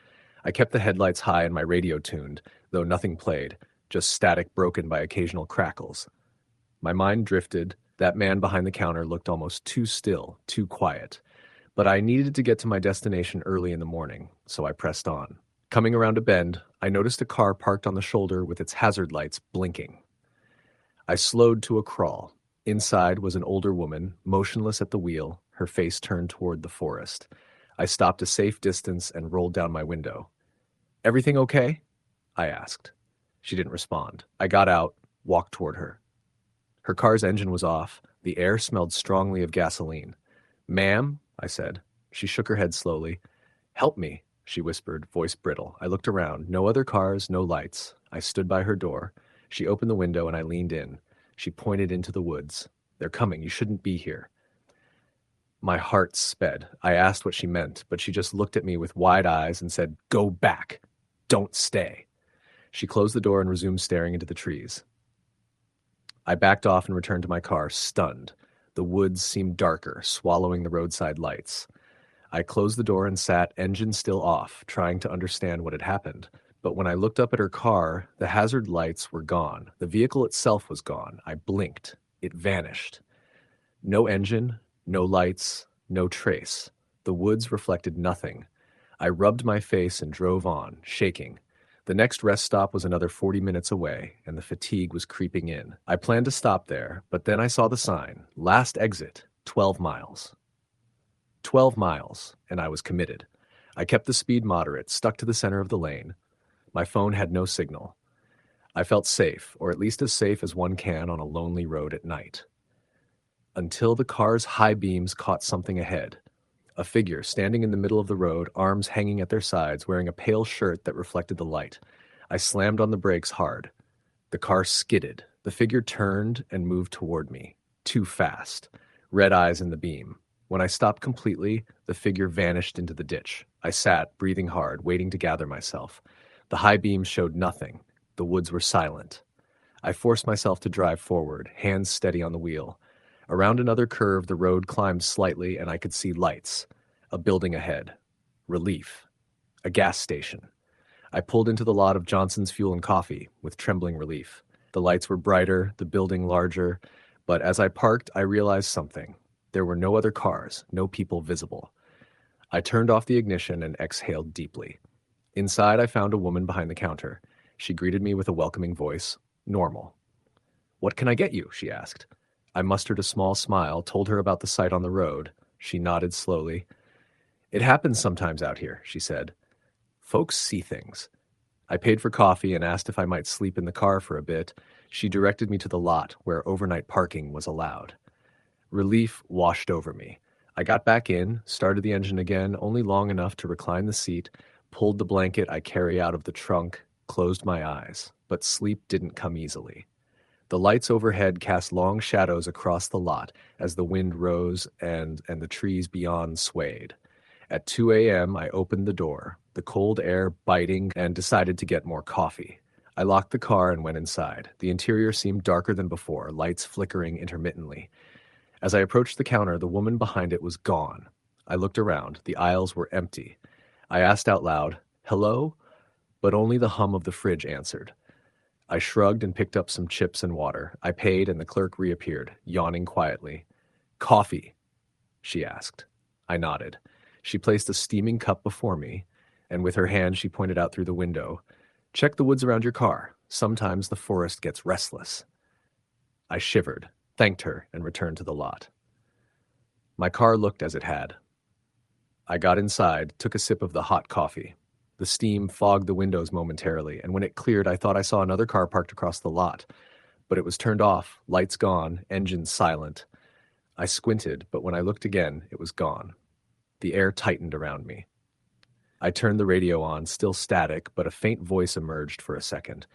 I kept the headlights high and my radio tuned, though nothing played, just static broken by occasional crackles. My mind drifted. That man behind the counter looked almost too still, too quiet. But I needed to get to my destination early in the morning, so I pressed on. Coming around a bend, I noticed a car parked on the shoulder with its hazard lights blinking. I slowed to a crawl. Inside was an older woman, motionless at the wheel, her face turned toward the forest. I stopped a safe distance and rolled down my window. "Everything okay?" I asked. She didn't respond. I got out, walked toward her. Her car's engine was off. The air smelled strongly of gasoline. "Ma'am," I said. She shook her head slowly. "Help me," she whispered, voice brittle. I looked around. No other cars, no lights. I stood by her door. She opened the window and I leaned in. She pointed into the woods. "They're coming. You shouldn't be here." My heart sped. I asked what she meant, but she just looked at me with wide eyes and said, "Go back. Don't stay." She closed the door and resumed staring into the trees. I backed off and returned to my car, stunned. The woods seemed darker, swallowing the roadside lights. I closed the door and sat, engine still off, trying to understand what had happened. But when I looked up at her car, the hazard lights were gone. The vehicle itself was gone. I blinked. It vanished. No engine, no lights, no trace. The woods reflected nothing. I rubbed my face and drove on, shaking. The next rest stop was another 40 minutes away, and the fatigue was creeping in. I planned to stop there, but then I saw the sign, "Last exit, 12 miles." 12 miles, and I was committed. I kept the speed moderate, stuck to the center of the lane. My phone had no signal. I felt safe, or at least as safe as one can on a lonely road at night. Until the car's high beams caught something ahead. A figure standing in the middle of the road, arms hanging at their sides, wearing a pale shirt that reflected the light. I slammed on the brakes hard. The car skidded. The figure turned and moved toward me. Too fast. Red eyes in the beam. When I stopped completely, the figure vanished into the ditch. I sat, breathing hard, waiting to gather myself. The high beams showed nothing. The woods were silent. I forced myself to drive forward, hands steady on the wheel. Around another curve, the road climbed slightly, and I could see lights. A building ahead. Relief. A gas station. I pulled into the lot of Johnson's Fuel and Coffee, with trembling relief. The lights were brighter, the building larger, but as I parked, I realized something. There were no other cars, no people visible. I turned off the ignition and exhaled deeply. Inside, I found a woman behind the counter. She greeted me with a welcoming voice. Normal. "What can I get you?" she asked. I mustered a small smile, told her about the sight on the road. She nodded slowly. "It happens sometimes out here," she said. "Folks see things." I paid for coffee and asked if I might sleep in the car for a bit. She directed me to the lot where overnight parking was allowed. Relief washed over me. I got back in, started the engine again, only long enough to recline the seat, pulled the blanket I carry out of the trunk, closed my eyes. But sleep didn't come easily. The lights overhead cast long shadows across the lot as the wind rose and the trees beyond swayed. At 2 a.m., I opened the door, the cold air biting, and decided to get more coffee. I locked the car and went inside. The interior seemed darker than before, lights flickering intermittently. As I approached the counter, the woman behind it was gone. I looked around. The aisles were empty. I asked out loud, "Hello?" But only the hum of the fridge answered. I shrugged and picked up some chips and water. I paid, and the clerk reappeared, yawning quietly. "Coffee?" she asked. I nodded. She placed a steaming cup before me, and with her hand she pointed out through the window. "Check the woods around your car. Sometimes the forest gets restless." I shivered, thanked her, and returned to the lot. My car looked as it had. I got inside, took a sip of the hot coffee. The steam fogged the windows momentarily, and when it cleared, I thought I saw another car parked across the lot. But it was turned off, lights gone, engine silent. I squinted, but when I looked again, it was gone. The air tightened around me. I turned the radio on, still static, but a faint voice emerged for a second.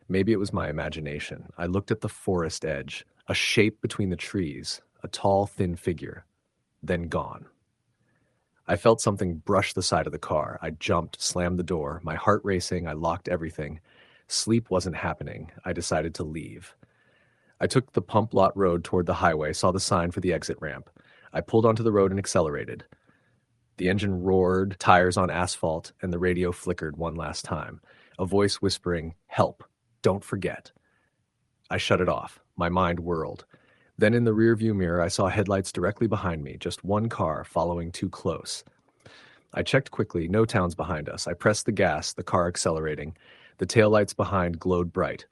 Maybe it was my imagination. I looked at the forest edge, a shape between the trees, a tall, thin figure, then gone. I felt something brush the side of the car. I jumped, slammed the door, my heart racing. I locked everything. Sleep wasn't happening. I decided to leave. I took the pump lot road toward the highway, saw the sign for the exit ramp. I pulled onto the road and accelerated. The engine roared, tires on asphalt, and the radio flickered one last time. A voice whispering, "Help, don't forget." I shut it off. My mind whirled. Then in the rearview mirror, I saw headlights directly behind me, just one car following too close. I checked quickly, no towns behind us. I pressed the gas, the car accelerating. The taillights behind glowed bright.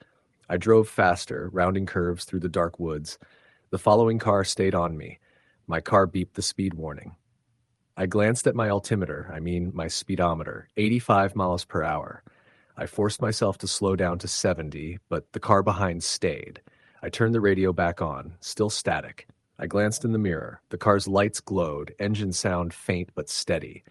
I drove faster, rounding curves through the dark woods. The following car stayed on me. My car beeped the speed warning. I glanced at my altimeter, my speedometer, 85 miles per hour. I forced myself to slow down to 70, but the car behind stayed. I turned the radio back on, still static. I glanced in the mirror. The car's lights glowed, engine sound faint but steady.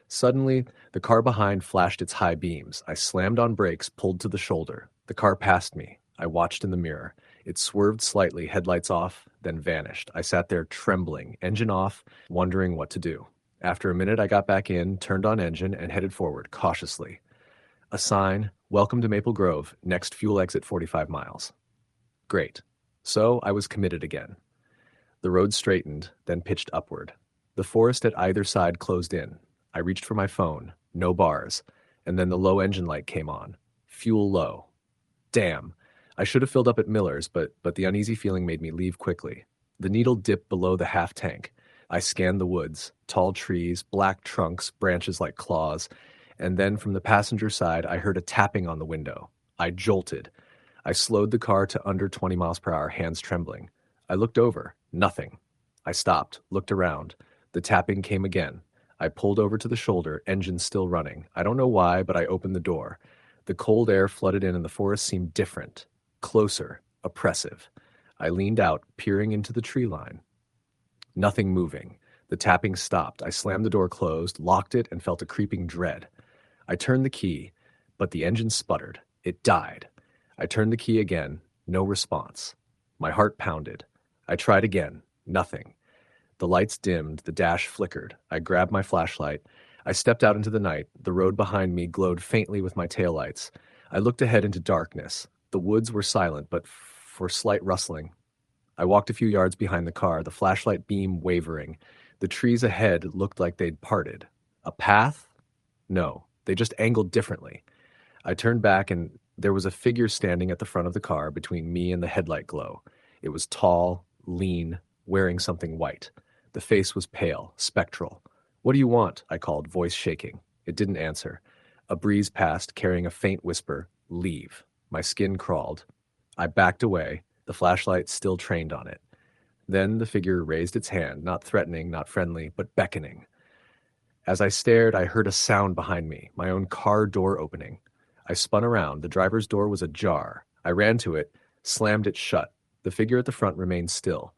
Suddenly, the car behind flashed its high beams. I slammed on brakes, pulled to the shoulder. The car passed me. I watched in the mirror. It swerved slightly, headlights off, then vanished. I sat there trembling, engine off, wondering what to do. After a minute, I got back in, turned on engine, and headed forward, cautiously. A sign, "Welcome to Maple Grove, next fuel exit 45 miles. Great. So I was committed again. The road straightened, then pitched upward. The forest at either side closed in. I reached for my phone. No bars. And then the low engine light came on. Fuel low. Damn. I should have filled up at Miller's, but the uneasy feeling made me leave quickly. The needle dipped below the half tank. I scanned the woods, tall trees, black trunks, branches like claws, and then from the passenger side I heard a tapping on the window. I jolted. I slowed the car to under 20 miles per hour, hands trembling. I looked over. Nothing. I stopped, looked around. The tapping came again. I pulled over to the shoulder, engine still running. I don't know why, but I opened the door. The cold air flooded in and the forest seemed different, closer, oppressive. I leaned out, peering into the tree line. Nothing moving. The tapping stopped. I slammed the door closed, locked it, and felt a creeping dread. I turned the key, but the engine sputtered. It died. I turned the key again. No response. My heart pounded. I tried again. Nothing. The lights dimmed. The dash flickered. I grabbed my flashlight. I stepped out into the night. The road behind me glowed faintly with my taillights. I looked ahead into darkness. The woods were silent, but for slight rustling. I walked a few yards behind the car, the flashlight beam wavering. The trees ahead looked like they'd parted. A path? No, they just angled differently. I turned back and there was a figure standing at the front of the car between me and the headlight glow. It was tall, lean, wearing something white. The face was pale, spectral. "What do you want?" I called, voice shaking. It didn't answer. A breeze passed, carrying a faint whisper, "Leave." My skin crawled. I backed away, the flashlight still trained on it. Then the figure raised its hand, not threatening, not friendly, but beckoning. As I stared, I heard a sound behind me, my own car door opening. I spun around. The driver's door was ajar. I ran to it, slammed it shut. The figure at the front remained still.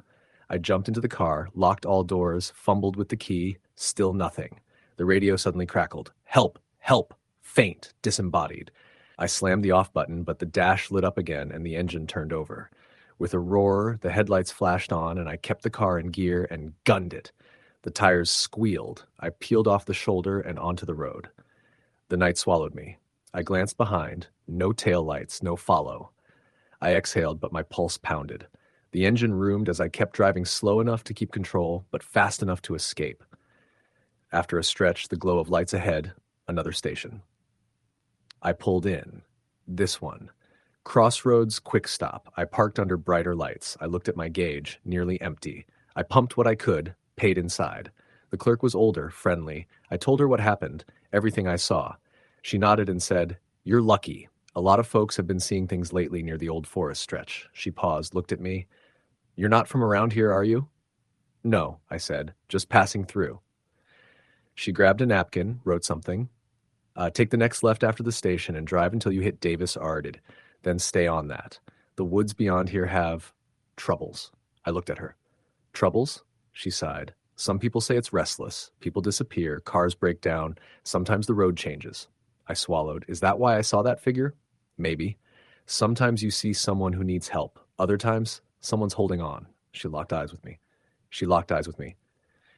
I jumped into the car, locked all doors, fumbled with the key. Still nothing. The radio suddenly crackled. "Help! Help!" Faint, disembodied. I slammed the off button, but the dash lit up again and the engine turned over. With a roar, the headlights flashed on and I kept the car in gear and gunned it. The tires squealed. I peeled off the shoulder and onto the road. The night swallowed me. I glanced behind. No tail lights, no follow. I exhaled, but my pulse pounded. The engine roomed as I kept driving slow enough to keep control, but fast enough to escape. After a stretch, the glow of lights ahead, another station. I pulled in. This one. Crossroads quick stop. I parked under brighter lights. I looked at my gauge, nearly empty. I pumped what I could, paid inside. The clerk was older, friendly. I told her what happened, everything I saw. She nodded and said, "You're lucky. A lot of folks have been seeing things lately near the old forest stretch." She paused, looked at me. "You're not from around here, are you?" "No," I said, "just passing through." She grabbed a napkin, wrote something. "Take the next left after the station and drive until you hit Davis Arded. Then stay on that. The woods beyond here have troubles." I looked at her. "Troubles?" She sighed. "Some people say it's restless. People disappear, cars break down, sometimes the road changes." I swallowed. "Is that why I saw that figure?" "Maybe. Sometimes you see someone who needs help. Other times, someone's holding on." She locked eyes with me.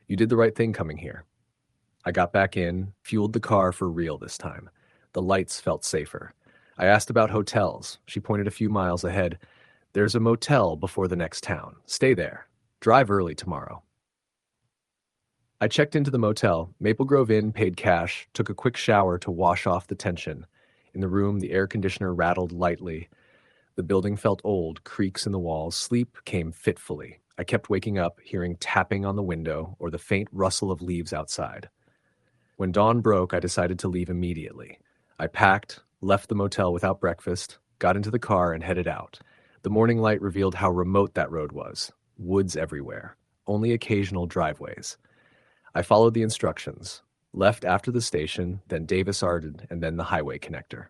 "You did the right thing coming here." I got back in, fueled the car for real this time. The lights felt safer. I asked about hotels. She pointed a few miles ahead. "There's a motel before the next town. Stay there. Drive early tomorrow." I checked into the motel, Maple Grove Inn, paid cash, took a quick shower to wash off the tension. In the room, the air conditioner rattled lightly. The building felt old, creaks in the walls. Sleep came fitfully. I kept waking up, hearing tapping on the window or the faint rustle of leaves outside. When dawn broke, I decided to leave immediately. I packed, left the motel without breakfast, got into the car and headed out. The morning light revealed how remote that road was. Woods everywhere. Only occasional driveways. I followed the instructions. Left after the station, then Davis Arded, and then the highway connector.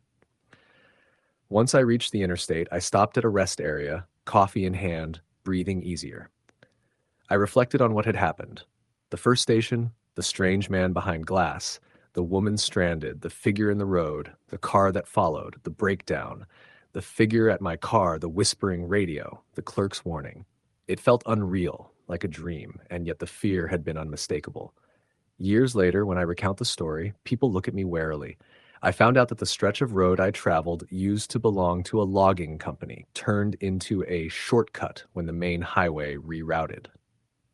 Once I reached the interstate, I stopped at a rest area, coffee in hand, breathing easier. I reflected on what had happened. The first station, the strange man behind glass, the woman stranded, the figure in the road, the car that followed, the breakdown, the figure at my car, the whispering radio, the clerk's warning. It felt unreal, like a dream, and yet the fear had been unmistakable. Years later, when I recount the story, people look at me warily. I found out that the stretch of road I traveled used to belong to a logging company, turned into a shortcut when the main highway rerouted.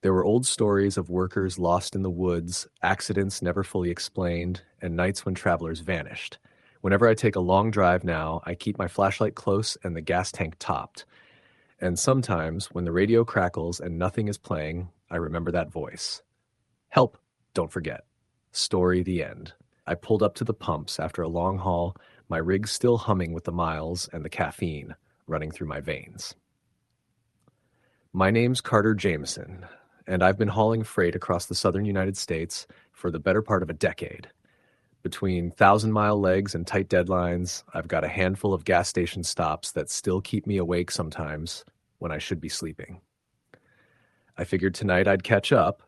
There were old stories of workers lost in the woods, accidents never fully explained, and nights when travelers vanished. Whenever I take a long drive now, I keep my flashlight close and the gas tank topped. And sometimes, when the radio crackles and nothing is playing, I remember that voice. Help, don't forget. Story the end. I pulled up to the pumps after a long haul, my rig still humming with the miles and the caffeine running through my veins. My name's Carter Jameson, and I've been hauling freight across the southern United States for the better part of a decade. Between 1,000-mile legs and tight deadlines, I've got a handful of gas station stops that still keep me awake sometimes when I should be sleeping. I figured tonight I'd catch up,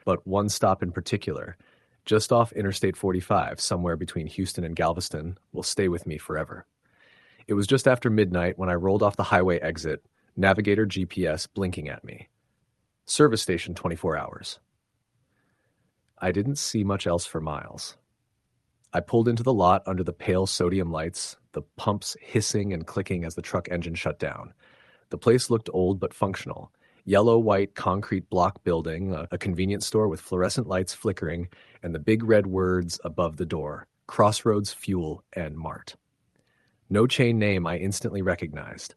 but one stop in particular, just off Interstate 45, somewhere between Houston and Galveston, will stay with me forever. It was just after midnight when I rolled off the highway exit, Navigator GPS blinking at me. Service station 24 hours. I didn't see much else for miles. I pulled into the lot under the pale sodium lights, the pumps hissing and clicking as the truck engine shut down. The place looked old but functional. Yellow-white concrete block building, a convenience store with fluorescent lights flickering, and the big red words above the door, Crossroads Fuel and Mart. No chain name I instantly recognized.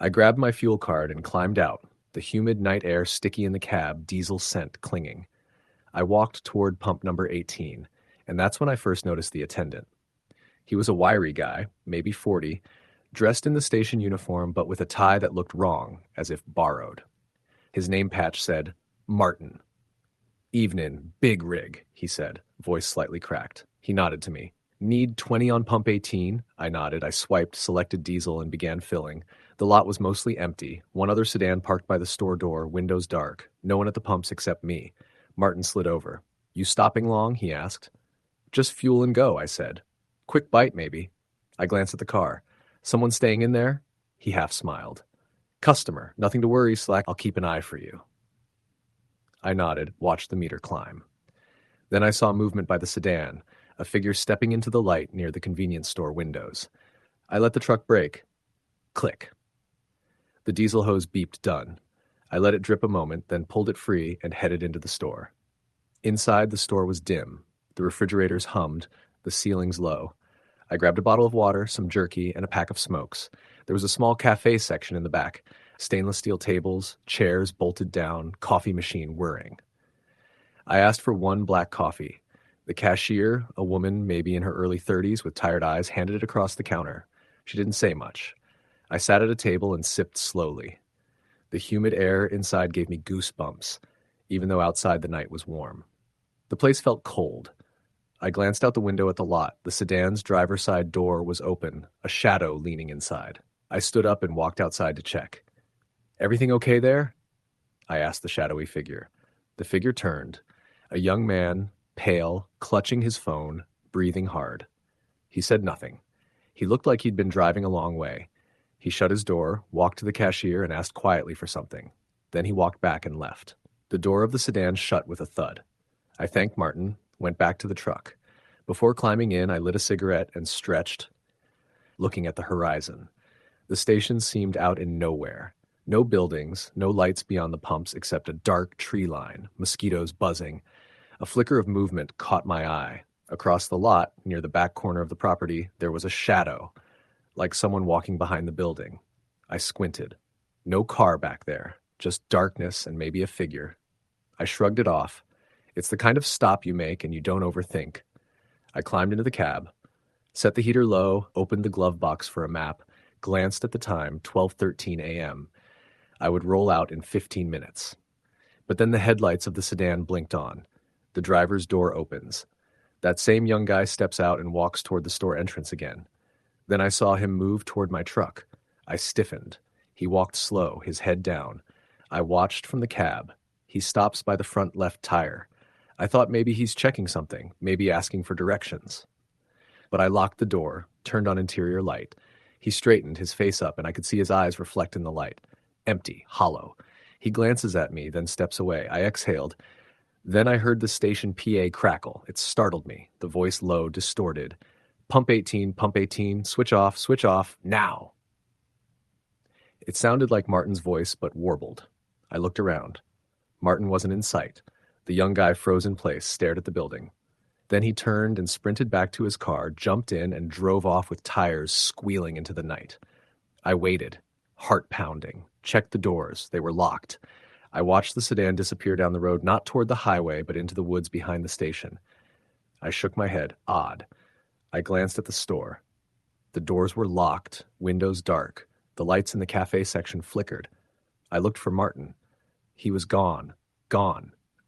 I grabbed my fuel card and climbed out, the humid night air sticky in the cab, diesel scent clinging. I walked toward pump number 18, and that's when I first noticed the attendant. He was a wiry guy, maybe 40, dressed in the station uniform but with a tie that looked wrong, as if borrowed. His name patch said, Martin. "Evenin', big rig," he said, voice slightly cracked. He nodded to me. "Need 20 on pump 18? I nodded. I swiped, selected diesel, and began filling. The lot was mostly empty. One other sedan parked by the store door, windows dark. No one at the pumps except me. Martin slid over. "You stopping long?" he asked. "Just fuel and go," I said. "Quick bite, maybe." I glanced at the car. "Someone staying in there?" He half smiled. "Customer. Nothing to worry, Slack. I'll keep an eye for you." I nodded, watched the meter climb. Then I saw movement by the sedan, a figure stepping into the light near the convenience store windows. I let the truck brake. Click. The diesel hose beeped done. I let it drip a moment, then pulled it free and headed into the store. Inside, the store was dim. The refrigerators hummed, the ceilings low. I grabbed a bottle of water, some jerky, and a pack of smokes. There was a small cafe section in the back. Stainless steel tables, chairs bolted down, coffee machine whirring. I asked for one black coffee. The cashier, a woman maybe in her early 30s with tired eyes, handed it across the counter. She didn't say much. I sat at a table and sipped slowly. The humid air inside gave me goosebumps, even though outside the night was warm. The place felt cold. I glanced out the window at the lot. The sedan's driver's side door was open, a shadow leaning inside. I stood up and walked outside to check. "Everything okay there?" I asked the shadowy figure. The figure turned. A young man, pale, clutching his phone, breathing hard. He said nothing. He looked like he'd been driving a long way. He shut his door, walked to the cashier, and asked quietly for something. Then he walked back and left. The door of the sedan shut with a thud. I thanked Martin, went back to the truck. Before climbing in, I lit a cigarette and stretched, looking at the horizon. The station seemed out in nowhere. No buildings, no lights beyond the pumps except a dark tree line, mosquitoes buzzing. A flicker of movement caught my eye. Across the lot, near the back corner of the property, there was a shadow, like someone walking behind the building. I squinted. No car back there, just darkness and maybe a figure. I shrugged it off. It's the kind of stop you make and you don't overthink. I climbed into the cab, set the heater low, opened the glove box for a map, glanced at the time, 12:13 a.m. I would roll out in 15 minutes. But then the headlights of the sedan blinked on. The driver's door opens. That same young guy steps out and walks toward the store entrance again. Then I saw him move toward my truck. I stiffened. He walked slow, his head down. I watched from the cab. He stops by the front left tire. I thought maybe he's checking something, maybe asking for directions. But I locked the door, turned on interior light. He straightened, his face up, and I could see his eyes reflect in the light. Empty, hollow. He glances at me, then steps away. I exhaled. Then I heard the station PA crackle. It startled me, the voice low, distorted. Pump 18, switch off, now. It sounded like Martin's voice, but warbled. I looked around. Martin wasn't in sight. The young guy froze in place, stared at the building. Then he turned and sprinted back to his car, jumped in, and drove off with tires squealing into the night. I waited, heart pounding, checked the doors. They were locked. I watched the sedan disappear down the road, not toward the highway, but into the woods behind the station. I shook my head, odd. I glanced at the store. The doors were locked, windows dark. The lights in the cafe section flickered. I looked for Martin. He was gone.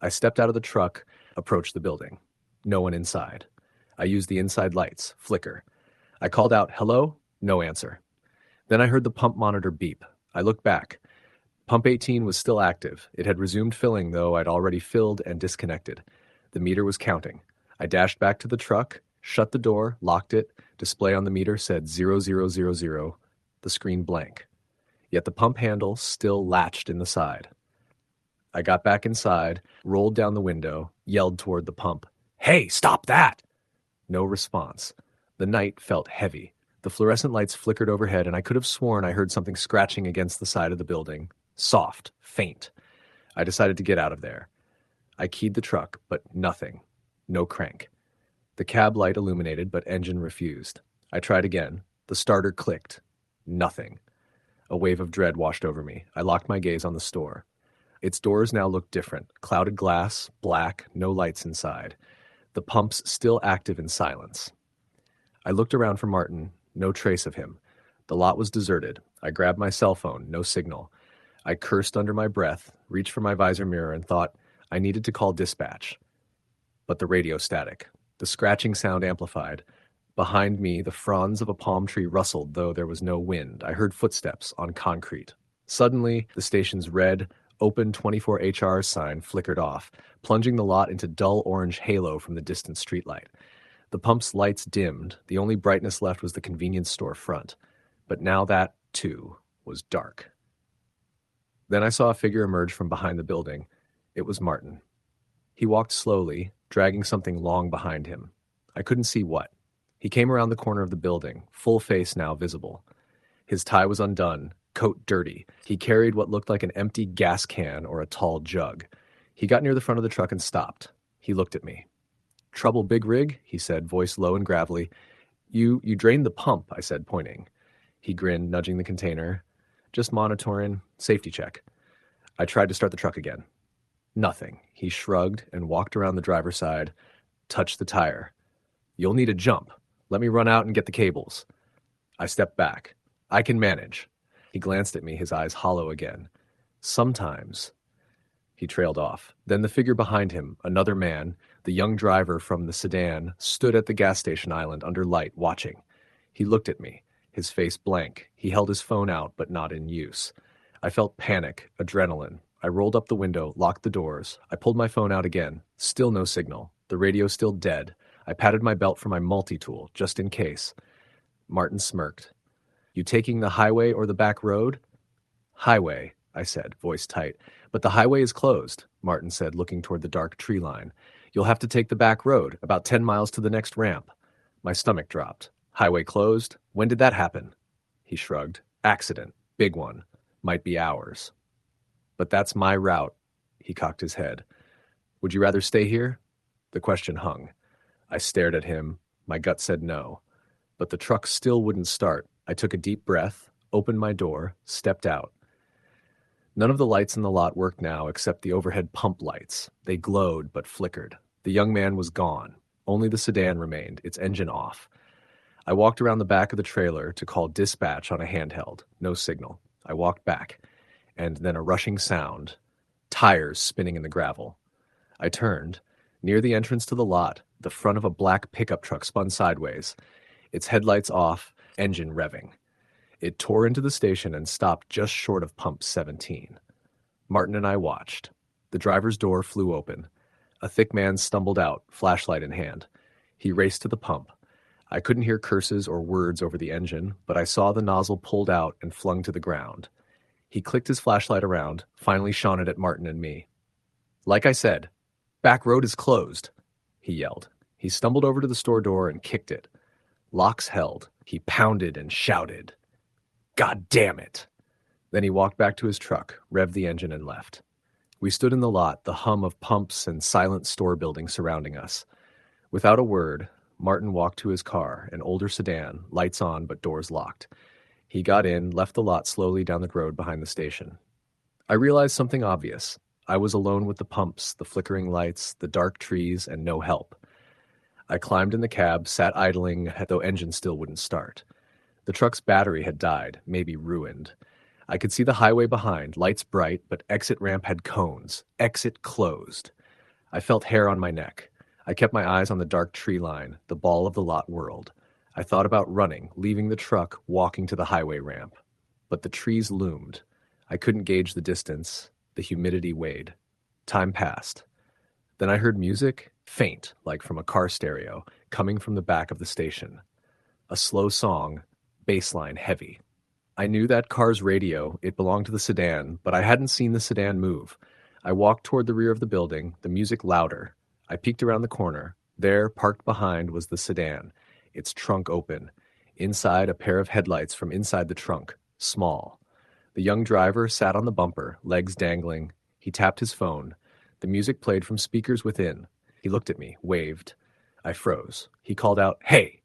I stepped out of the truck, approached the building. No one inside. I used the inside lights, flicker. I called out, "Hello?" No answer. Then I heard the pump monitor beep. I looked back. Pump 18 was still active. It had resumed filling, though I'd already filled and disconnected. The meter was counting. I dashed back to the truck, shut the door, locked it. Display on the meter said 0000, the screen blank. Yet the pump handle still latched in the side. I got back inside, rolled down the window, yelled toward the pump, "Hey, stop that!" No response. The night felt heavy. The fluorescent lights flickered overhead, and I could have sworn I heard something scratching against the side of the building. Soft, faint. I decided to get out of there. I keyed the truck, but nothing. No crank. The cab light illuminated, but engine refused. I tried again. The starter clicked. Nothing. A wave of dread washed over me. I locked my gaze on the store. Its doors now looked different. Clouded glass, black, no lights inside. The pumps still active in silence. I looked around for Martin. No trace of him. The lot was deserted. I grabbed my cell phone. No signal. I cursed under my breath, reached for my visor mirror, and thought I needed to call dispatch. But the radio static. The scratching sound amplified. Behind me, the fronds of a palm tree rustled, though there was no wind. I heard footsteps on concrete. Suddenly, the station's red, open 24HR sign flickered off, plunging the lot into dull orange halo from the distant streetlight. The pump's lights dimmed. The only brightness left was the convenience store front. But now that, too, was dark. Then I saw a figure emerge from behind the building. It was Martin. He walked slowly, dragging something long behind him. I couldn't see what. He came around the corner of the building, full face now visible. His tie was undone, coat dirty. He carried what looked like an empty gas can or a tall jug. He got near the front of the truck and stopped. He looked at me. "Trouble, big rig?" he said, voice low and gravelly. You drained the pump," I said, pointing. He grinned, nudging the container. "Just monitoring. Safety check." I tried to start the truck again. Nothing. He shrugged and walked around the driver's side, touched the tire. "You'll need a jump. Let me run out and get the cables." I stepped back. "I can manage." He glanced at me, his eyes hollow again. "Sometimes." He trailed off. Then the figure behind him, another man, the young driver from the sedan, stood at the gas station island under light, watching. He looked at me, his face blank. He held his phone out, but not in use. I felt panic, adrenaline. I rolled up the window, locked the doors. I pulled my phone out again. Still no signal. The radio still dead. I patted my belt for my multi-tool, just in case. Martin smirked. "You taking the highway or the back road?" "Highway," I said, voice tight. "But the highway is closed," Martin said, looking toward the dark tree line. "You'll have to take the back road, about 10 miles to the next ramp." My stomach dropped. "Highway closed? When did that happen?" He shrugged. "Accident. Big one. Might be hours." "But that's my route." He cocked his head. "Would you rather stay here?" The question hung. I stared at him. My gut said no. But the truck still wouldn't start. I took a deep breath, opened my door, stepped out. None of the lights in the lot worked now except the overhead pump lights. They glowed but flickered. The young man was gone. Only the sedan remained, its engine off. I walked around the back of the trailer to call dispatch on a handheld. No signal. I walked back, and then a rushing sound. Tires spinning in the gravel. I turned. Near the entrance to the lot, the front of a black pickup truck spun sideways, its headlights off, engine revving. It tore into the station and stopped just short of pump 17. Martin and I watched. The driver's door flew open. A thick man stumbled out, flashlight in hand. He raced to the pump. I couldn't hear curses or words over the engine, but I saw the nozzle pulled out and flung to the ground. He clicked his flashlight around, finally shone it at Martin and me. "Like I said, back road is closed," he yelled. He stumbled over to the store door and kicked it. Locks held. He pounded and shouted. "God damn it!" Then he walked back to his truck, revved the engine, and left. We stood in the lot, the hum of pumps and silent store buildings surrounding us. Without a word, Martin walked to his car, an older sedan, lights on but doors locked. He got in, left the lot slowly down the road behind the station. I realized something obvious. I was alone with the pumps, the flickering lights, the dark trees, and no help. I climbed in the cab, sat idling, though engine still wouldn't start. The truck's battery had died, maybe ruined. I could see the highway behind, lights bright, but exit ramp had cones. Exit closed. I felt hair on my neck. I kept my eyes on the dark tree line, the ball of the lot whirled. I thought about running, leaving the truck, walking to the highway ramp. But the trees loomed. I couldn't gauge the distance. The humidity weighed. Time passed. Then I heard music, faint, like from a car stereo, coming from the back of the station. A slow song, bass line heavy. I knew that car's radio, it belonged to the sedan, but I hadn't seen the sedan move. I walked toward the rear of the building, the music louder. I peeked around the corner. There, parked behind, was the sedan, its trunk open. Inside, a pair of headlights from inside the trunk, small. The young driver sat on the bumper, legs dangling. He tapped his phone. The music played from speakers within. He looked at me, waved. I froze. He called out, "Hey!"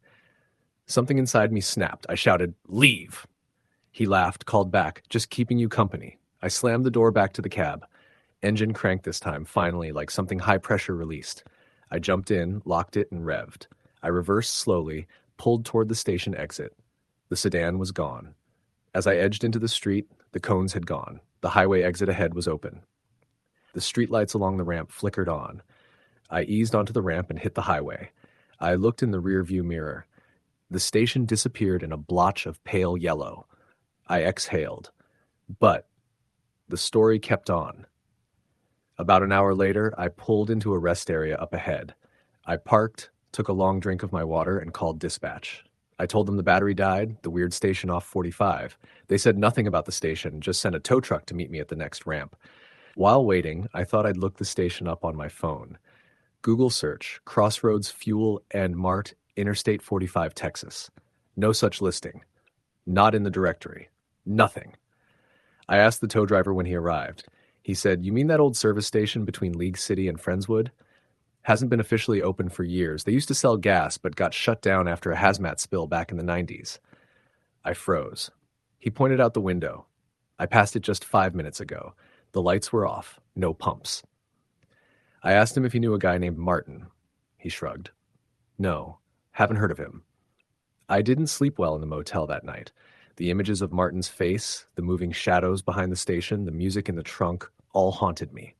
Something inside me snapped. I shouted, "Leave!" He laughed, called back, "Just keeping you company." I slammed the door back to the cab. Engine cranked this time, finally, like something high pressure released. I jumped in, locked it, and revved. I reversed slowly, pulled toward the station exit. The sedan was gone. As I edged into the street, the cones had gone. The highway exit ahead was open. The streetlights along the ramp flickered on. I eased onto the ramp and hit the highway. I looked in the rearview mirror. The station disappeared in a blotch of pale yellow. I exhaled. But the story kept on. About an hour later, I pulled into a rest area up ahead. I parked, took a long drink of my water, and called dispatch. I told them the battery died, the weird station off 45. They said nothing about the station, just sent a tow truck to meet me at the next ramp. While waiting, I thought I'd look the station up on my phone. Google search, Crossroads Fuel and Mart, Interstate 45, Texas. No such listing. Not in the directory. Nothing. I asked the tow driver when he arrived. He said, "You mean that old service station between League City and Friendswood?" Hasn't been officially open for years. They used to sell gas, but got shut down after a hazmat spill back in the 90s. I froze. He pointed out the window. I passed it just 5 minutes ago. The lights were off. No pumps. I asked him if he knew a guy named Martin. He shrugged. No, haven't heard of him. I didn't sleep well in the motel that night. The images of Martin's face, the moving shadows behind the station, the music in the trunk, all haunted me.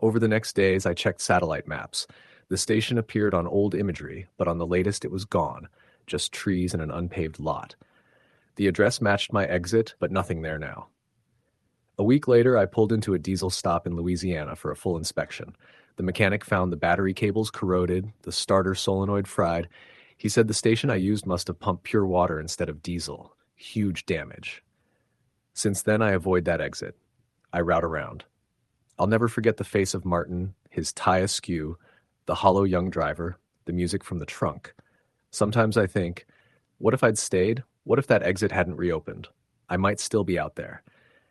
Over the next days, I checked satellite maps. The station appeared on old imagery, but on the latest it was gone, just trees and an unpaved lot. The address matched my exit, but nothing there now. A week later, I pulled into a diesel stop in Louisiana for a full inspection. The mechanic found the battery cables corroded, the starter solenoid fried. He said the station I used must have pumped pure water instead of diesel. Huge damage. Since then, I avoid that exit. I route around. I'll never forget the face of Martin, his tie askew, the hollow young driver, the music from the trunk. Sometimes I think, what if I'd stayed? What if that exit hadn't reopened? I might still be out there.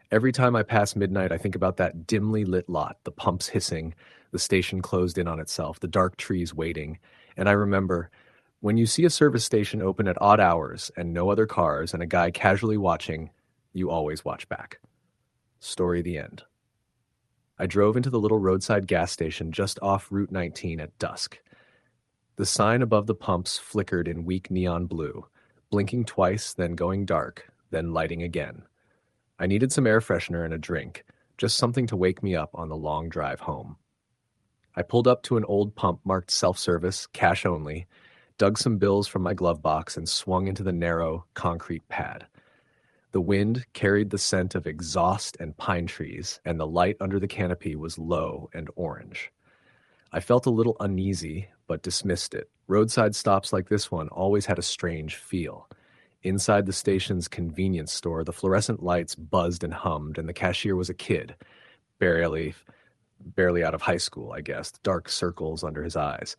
Every time I pass midnight, I think about that dimly lit lot, the pumps hissing, the station closed in on itself, the dark trees waiting. And I remember, when you see a service station open at odd hours and no other cars and a guy casually watching, you always watch back. Story the end. I drove into the little roadside gas station just off Route 19 at dusk. The sign above the pumps flickered in weak neon blue, blinking twice, then going dark, then lighting again. I needed some air freshener and a drink, just something to wake me up on the long drive home. I pulled up to an old pump marked self-service, cash only, dug some bills from my glove box, and swung into the narrow, concrete pad. The wind carried the scent of exhaust and pine trees, and the light under the canopy was low and orange. I felt a little uneasy, but dismissed it. Roadside stops like this one always had a strange feel. Inside the station's convenience store, the fluorescent lights buzzed and hummed, and the cashier was a kid, barely out of high school, I guess, dark circles under his eyes.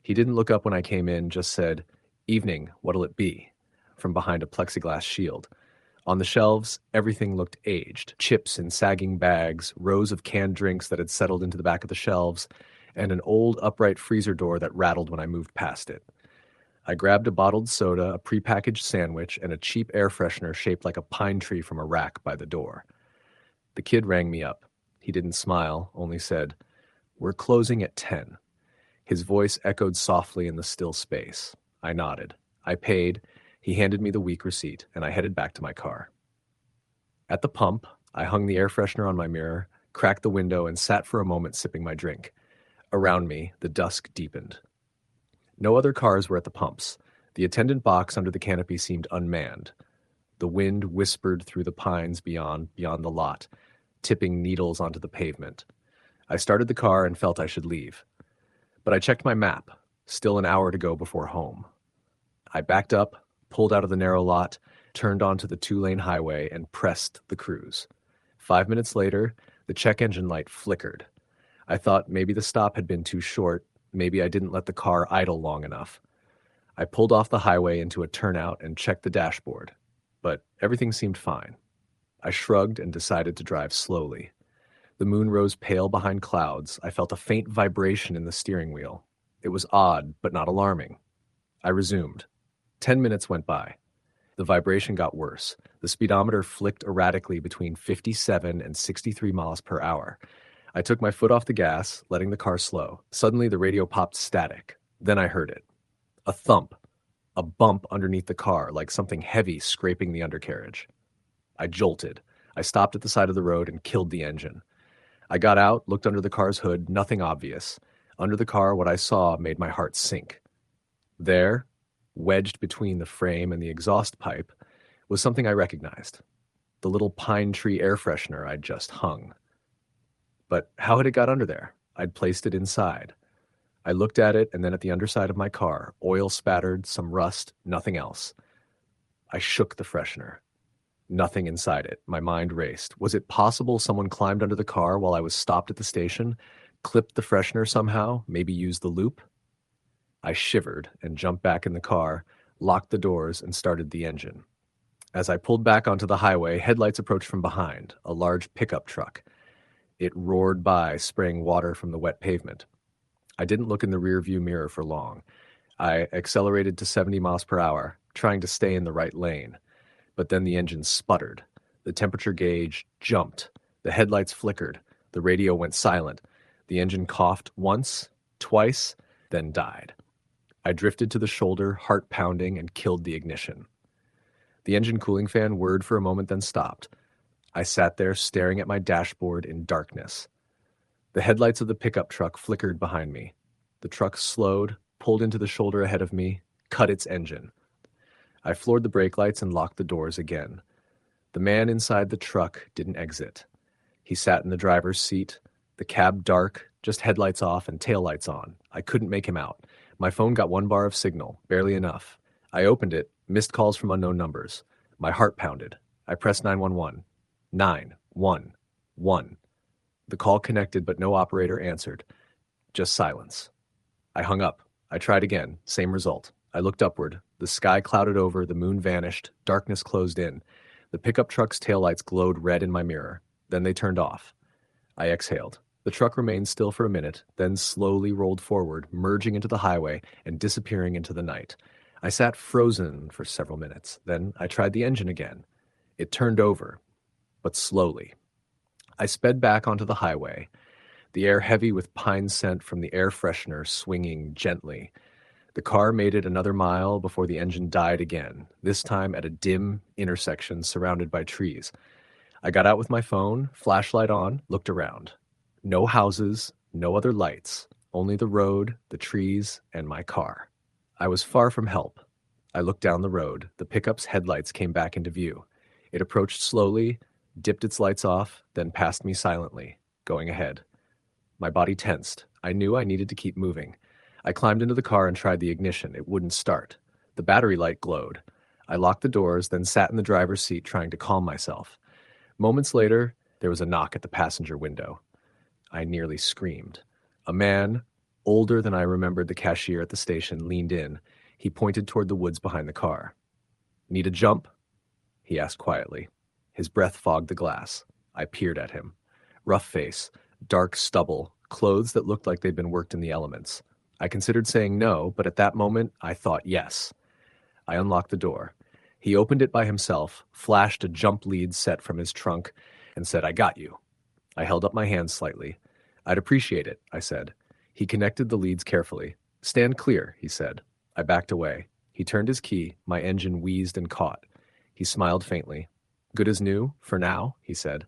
He didn't look up when I came in, just said, "Evening, what'll it be?" from behind a plexiglass shield. On the shelves, everything looked aged. Chips in sagging bags, rows of canned drinks that had settled into the back of the shelves, and an old upright freezer door that rattled when I moved past it. I grabbed a bottled soda, a prepackaged sandwich, and a cheap air freshener shaped like a pine tree from a rack by the door. The kid rang me up. He didn't smile, only said, "We're closing at 10. His voice echoed softly in the still space. I nodded. I paid. He handed me the week receipt, and I headed back to my car. At the pump, I hung the air freshener on my mirror, cracked the window, and sat for a moment sipping my drink. Around me, the dusk deepened. No other cars were at the pumps. The attendant box under the canopy seemed unmanned. The wind whispered through the pines beyond the lot, tipping needles onto the pavement. I started the car and felt I should leave. But I checked my map. Still an hour to go before home. I backed up, pulled out of the narrow lot, turned onto the 2-lane highway, and pressed the cruise. 5 minutes later, the check engine light flickered. I thought maybe the stop had been too short. Maybe I didn't let the car idle long enough. I pulled off the highway into a turnout and checked the dashboard, but everything seemed fine. I shrugged and decided to drive slowly. The moon rose pale behind clouds. I felt a faint vibration in the steering wheel. It was odd, but not alarming. I resumed. 10 minutes went by. The vibration got worse. The speedometer flicked erratically between 57 and 63 miles per hour. I took my foot off the gas, letting the car slow. Suddenly, the radio popped static. Then I heard it. A thump. A bump underneath the car, like something heavy scraping the undercarriage. I jolted. I stopped at the side of the road and killed the engine. I got out, looked under the car's hood, nothing obvious. Under the car, what I saw made my heart sink. There, wedged between the frame and the exhaust pipe, was something I recognized. The little pine tree air freshener I'd just hung. But how had it got under there? I'd placed it inside. I looked at it and then at the underside of my car, oil spattered, some rust, nothing else. I shook the freshener. Nothing inside it. My mind raced. Was it possible someone climbed under the car while I was stopped at the station, clipped the freshener somehow, maybe used the loop? I shivered and jumped back in the car, locked the doors, and started the engine. As I pulled back onto the highway, headlights approached from behind, a large pickup truck. It roared by, spraying water from the wet pavement. I didn't look in the rearview mirror for long. I accelerated to 70 miles per hour, trying to stay in the right lane. But then the engine sputtered. The temperature gauge jumped. The headlights flickered. The radio went silent. The engine coughed once, twice, then died. I drifted to the shoulder, heart pounding, and killed the ignition. The engine cooling fan whirred for a moment, then stopped. I sat there staring at my dashboard in darkness. The headlights of the pickup truck flickered behind me. The truck slowed, pulled into the shoulder ahead of me, cut its engine. I floored the brake lights and locked the doors again. The man inside the truck didn't exit. He sat in the driver's seat, the cab dark, just headlights off and taillights on. I couldn't make him out. My phone got 1 bar of signal, barely enough. I opened it, missed calls from unknown numbers. My heart pounded. I pressed 911. 911. The call connected, but no operator answered. Just silence. I hung up. I tried again. Same result. I looked upward. The sky clouded over, the moon vanished, darkness closed in. The pickup truck's taillights glowed red in my mirror. Then they turned off. I exhaled. The truck remained still for a minute, then slowly rolled forward, merging into the highway and disappearing into the night. I sat frozen for several minutes. Then I tried the engine again. It turned over, but slowly. I sped back onto the highway, the air heavy with pine scent from the air freshener swinging gently. The car made it another mile before the engine died again, this time at a dim intersection surrounded by trees. I got out with my phone, flashlight on, looked around. No houses, no other lights, only the road, the trees, and my car. I was far from help. I looked down the road. The pickup's headlights came back into view. It approached slowly, dipped its lights off, then passed me silently, going ahead. My body tensed. I knew I needed to keep moving. I climbed into the car and tried the ignition. It wouldn't start. The battery light glowed. I locked the doors, then sat in the driver's seat trying to calm myself. Moments later, there was a knock at the passenger window. I nearly screamed. A man, older than I remembered the cashier at the station, leaned in. He pointed toward the woods behind the car. "Need a jump?" he asked quietly. His breath fogged the glass. I peered at him. Rough face, dark stubble, clothes that looked like they'd been worked in the elements. I considered saying no, but at that moment, I thought yes. I unlocked the door. He opened it by himself, flashed a jump lead set from his trunk, and said, "I got you." I held up my hands slightly. "I'd appreciate it," I said. He connected the leads carefully. "Stand clear," he said. I backed away. He turned his key. My engine wheezed and caught. He smiled faintly. "Good as new, for now," he said.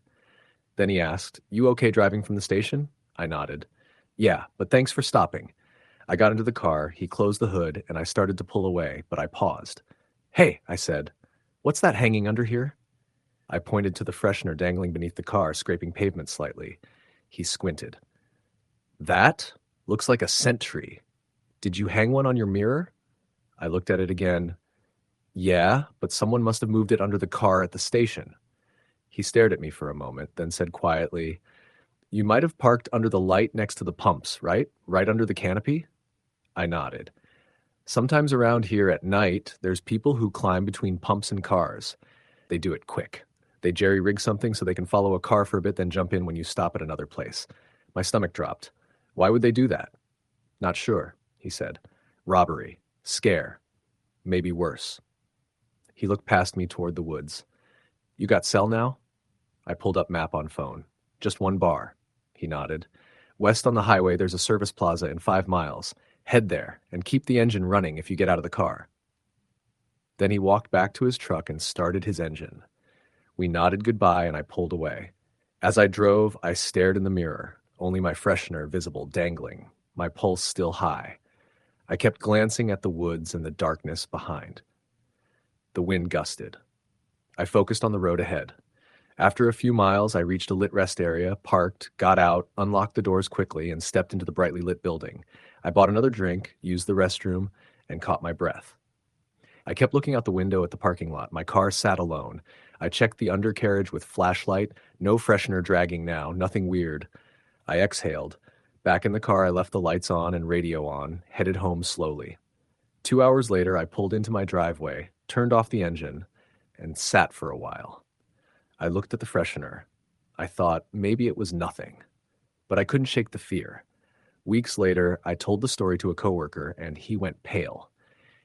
Then he asked, "You okay driving from the station?" I nodded. "Yeah, but thanks for stopping." I got into the car, he closed the hood, and I started to pull away, but I paused. "Hey," I said, "what's that hanging under here?" I pointed to the freshener dangling beneath the car, scraping pavement slightly. He squinted. "That looks like a scent tree. Did you hang one on your mirror?" I looked at it again. "Yeah, but someone must have moved it under the car at the station." He stared at me for a moment, then said quietly, "You might have parked under the light next to the pumps, right? Right under the canopy?" I nodded. "Sometimes around here at night, there's people who climb between pumps and cars. They do it quick. They jerry-rig something so they can follow a car for a bit, then jump in when you stop at another place." My stomach dropped. "Why would they do that?" "Not sure," he said. "Robbery. Scare. Maybe worse." He looked past me toward the woods. "You got cell now?" I pulled up map on phone. "Just 1 bar." He nodded. "West on the highway, there's a service plaza in 5 miles. Head there, and keep the engine running if you get out of the car." Then he walked back to his truck and started his engine. We nodded goodbye, and I pulled away. As I drove, I stared in the mirror, only my freshener visible dangling, my pulse still high. I kept glancing at the woods and the darkness behind. The wind gusted. I focused on the road ahead. After a few miles, I reached a lit rest area, parked, got out, unlocked the doors quickly, and stepped into the brightly lit building. I bought another drink, used the restroom, and caught my breath. I kept looking out the window at the parking lot. My car sat alone. I checked the undercarriage with flashlight, no freshener dragging now, nothing weird. I exhaled. Back in the car, I left the lights on and radio on, headed home slowly. 2 hours later, I pulled into my driveway, turned off the engine, and sat for a while. I looked at the freshener. I thought maybe it was nothing. But I couldn't shake the fear. Weeks later, I told the story to a coworker, and he went pale.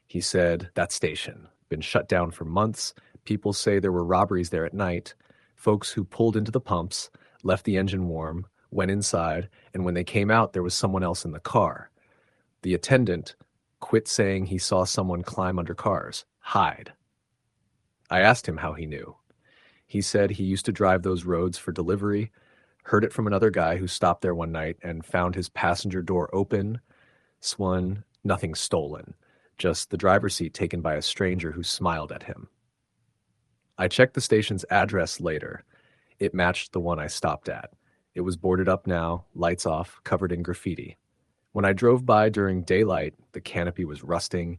He said, "That station, been shut down for months. People say there were robberies there at night. Folks who pulled into the pumps, left the engine warm, went inside, and when they came out, there was someone else in the car. The attendant quit saying he saw someone climb under cars, hide." I asked him how he knew. He said he used to drive those roads for delivery, heard it from another guy who stopped there one night and found his passenger door open, swung, nothing stolen, just the driver's seat taken by a stranger who smiled at him. I checked the station's address later. It matched the one I stopped at. It was boarded up now, lights off, covered in graffiti. When I drove by during daylight, the canopy was rusting,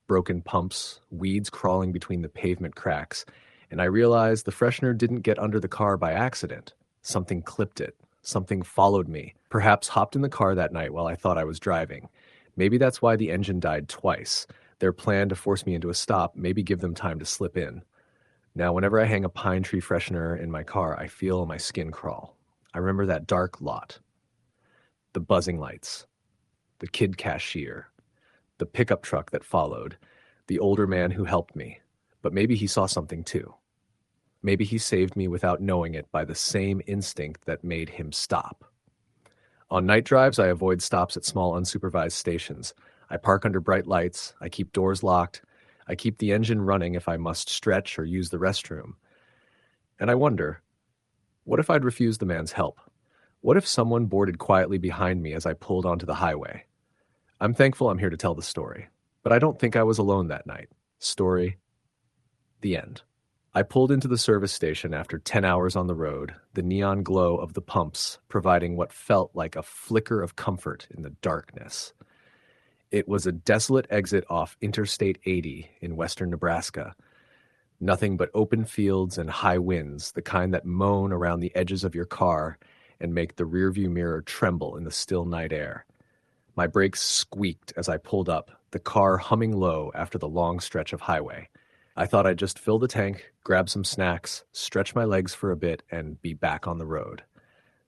broken pumps, weeds crawling between the pavement cracks, and I realized the freshener didn't get under the car by accident. Something clipped it. Something followed me, perhaps hopped in the car that night while I thought I was driving. Maybe that's why the engine died twice. Their plan to force me into a stop, maybe give them time to slip in. Now, whenever I hang a pine tree freshener in my car, I feel my skin crawl. I remember that dark lot. The buzzing lights. The kid cashier. The pickup truck that followed. The older man who helped me. But maybe he saw something too. Maybe he saved me without knowing it by the same instinct that made him stop. On night drives, I avoid stops at small unsupervised stations. I park under bright lights. I keep doors locked. I keep the engine running if I must stretch or use the restroom. And I wonder, what if I'd refused the man's help? What if someone boarded quietly behind me as I pulled onto the highway? I'm thankful I'm here to tell the story, but I don't think I was alone that night. Story, the end. I pulled into the service station after 10 hours on the road, the neon glow of the pumps providing what felt like a flicker of comfort in the darkness. It was a desolate exit off Interstate 80 in western Nebraska. Nothing but open fields and high winds, the kind that moan around the edges of your car and make the rearview mirror tremble in the still night air. My brakes squeaked as I pulled up, the car humming low after the long stretch of highway. I thought I'd just fill the tank, grab some snacks, stretch my legs for a bit, and be back on the road.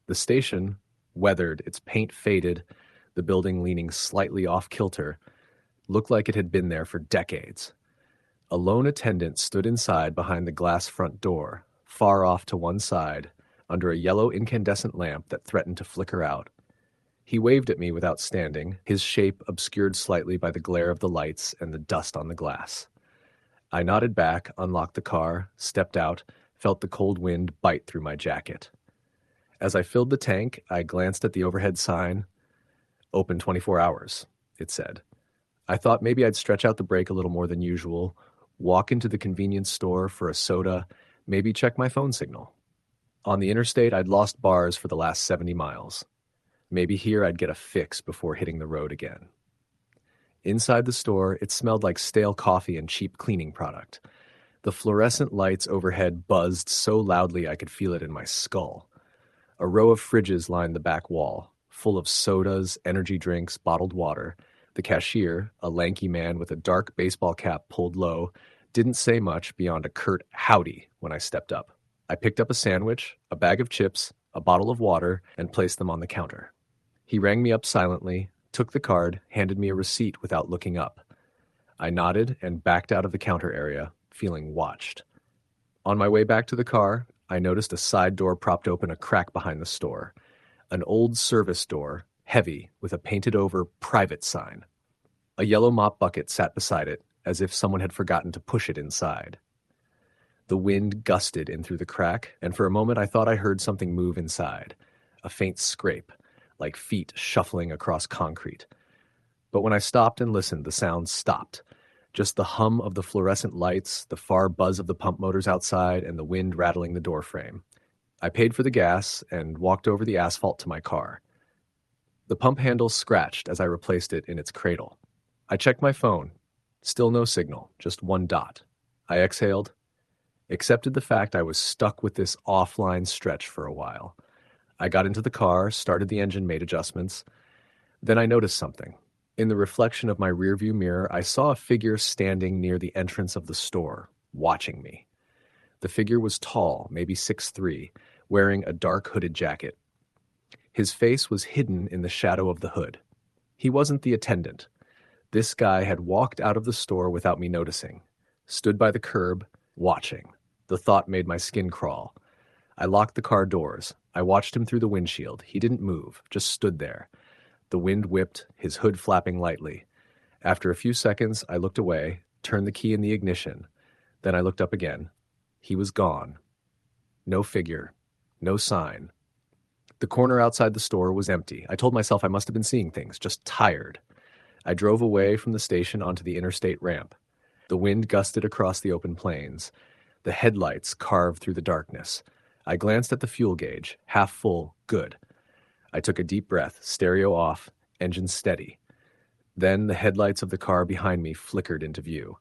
The station, weathered, its paint faded, the building leaning slightly off-kilter, looked like it had been there for decades. A lone attendant stood inside behind the glass front door, far off to one side, under a yellow incandescent lamp that threatened to flicker out. He waved at me without standing, his shape obscured slightly by the glare of the lights and the dust on the glass. I nodded back, unlocked the car, stepped out, felt the cold wind bite through my jacket. As I filled the tank, I glanced at the overhead sign. "Open 24 hours," it said. I thought maybe I'd stretch out the brake a little more than usual, walk into the convenience store for a soda, maybe check my phone signal. On the interstate, I'd lost bars for the last 70 miles. Maybe here I'd get a fix before hitting the road again. Inside the store, it smelled like stale coffee and cheap cleaning product. The fluorescent lights overhead buzzed so loudly I could feel it in my skull. A row of fridges lined the back wall, full of sodas, energy drinks, bottled water. The cashier, a lanky man with a dark baseball cap pulled low, didn't say much beyond a curt howdy when I stepped up. I picked up a sandwich, a bag of chips, a bottle of water, and placed them on the counter. He rang me up silently, took the card, handed me a receipt without looking up. I nodded and backed out of the counter area, feeling watched. On my way back to the car, I noticed a side door propped open a crack behind the store. An old service door, heavy, with a painted-over private sign. A yellow mop bucket sat beside it, as if someone had forgotten to push it inside. The wind gusted in through the crack, and for a moment I thought I heard something move inside. A faint scrape, like feet shuffling across concrete. But when I stopped and listened, the sound stopped. Just the hum of the fluorescent lights, the far buzz of the pump motors outside, and the wind rattling the door frame. I paid for the gas and walked over the asphalt to my car. The pump handle scratched as I replaced it in its cradle. I checked my phone. Still no signal, just one dot. I exhaled, accepted the fact I was stuck with this offline stretch for a while. I got into the car, started the engine, made adjustments. Then I noticed something. In the reflection of my rearview mirror, I saw a figure standing near the entrance of the store, watching me. The figure was tall, maybe 6'3", wearing a dark hooded jacket. His face was hidden in the shadow of the hood. He wasn't the attendant. This guy had walked out of the store without me noticing, stood by the curb, watching. The thought made my skin crawl. I locked the car doors. I watched him through the windshield. He didn't move, just stood there. The wind whipped, his hood flapping lightly. After a few seconds, I looked away, turned the key in the ignition. Then I looked up again. He was gone. No figure. No sign. The corner outside the store was empty. I told myself I must have been seeing things, just tired. I drove away from the station onto the interstate ramp. The wind gusted across the open plains. The headlights carved through the darkness. I glanced at the fuel gauge, half full, good. I took a deep breath, stereo off, engine steady. Then the headlights of the car behind me flickered into view.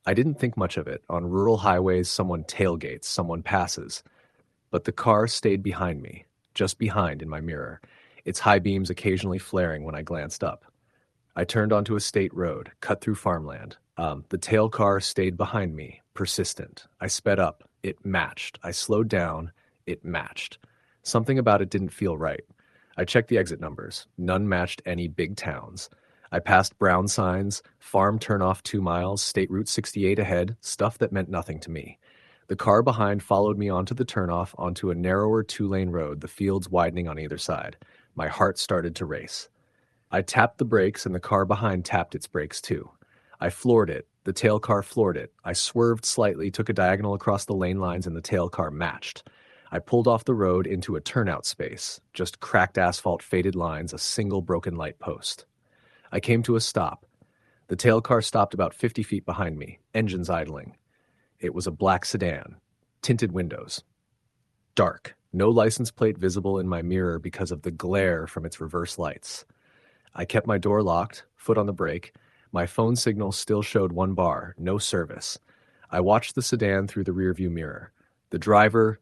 I didn't think much of it. On rural highways, someone tailgates, someone passes. But the car stayed behind me, just behind in my mirror, its high beams occasionally flaring when I glanced up. I turned onto a state road, cut through farmland. The tail car stayed behind me, persistent. I sped up. It matched. I slowed down. It matched. Something about it didn't feel right. I checked the exit numbers. None matched any big towns. I passed brown signs, farm turnoff 2 miles, State Route 68 ahead, stuff that meant nothing to me. The car behind followed me onto the turnoff, onto a narrower 2-lane road, the fields widening on either side. My heart started to race. I tapped the brakes, and the car behind tapped its brakes too. I floored it. The tail car floored it. I swerved slightly, took a diagonal across the lane lines, and the tail car matched. I pulled off the road into a turnout space, just cracked asphalt, faded lines, a single broken light post. I came to a stop. The tail car stopped about 50 feet behind me, engines idling. It was a black sedan, tinted windows. Dark, no license plate visible in my mirror because of the glare from its reverse lights. I kept my door locked, foot on the brake. My phone signal still showed 1 bar, no service. I watched the sedan through the rearview mirror. The driver,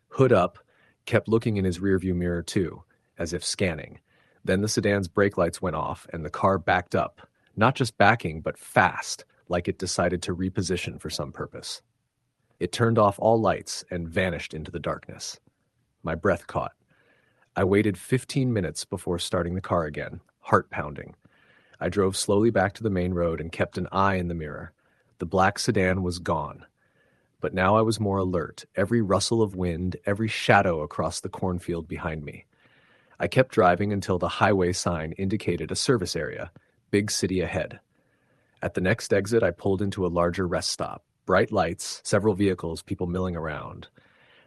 hood up, kept looking in his rearview mirror too, as if scanning. Then the sedan's brake lights went off and the car backed up, not just backing, but fast, like it decided to reposition for some purpose. It turned off all lights and vanished into the darkness. My breath caught. I waited 15 minutes before starting the car again, heart pounding. I drove slowly back to the main road and kept an eye in the mirror. The black sedan was gone. But now I was more alert, every rustle of wind, every shadow across the cornfield behind me. I kept driving until the highway sign indicated a service area, big city ahead. At the next exit, I pulled into a larger rest stop. Bright lights, several vehicles, people milling around.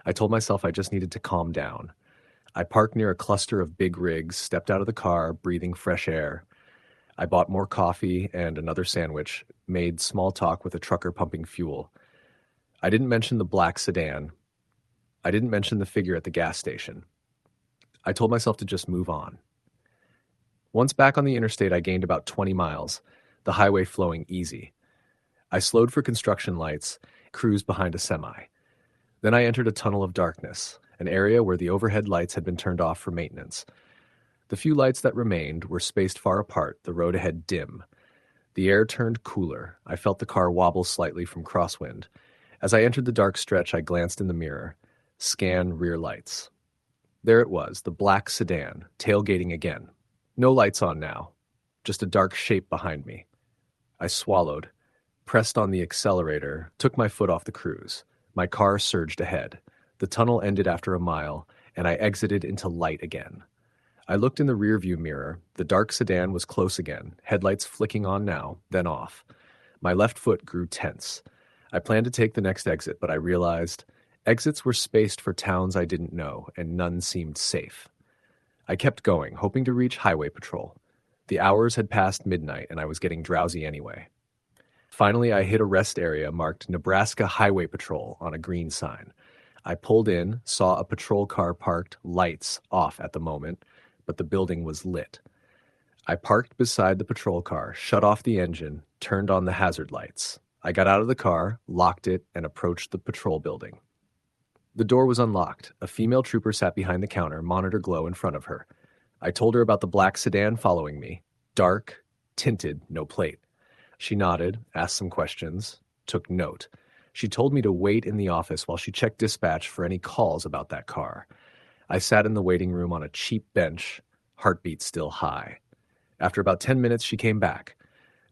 I told myself I just needed to calm down. I parked near a cluster of big rigs, stepped out of the car, breathing fresh air. I bought more coffee and another sandwich, made small talk with a trucker pumping fuel. I didn't mention the black sedan. I didn't mention the figure at the gas station. I told myself to just move on. Once back on the interstate, I gained about 20 miles, the highway flowing easy. I slowed for construction lights, cruised behind a semi. Then I entered a tunnel of darkness, an area where the overhead lights had been turned off for maintenance. The few lights that remained were spaced far apart, the road ahead dim. The air turned cooler. I felt the car wobble slightly from crosswind. As I entered the dark stretch, I glanced in the mirror. Scan rear lights. There it was, the black sedan, tailgating again. No lights on now, just a dark shape behind me. I swallowed, pressed on the accelerator, took my foot off the cruise. My car surged ahead. The tunnel ended after a mile, and I exited into light again. I looked in the rearview mirror. The dark sedan was close again, headlights flicking on now, then off. My left foot grew tense. I planned to take the next exit, but I realized exits were spaced for towns I didn't know, and none seemed safe. I kept going, hoping to reach highway patrol. The hours had passed midnight, and I was getting drowsy anyway. Finally, I hit a rest area marked Nebraska Highway Patrol on a green sign. I pulled in, saw a patrol car parked, lights off at the moment, but the building was lit. I parked beside the patrol car, shut off the engine, turned on the hazard lights. I got out of the car, locked it, and approached the patrol building. The door was unlocked. A female trooper sat behind the counter, monitor glow in front of her. I told her about the black sedan following me. Dark, tinted, no plate. She nodded, asked some questions, took note. She told me to wait in the office while she checked dispatch for any calls about that car. I sat in the waiting room on a cheap bench, heartbeat still high. After about 10 minutes, she came back.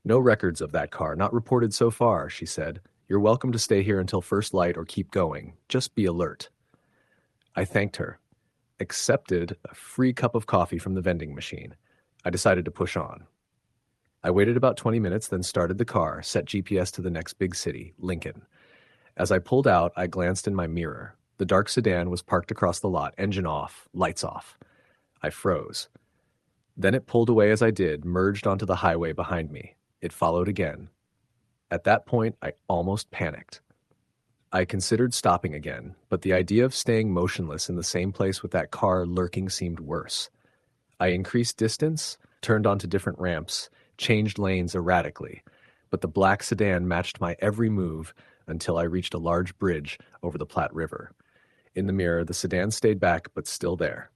"No records of that car, not reported so far," she said. "You're welcome to stay here until first light or keep going. Just be alert." I thanked her, accepted a free cup of coffee from the vending machine. I decided to push on. I waited about 20 minutes, then started the car, set GPS to the next big city, Lincoln. As I pulled out, I glanced in my mirror. The dark sedan was parked across the lot, engine off, lights off. I froze. Then it pulled away as I did, merged onto the highway behind me. It followed again. At that point, I almost panicked. I considered stopping again, but the idea of staying motionless in the same place with that car lurking seemed worse. I increased distance, turned onto different ramps, changed lanes erratically, but the black sedan matched my every move until I reached a large bridge over the Platte River. In the mirror, the sedan stayed back, but still there.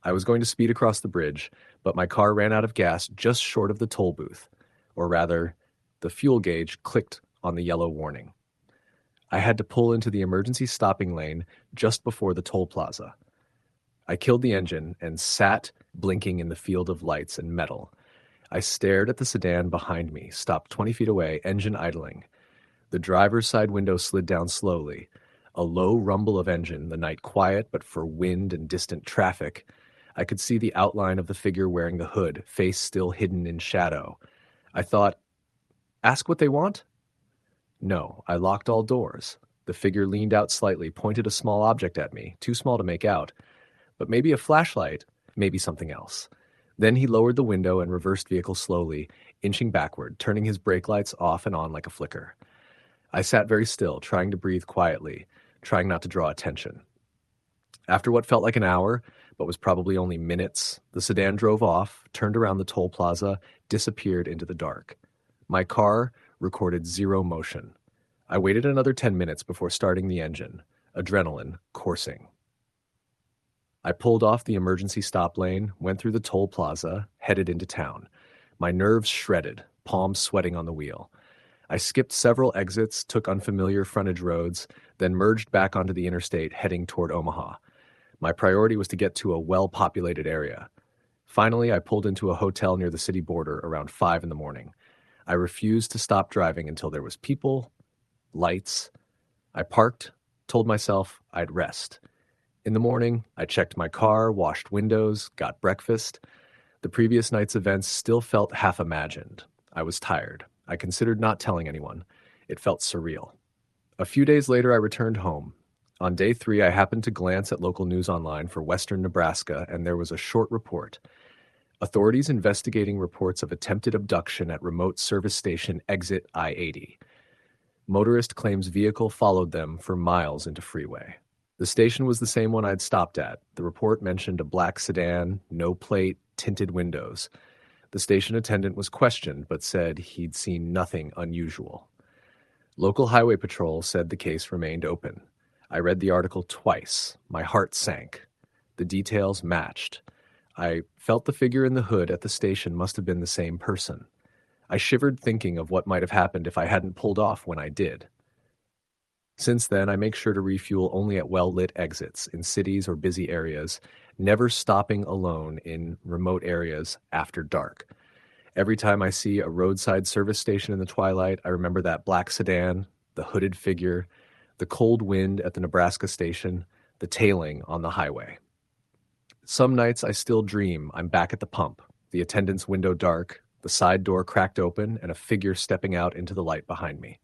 I was going to speed across the bridge, but my car ran out of gas just short of the toll booth, or rather, the fuel gauge clicked on the yellow warning. I had to pull into the emergency stopping lane just before the toll plaza. I killed the engine and sat blinking in the field of lights and metal. I stared at the sedan behind me, stopped 20 feet away, engine idling. The driver's side window slid down slowly. A low rumble of engine, the night quiet but for wind and distant traffic. I could see the outline of the figure wearing the hood, face still hidden in shadow. I thought, ask what they want? No, I locked all doors. The figure leaned out slightly, pointed a small object at me, too small to make out. But maybe a flashlight, maybe something else. Then he lowered the window and reversed vehicle slowly, inching backward, turning his brake lights off and on like a flicker. I sat very still, trying to breathe quietly, trying not to draw attention. After what felt like an hour, but was probably only minutes, the sedan drove off, turned around the toll plaza, disappeared into the dark. My car recorded zero motion. I waited another 10 minutes before starting the engine, adrenaline coursing. I pulled off the emergency stop lane, went through the toll plaza, headed into town. My nerves shredded, palms sweating on the wheel. I skipped several exits, took unfamiliar frontage roads, then merged back onto the interstate, heading toward Omaha. My priority was to get to a well-populated area. Finally, I pulled into a hotel near the city border around 5 in the morning. I refused to stop driving until there was people, lights. I parked, told myself I'd rest. In the morning, I checked my car, washed windows, got breakfast. The previous night's events still felt half imagined. I was tired. I considered not telling anyone. It felt surreal. A few days later, I returned home. On day 3, I happened to glance at local news online for western Nebraska, and there was a short report. Authorities investigating reports of attempted abduction at remote service station exit I-80. Motorist claims vehicle followed them for miles into freeway. The station was the same one I'd stopped at. The report mentioned a black sedan, no plate, tinted windows. The station attendant was questioned, but said he'd seen nothing unusual. Local highway patrol said the case remained open. I read the article twice. My heart sank. The details matched. I felt the figure in the hood at the station must have been the same person. I shivered thinking of what might have happened if I hadn't pulled off when I did. Since then, I make sure to refuel only at well-lit exits in cities or busy areas, never stopping alone in remote areas after dark. Every time I see a roadside service station in the twilight, I remember that black sedan, the hooded figure, the cold wind at the Nebraska station, the tailing on the highway. Some nights I still dream I'm back at the pump, the attendant's window dark, the side door cracked open, and a figure stepping out into the light behind me.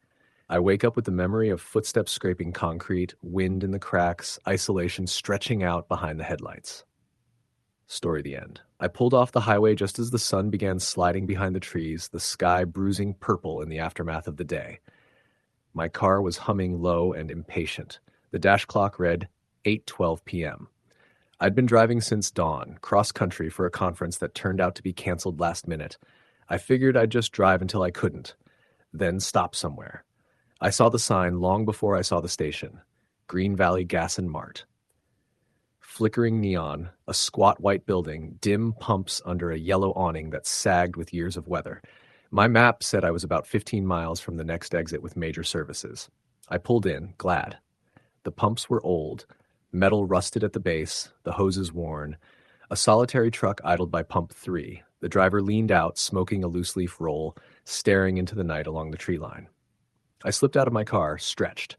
I wake up with the memory of footsteps scraping concrete, wind in the cracks, isolation stretching out behind the headlights. Story the end. I pulled off the highway just as the sun began sliding behind the trees, the sky bruising purple in the aftermath of the day. My car was humming low and impatient. The dash clock read 8:12 p.m. I'd been driving since dawn, cross-country for a conference that turned out to be canceled last minute. I figured I'd just drive until I couldn't, then stop somewhere. I saw the sign long before I saw the station. Green Valley Gas and Mart. Flickering neon, a squat white building, dim pumps under a yellow awning that sagged with years of weather. My map said I was about 15 miles from the next exit with major services. I pulled in, glad. The pumps were old, Metal rusted at the base, the hoses worn. A solitary truck idled by pump 3. The driver leaned out, smoking a loose-leaf roll, staring into the night along the tree line. I slipped out of my car, stretched.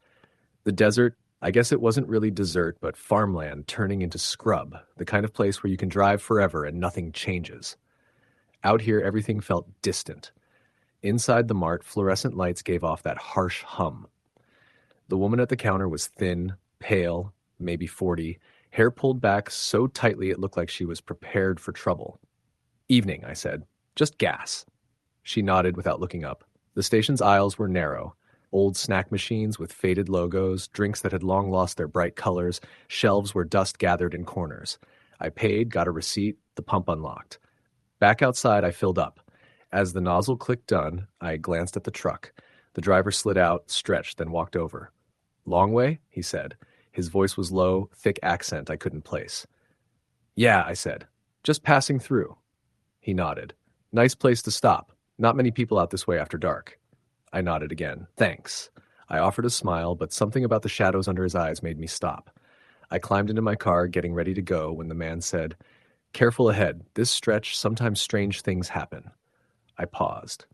The desert, I guess it wasn't really desert, but farmland turning into scrub, the kind of place where you can drive forever and nothing changes. Out here, everything felt distant. Inside the mart, fluorescent lights gave off that harsh hum. The woman at the counter was thin, pale, maybe 40, hair pulled back so tightly it looked like she was prepared for trouble. "Evening," I said. "Just gas." She nodded without looking up. The station's aisles were narrow. Old snack machines with faded logos, drinks that had long lost their bright colors, shelves where dust gathered in corners. I paid, got a receipt, the pump unlocked. Back outside, I filled up. As the nozzle clicked done, I glanced at the truck. The driver slid out, stretched, then walked over. "Long way?" he said. His voice was low, thick accent I couldn't place. "Yeah," I said. "Just passing through." He nodded. "Nice place to stop. Not many people out this way after dark." I nodded again. "Thanks." I offered a smile, but something about the shadows under his eyes made me stop. I climbed into my car, getting ready to go, when the man said, "Careful ahead. This stretch, sometimes strange things happen." I paused.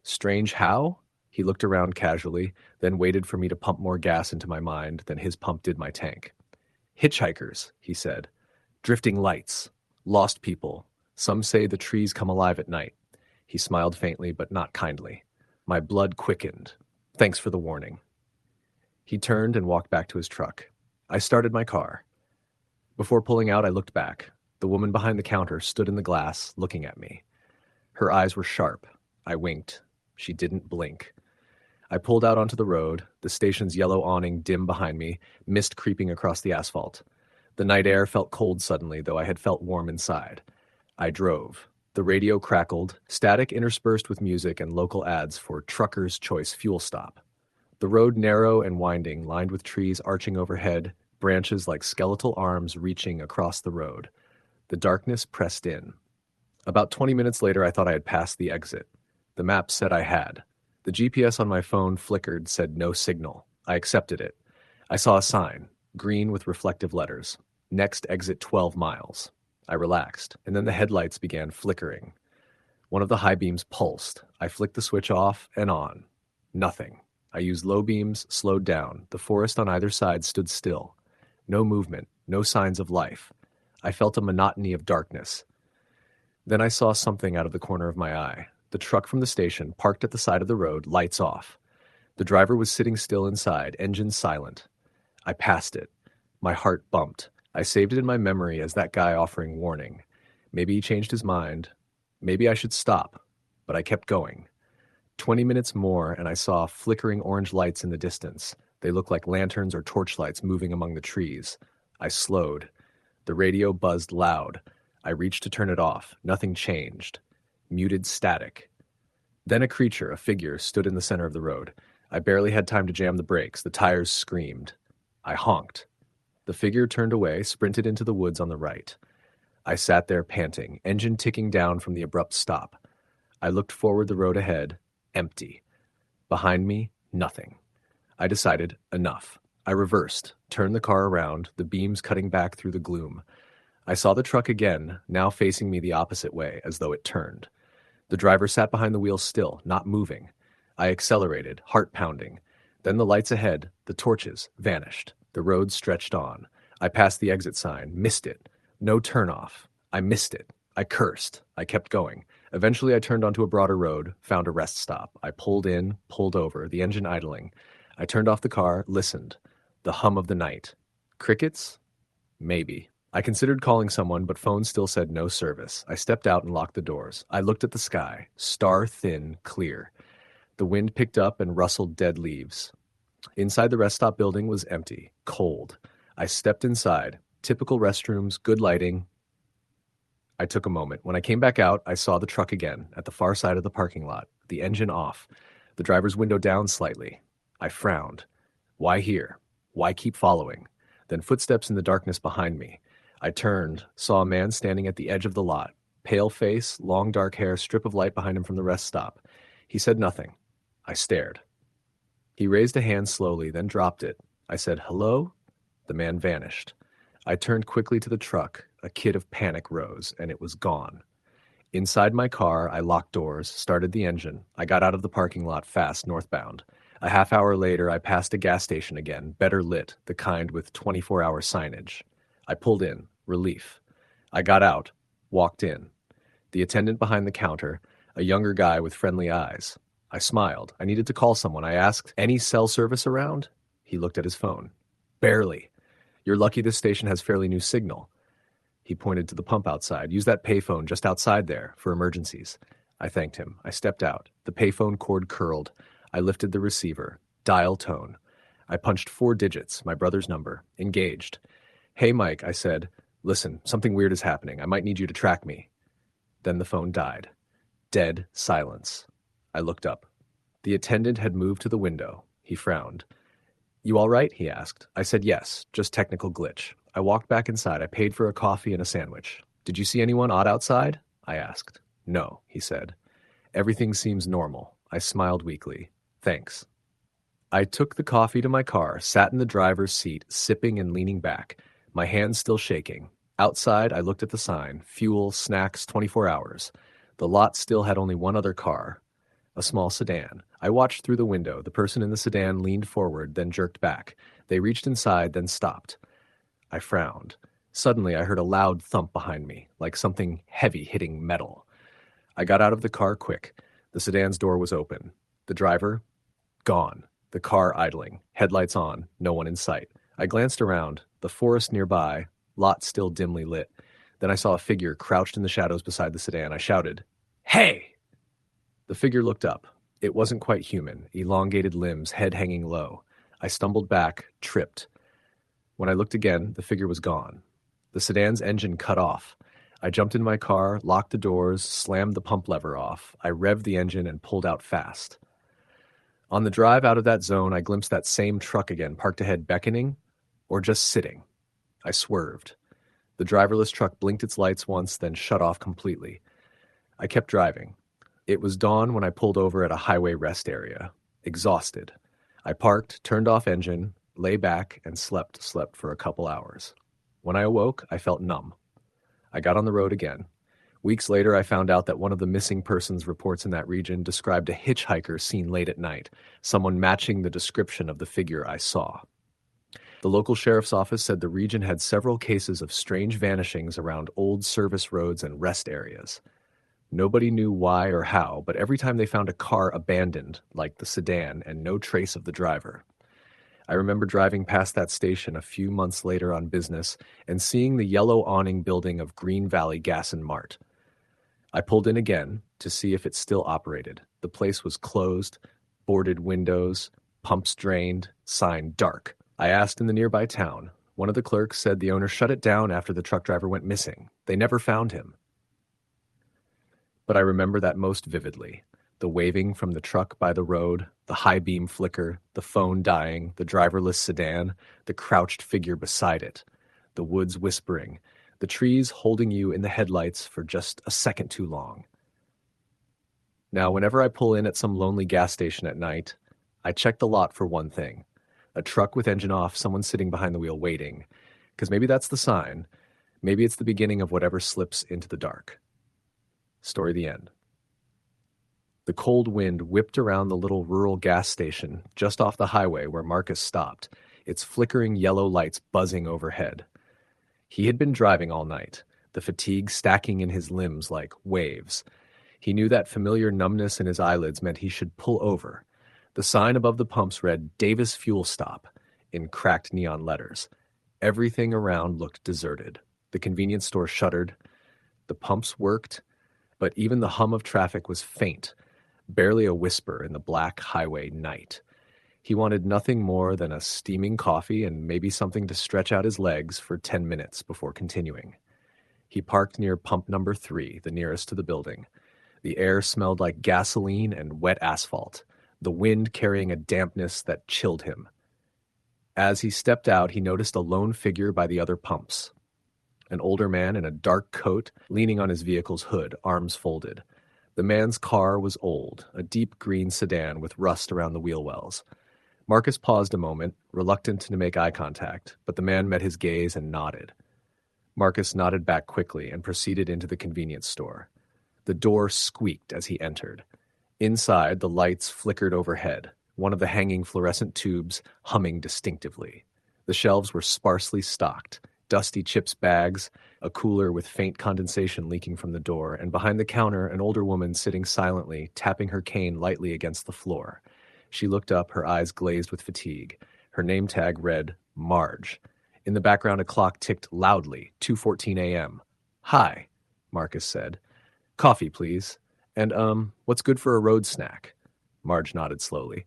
"Strange how?" He looked around casually, then waited for me to pump more gas into my mind than his pump did my tank. "Hitchhikers," he said. "Drifting lights. Lost people. Some say the trees come alive at night." He smiled faintly, but not kindly. My blood quickened. "Thanks for the warning." He turned and walked back to his truck. I started my car. Before pulling out, I looked back. The woman behind the counter stood in the glass, looking at me. Her eyes were sharp. I winked. She didn't blink. I pulled out onto the road, the station's yellow awning dim behind me, mist creeping across the asphalt. The night air felt cold suddenly, though I had felt warm inside. I drove. The radio crackled, static interspersed with music and local ads for Trucker's Choice Fuel Stop. The road narrow and winding, lined with trees arching overhead, branches like skeletal arms reaching across the road. The darkness pressed in. About 20 minutes later, I thought I had passed the exit. The map said I had. The GPS on my phone flickered, said no signal. I accepted it. I saw a sign, green with reflective letters. Next exit 12 miles. I relaxed, and then the headlights began flickering. One of the high beams pulsed. I flicked the switch off and on. Nothing. I used low beams, slowed down. The forest on either side stood still. No movement, no signs of life. I felt a monotony of darkness. Then I saw something out of the corner of my eye. The truck from the station, parked at the side of the road, lights off. The driver was sitting still inside, engine silent. I passed it. My heart bumped. I saved it in my memory as that guy offering warning. Maybe he changed his mind. Maybe I should stop. But I kept going. 20 minutes more, and I saw flickering orange lights in the distance. They looked like lanterns or torchlights moving among the trees. I slowed. The radio buzzed loud. I reached to turn it off. Nothing changed. Muted static. Then a creature, a figure, stood in the center of the road. I barely had time to jam the brakes. The tires screamed. I honked. The figure turned away, sprinted into the woods on the right. I sat there panting, engine ticking down from the abrupt stop. I looked forward the road ahead, empty. Behind me, nothing. I decided, enough. I reversed, turned the car around, the beams cutting back through the gloom. I saw the truck again, now facing me the opposite way, as though it turned. The driver sat behind the wheel still, not moving. I accelerated, heart pounding. Then the lights ahead, the torches, vanished. The road stretched on. I passed the exit sign, missed it. No turnoff. I missed it. I cursed. I kept going. Eventually I turned onto a broader road, found a rest stop. I pulled in, pulled over, the engine idling. I turned off the car, listened. The hum of the night. Crickets? Maybe. I considered calling someone, but phone still said no service. I stepped out and locked the doors. I looked at the sky, star-thin, clear. The wind picked up and rustled dead leaves. Inside the rest stop building was empty, cold. I stepped inside. Typical restrooms, good lighting. I took a moment. When I came back out, I saw the truck again, at the far side of the parking lot, the engine off, the driver's window down slightly. I frowned. Why here? Why keep following? Then footsteps in the darkness behind me. I turned, saw a man standing at the edge of the lot. Pale face, long dark hair, strip of light behind him from the rest stop. He said nothing. I stared. He raised a hand slowly, then dropped it. I said, "Hello?" The man vanished. I turned quickly to the truck. A kid of panic rose, and it was gone. Inside my car, I locked doors, started the engine. I got out of the parking lot fast, northbound. A half hour later, I passed a gas station again, better lit, the kind with 24-hour signage. I pulled in, relief. I got out, walked in. The attendant behind the counter, a younger guy with friendly eyes. I smiled. I needed to call someone. I asked, "Any cell service around?" He looked at his phone. "Barely. You're lucky this station has fairly new signal." He pointed to the pump outside. "Use that payphone just outside there for emergencies." I thanked him. I stepped out. The payphone cord curled. I lifted the receiver. Dial tone. I punched 4 digits, my brother's number. Engaged. "Hey, Mike," I said. "Listen, something weird is happening. I might need you to track me." Then the phone died. Dead silence. I looked up. The attendant had moved to the window. He frowned. "You all right?" he asked. I said yes, just technical glitch. I walked back inside. I paid for a coffee and a sandwich. "Did you see anyone odd outside?" I asked. "No," he said. "Everything seems normal." I smiled weakly. "Thanks." I took the coffee to my car, sat in the driver's seat, sipping and leaning back, my hands still shaking. Outside, I looked at the sign, fuel, snacks, 24 hours. The lot still had only one other car, a small sedan. I watched through the window. The person in the sedan leaned forward, then jerked back. They reached inside, then stopped. I frowned. Suddenly, I heard a loud thump behind me, like something heavy hitting metal. I got out of the car quick. The sedan's door was open. The driver? Gone. The car idling. Headlights on. No one in sight. I glanced around. The forest nearby. Lot still dimly lit. Then I saw a figure crouched in the shadows beside the sedan. I shouted, "Hey!" The figure looked up. It wasn't quite human. Elongated limbs, head hanging low. I stumbled back, tripped. When I looked again, the figure was gone. The sedan's engine cut off. I jumped in my car, locked the doors, slammed the pump lever off. I revved the engine and pulled out fast. On the drive out of that zone, I glimpsed that same truck again, parked ahead, beckoning, or just sitting. I swerved. The driverless truck blinked its lights once, then shut off completely. I kept driving. It was dawn when I pulled over at a highway rest area, exhausted. I parked, turned off engine, lay back, and slept for a couple hours. When I awoke, I felt numb. I got on the road again. Weeks later, I found out that one of the missing persons reports in that region described a hitchhiker seen late at night, someone matching the description of the figure I saw. The local sheriff's office said the region had several cases of strange vanishings around old service roads and rest areas. Nobody knew why or how, but every time they found a car abandoned, like the sedan, and no trace of the driver. I remember driving past that station a few months later on business and seeing the yellow awning building of Green Valley Gas and Mart. I pulled in again to see if it still operated. The place was closed, boarded windows, pumps drained, sign dark. I asked in the nearby town. One of the clerks said the owner shut it down after the truck driver went missing. They never found him. But I remember that most vividly. The waving from the truck by the road, the high beam flicker, the phone dying, the driverless sedan, the crouched figure beside it, the woods whispering, the trees holding you in the headlights for just a second too long. Now, whenever I pull in at some lonely gas station at night, I check the lot for one thing. A truck with engine off, someone sitting behind the wheel waiting. Because maybe that's the sign. Maybe it's the beginning of whatever slips into the dark. Story the end. The cold wind whipped around the little rural gas station just off the highway where Marcus stopped, its flickering yellow lights buzzing overhead. He had been driving all night, the fatigue stacking in his limbs like waves. He knew that familiar numbness in his eyelids meant he should pull over. The sign above the pumps read Davis Fuel Stop in cracked neon letters. Everything around looked deserted. The convenience store shuttered. The pumps worked, but even the hum of traffic was faint, barely a whisper in the black highway night. He wanted nothing more than a steaming coffee and maybe something to stretch out his legs for 10 minutes before continuing. He parked near pump number 3, the nearest to the building. The air smelled like gasoline and wet asphalt, the wind carrying a dampness that chilled him. As he stepped out, he noticed a lone figure by the other pumps. An older man in a dark coat, leaning on his vehicle's hood, arms folded. The man's car was old, a deep green sedan with rust around the wheel wells. Marcus paused a moment, reluctant to make eye contact, but the man met his gaze and nodded. Marcus nodded back quickly and proceeded into the convenience store. The door squeaked as he entered. Inside, the lights flickered overhead, one of the hanging fluorescent tubes humming distinctively. The shelves were sparsely stocked, dusty chips bags, a cooler with faint condensation leaking from the door, and behind the counter, an older woman sitting silently, tapping her cane lightly against the floor. She looked up, her eyes glazed with fatigue. Her name tag read, Marge. In the background, a clock ticked loudly, 2:14 a.m. "Hi," Marcus said. "Coffee, please. And, what's good for a road snack?" Marge nodded slowly.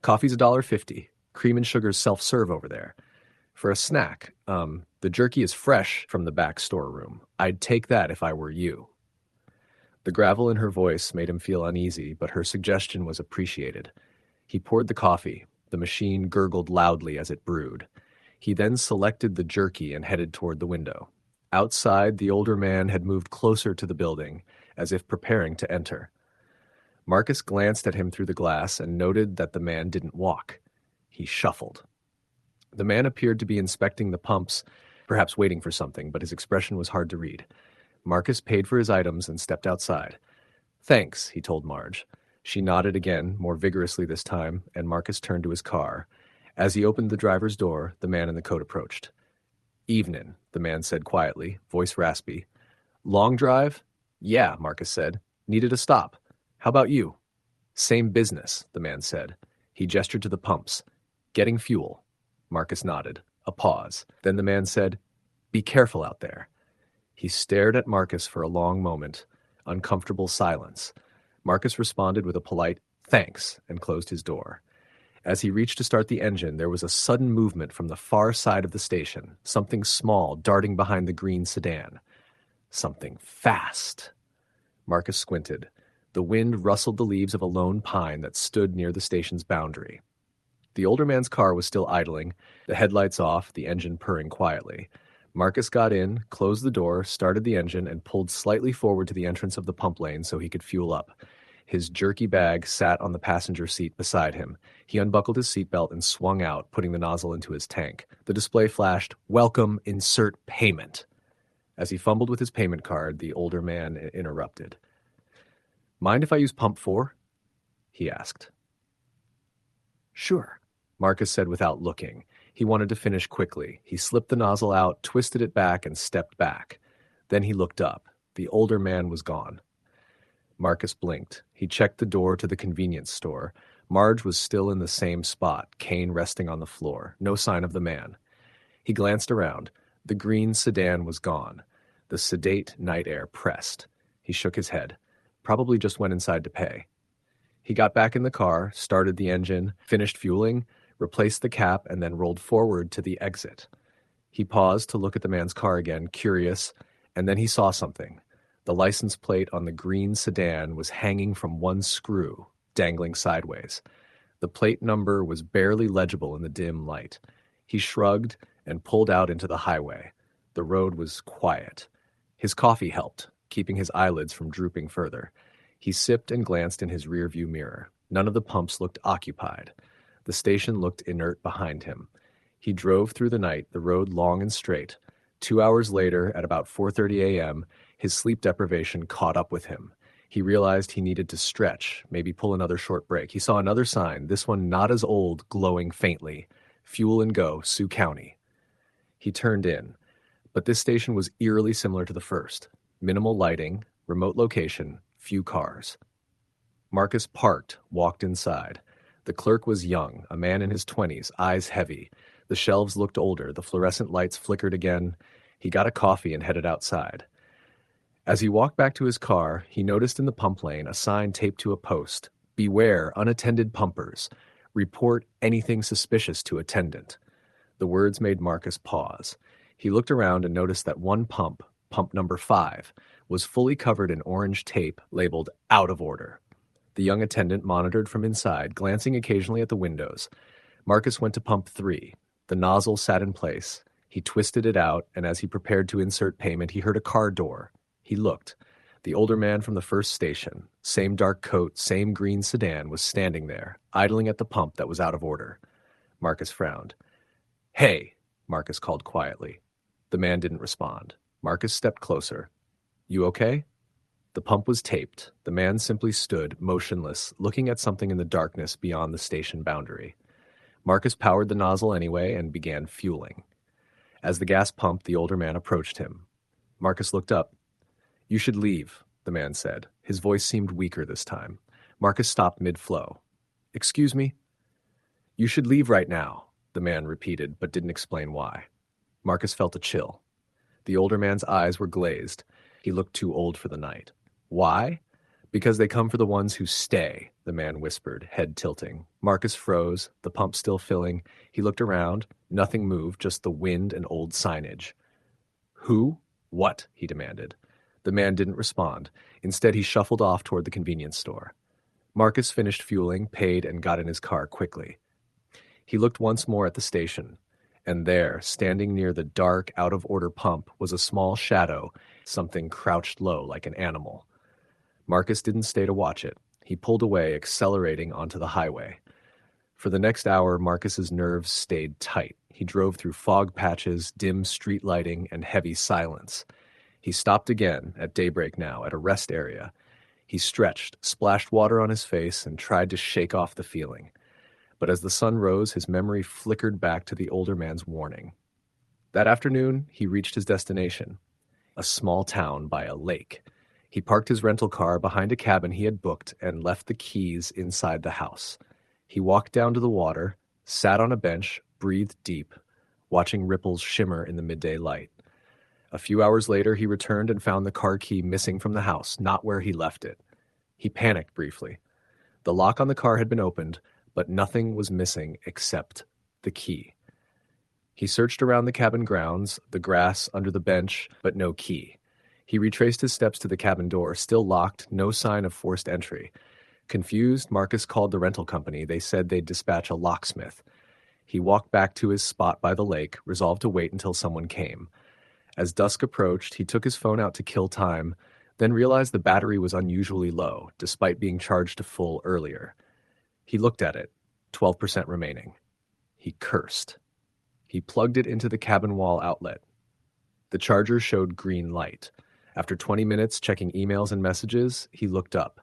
"Coffee's $1.50. Cream and sugar's self-serve over there. For a snack, the jerky is fresh from the back storeroom. I'd take that if I were you." The gravel in her voice made him feel uneasy, but her suggestion was appreciated. He poured the coffee. The machine gurgled loudly as it brewed. He then selected the jerky and headed toward the window. Outside, the older man had moved closer to the building, as if preparing to enter. Marcus glanced at him through the glass and noted that the man didn't walk. He shuffled. The man appeared to be inspecting the pumps, perhaps waiting for something, but his expression was hard to read. Marcus paid for his items and stepped outside. "Thanks," he told Marge. She nodded again, more vigorously this time, and Marcus turned to his car. As he opened the driver's door, the man in the coat approached. "Evenin'," the man said quietly, voice raspy. "Long drive?" "Yeah," Marcus said. "Needed a stop. How about you?" "Same business," the man said. He gestured to the pumps. "Getting fuel." Marcus nodded. A pause. Then the man said, "Be careful out there." He stared at Marcus for a long moment. Uncomfortable silence. Marcus responded with a polite, "Thanks," and closed his door. As he reached to start the engine, there was a sudden movement from the far side of the station, something small darting behind the green sedan. Something fast. Marcus squinted. The wind rustled the leaves of a lone pine that stood near the station's boundary. The older man's car was still idling, the headlights off, the engine purring quietly. Marcus got in, closed the door, started the engine, and pulled slightly forward to the entrance of the pump lane so he could fuel up. His jerky bag sat on the passenger seat beside him. He unbuckled his seatbelt and swung out, putting the nozzle into his tank. The display flashed, "Welcome, insert payment." As he fumbled with his payment card, the older man interrupted. "Mind if I use pump 4? He asked. "Sure," Marcus said without looking. He wanted to finish quickly. He slipped the nozzle out, twisted it back, and stepped back. Then he looked up. The older man was gone. Marcus blinked. He checked the door to the convenience store. Marge was still in the same spot, cane resting on the floor. No sign of the man. He glanced around. The green sedan was gone. The sedate night air pressed. He shook his head. Probably just went inside to pay. He got back in the car, started the engine, finished fueling, replaced the cap, and then rolled forward to the exit. He paused to look at the man's car again, curious, and then he saw something. The license plate on the green sedan was hanging from one screw, dangling sideways. The plate number was barely legible in the dim light. He shrugged and pulled out into the highway. The road was quiet. His coffee helped, keeping his eyelids from drooping further. He sipped and glanced in his rearview mirror. None of the pumps looked occupied. The station looked inert behind him. He drove through the night, the road long and straight. 2 hours later, at about 4:30 a.m., his sleep deprivation caught up with him. He realized he needed to stretch, maybe pull another short break. He saw another sign, this one not as old, glowing faintly. Fuel and Go, Sioux County. He turned in, but this station was eerily similar to the first. Minimal lighting, remote location, few cars. Marcus parked, walked inside. The clerk was young, a man in his 20s, eyes heavy. The shelves looked older, the fluorescent lights flickered again. He got a coffee and headed outside. As he walked back to his car, he noticed in the pump lane a sign taped to a post. "Beware unattended pumpers. Report anything suspicious to attendant." The words made Marcus pause. He looked around and noticed that one pump, pump number 5, was fully covered in orange tape labeled "out of order." The young attendant monitored from inside, glancing occasionally at the windows. Marcus went to pump 3. The nozzle sat in place. He twisted it out, and as he prepared to insert payment, he heard a car door. He looked. The older man from the first station, same dark coat, same green sedan, was standing there, idling at the pump that was out of order. Marcus frowned. "Hey," Marcus called quietly. The man didn't respond. Marcus stepped closer. "You okay?" The pump was taped. The man simply stood, motionless, looking at something in the darkness beyond the station boundary. Marcus powered the nozzle anyway and began fueling. As the gas pumped, the older man approached him. Marcus looked up. "You should leave," the man said. His voice seemed weaker this time. Marcus stopped mid-flow. "Excuse me?" "You should leave right now," the man repeated, but didn't explain why. Marcus felt a chill. The older man's eyes were glazed. He looked too old for the night. "Why?" "Because they come for the ones who stay," the man whispered, head tilting. Marcus froze, the pump still filling. He looked around. Nothing moved, just the wind and old signage. "Who? What?" he demanded. The man didn't respond. Instead, he shuffled off toward the convenience store. Marcus finished fueling, paid, and got in his car quickly. He looked once more at the station, and there, standing near the dark, out-of-order pump, was a small shadow, something crouched low like an animal. Marcus didn't stay to watch it. He pulled away, accelerating onto the highway. For the next hour, Marcus's nerves stayed tight. He drove through fog patches, dim street lighting, and heavy silence. He stopped again, at daybreak now, at a rest area. He stretched, splashed water on his face, and tried to shake off the feeling. But as the sun rose, his memory flickered back to the older man's warning. That afternoon, he reached his destination, a small town by a lake. He parked his rental car behind a cabin he had booked and left the keys inside the house. He walked down to the water, sat on a bench, breathed deep, watching ripples shimmer in the midday light. A few hours later, he returned and found the car key missing from the house, not where he left it. He panicked briefly. The lock on the car had been opened, but nothing was missing except the key. He searched around the cabin grounds, the grass under the bench, but no key. He retraced his steps to the cabin door, still locked, no sign of forced entry. Confused, Marcus called the rental company. They said they'd dispatch a locksmith. He walked back to his spot by the lake, resolved to wait until someone came. As dusk approached, he took his phone out to kill time, then realized the battery was unusually low, despite being charged to full earlier. He looked at it, 12% remaining. He cursed. He plugged it into the cabin wall outlet. The charger showed green light. After 20 minutes checking emails and messages, he looked up.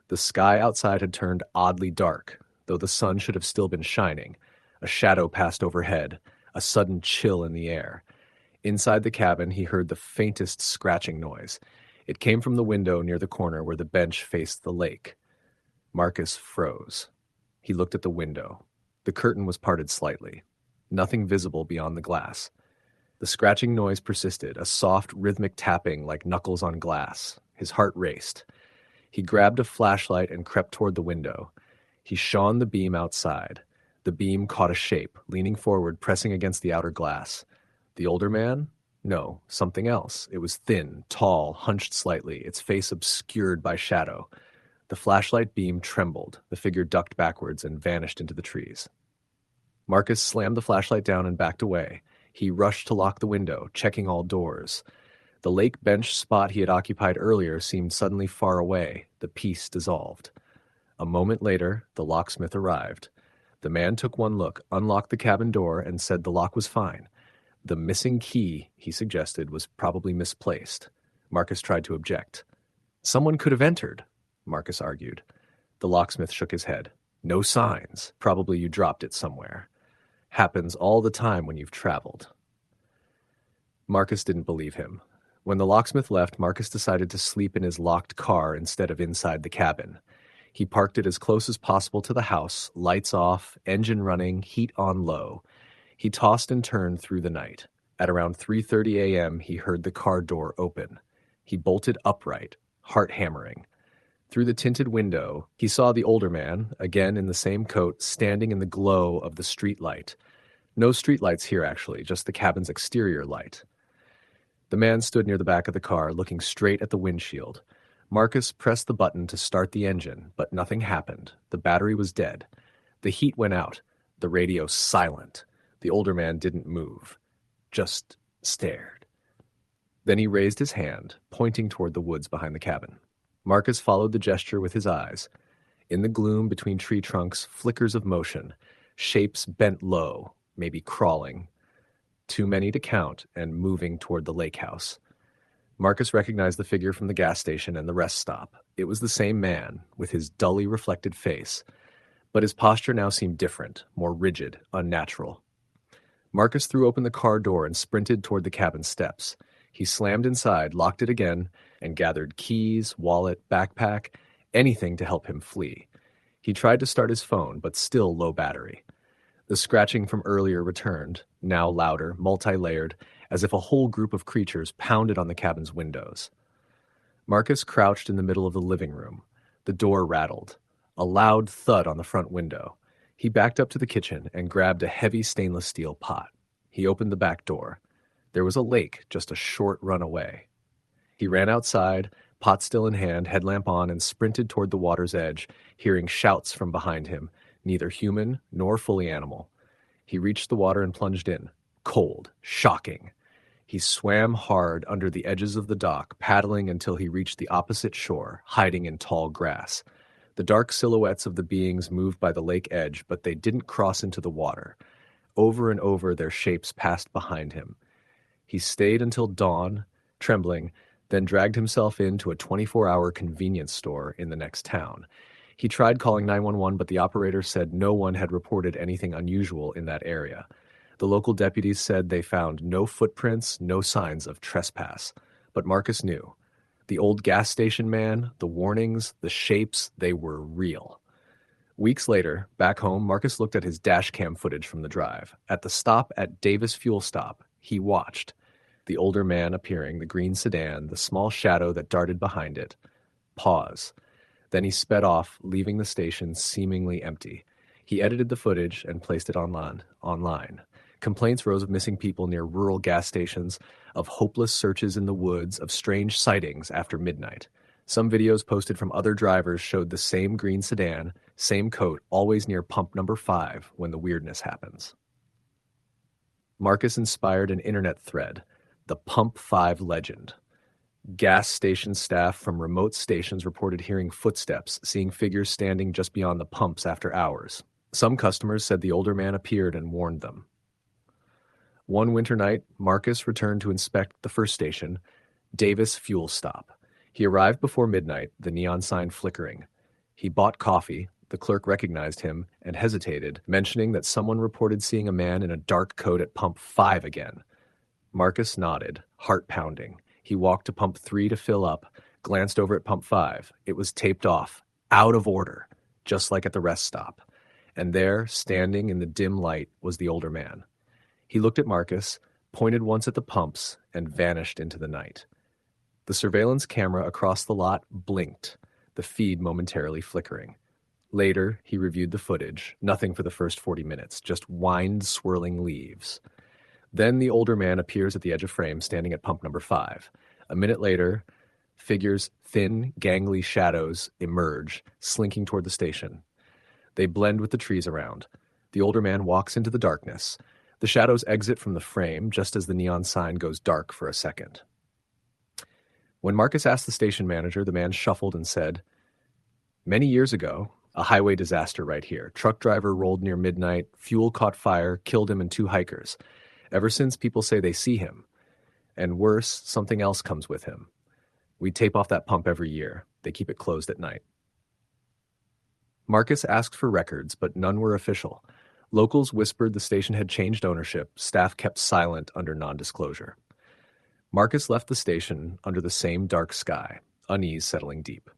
The sky outside had turned oddly dark, though the sun should have still been shining. A shadow passed overhead, a sudden chill in the air. Inside the cabin, he heard the faintest scratching noise. It came from the window near the corner where the bench faced the lake. Marcus froze. He looked at the window. The curtain was parted slightly. Nothing visible beyond the glass. The scratching noise persisted, a soft, rhythmic tapping like knuckles on glass. His heart raced. He grabbed a flashlight and crept toward the window. He shone the beam outside. The beam caught a shape, leaning forward, pressing against the outer glass. The older man? No, something else. It was thin, tall, hunched slightly, its face obscured by shadow. The flashlight beam trembled. The figure ducked backwards and vanished into the trees. Marcus slammed the flashlight down and backed away. He rushed to lock the window, checking all doors. The lake bench spot he had occupied earlier seemed suddenly far away. The peace dissolved. A moment later, the locksmith arrived. The man took one look, unlocked the cabin door, and said the lock was fine. The missing key, he suggested, was probably misplaced. Marcus tried to object. "Someone could have entered," Marcus argued. The locksmith shook his head. "No signs. Probably you dropped it somewhere. Happens all the time when you've traveled." Marcus didn't believe him. When the locksmith left, Marcus decided to sleep in his locked car instead of inside the cabin. He parked it as close as possible to the house, lights off, engine running, heat on low. He tossed and turned through the night. At around 3:30 a.m., he heard the car door open. He bolted upright, heart hammering. Through the tinted window, he saw the older man, again in the same coat, standing in the glow of the streetlight. No streetlights here, actually, just the cabin's exterior light. The man stood near the back of the car, looking straight at the windshield. Marcus pressed the button to start the engine, but nothing happened. The battery was dead. The heat went out. The radio silent. The older man didn't move, just stared. Then he raised his hand, pointing toward the woods behind the cabin. Marcus followed the gesture with his eyes. In the gloom between tree trunks, flickers of motion, shapes bent low, maybe crawling, too many to count, and moving toward the lake house. Marcus recognized the figure from the gas station and the rest stop. It was the same man, with his dully reflected face, but his posture now seemed different, more rigid, unnatural. Marcus threw open the car door and sprinted toward the cabin steps. He slammed inside, locked it again, and gathered keys, wallet, backpack, anything to help him flee. He tried to start his phone, but still low battery. The scratching from earlier returned, now louder, multi-layered, as if a whole group of creatures pounded on the cabin's windows. Marcus crouched in the middle of the living room. The door rattled. A loud thud on the front window. He backed up to the kitchen and grabbed a heavy stainless steel pot. He opened the back door. There was a lake just a short run away. He ran outside, pot still in hand, headlamp on, and sprinted toward the water's edge, hearing shouts from behind him, neither human nor fully animal. He reached the water and plunged in. Cold, shocking. He swam hard under the edges of the dock, paddling until he reached the opposite shore, hiding in tall grass. The dark silhouettes of the beings moved by the lake edge, but they didn't cross into the water. Over and over their shapes passed behind him. He stayed until dawn, trembling, then dragged himself into a 24-hour convenience store in the next town. He tried calling 911, but the operator said no one had reported anything unusual in that area. The local deputies said they found no footprints, no signs of trespass. But Marcus knew. The old gas station man, the warnings, the shapes, they were real. Weeks later, back home, Marcus looked at his dash cam footage from the drive. At the stop at Davis Fuel Stop, he watched. The older man appearing, the green sedan, the small shadow that darted behind it. Pause. Then he sped off, leaving the station seemingly empty. He edited the footage and placed it online. Complaints rose of missing people near rural gas stations, of hopeless searches in the woods, of strange sightings after midnight. Some videos posted from other drivers showed the same green sedan, same coat, always near pump number 5 when the weirdness happens. Marcus inspired an internet thread, the Pump 5 legend. Gas station staff from remote stations reported hearing footsteps, seeing figures standing just beyond the pumps after hours. Some customers said the older man appeared and warned them. One winter night, Marcus returned to inspect the first station, Davis Fuel Stop. He arrived before midnight, the neon sign flickering. He bought coffee. The clerk recognized him and hesitated, mentioning that someone reported seeing a man in a dark coat at pump 5 again. Marcus nodded, heart pounding. He walked to pump 3 to fill up, glanced over at pump 5. It was taped off, out of order, just like at the rest stop. And there, standing in the dim light, was the older man. He looked at Marcus, pointed once at the pumps, and vanished into the night. The surveillance camera across the lot blinked, the feed momentarily flickering. Later, he reviewed the footage. Nothing for the first 40 minutes, just wind swirling leaves. Then the older man appears at the edge of frame, standing at pump number 5. A minute later, figures, thin, gangly shadows emerge, slinking toward the station. They blend with the trees around. The older man walks into the darkness. The shadows exit from the frame just as the neon sign goes dark for a second. When Marcus asked the station manager, the man shuffled and said, "Many years ago, a highway disaster right here. Truck driver rolled near midnight, fuel caught fire, killed him and 2 hikers. Ever since, people say they see him. And worse, something else comes with him. We tape off that pump every year. They keep it closed at night." Marcus asked for records, but none were official. Locals whispered the station had changed ownership. Staff kept silent under non-disclosure. Marcus left the station under the same dark sky, unease settling deep.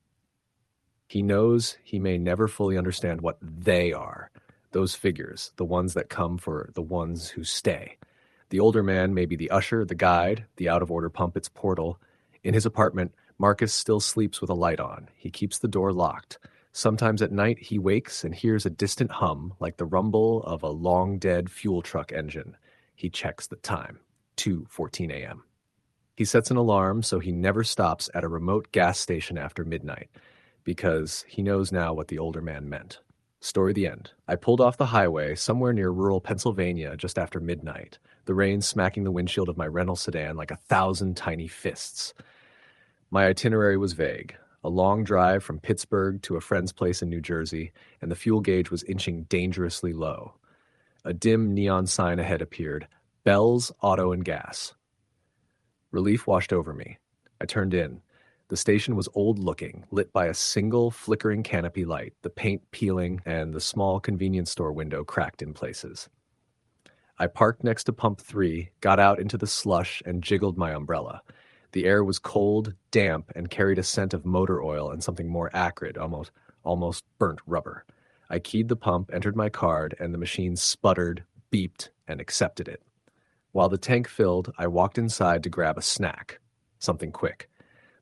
He knows he may never fully understand what they are, those figures, the ones that come for the ones who stay. The older man may be the usher, the guide, the out-of-order pump, its portal. In his apartment, Marcus still sleeps with a light on. He keeps the door locked. Sometimes at night, he wakes and hears a distant hum, like the rumble of a long-dead fuel truck engine. He checks the time, 2:14 a.m. He sets an alarm so he never stops at a remote gas station after midnight, because he knows now what the older man meant. Story the end. I pulled off the highway somewhere near rural Pennsylvania just after midnight, the rain smacking the windshield of my rental sedan like 1,000 tiny fists. My itinerary was vague. A long drive from Pittsburgh to a friend's place in New Jersey, and the fuel gauge was inching dangerously low. A dim neon sign ahead appeared, Bell's Auto and Gas. Relief washed over me. I turned in. The station was old-looking, lit by a single flickering canopy light, the paint peeling and the small convenience store window cracked in places. I parked next to Pump 3, got out into the slush, and jiggled my umbrella. The air was cold, damp, and carried a scent of motor oil and something more acrid, almost burnt rubber. I keyed the pump, entered my card, and the machine sputtered, beeped, and accepted it. While the tank filled, I walked inside to grab a snack. Something quick.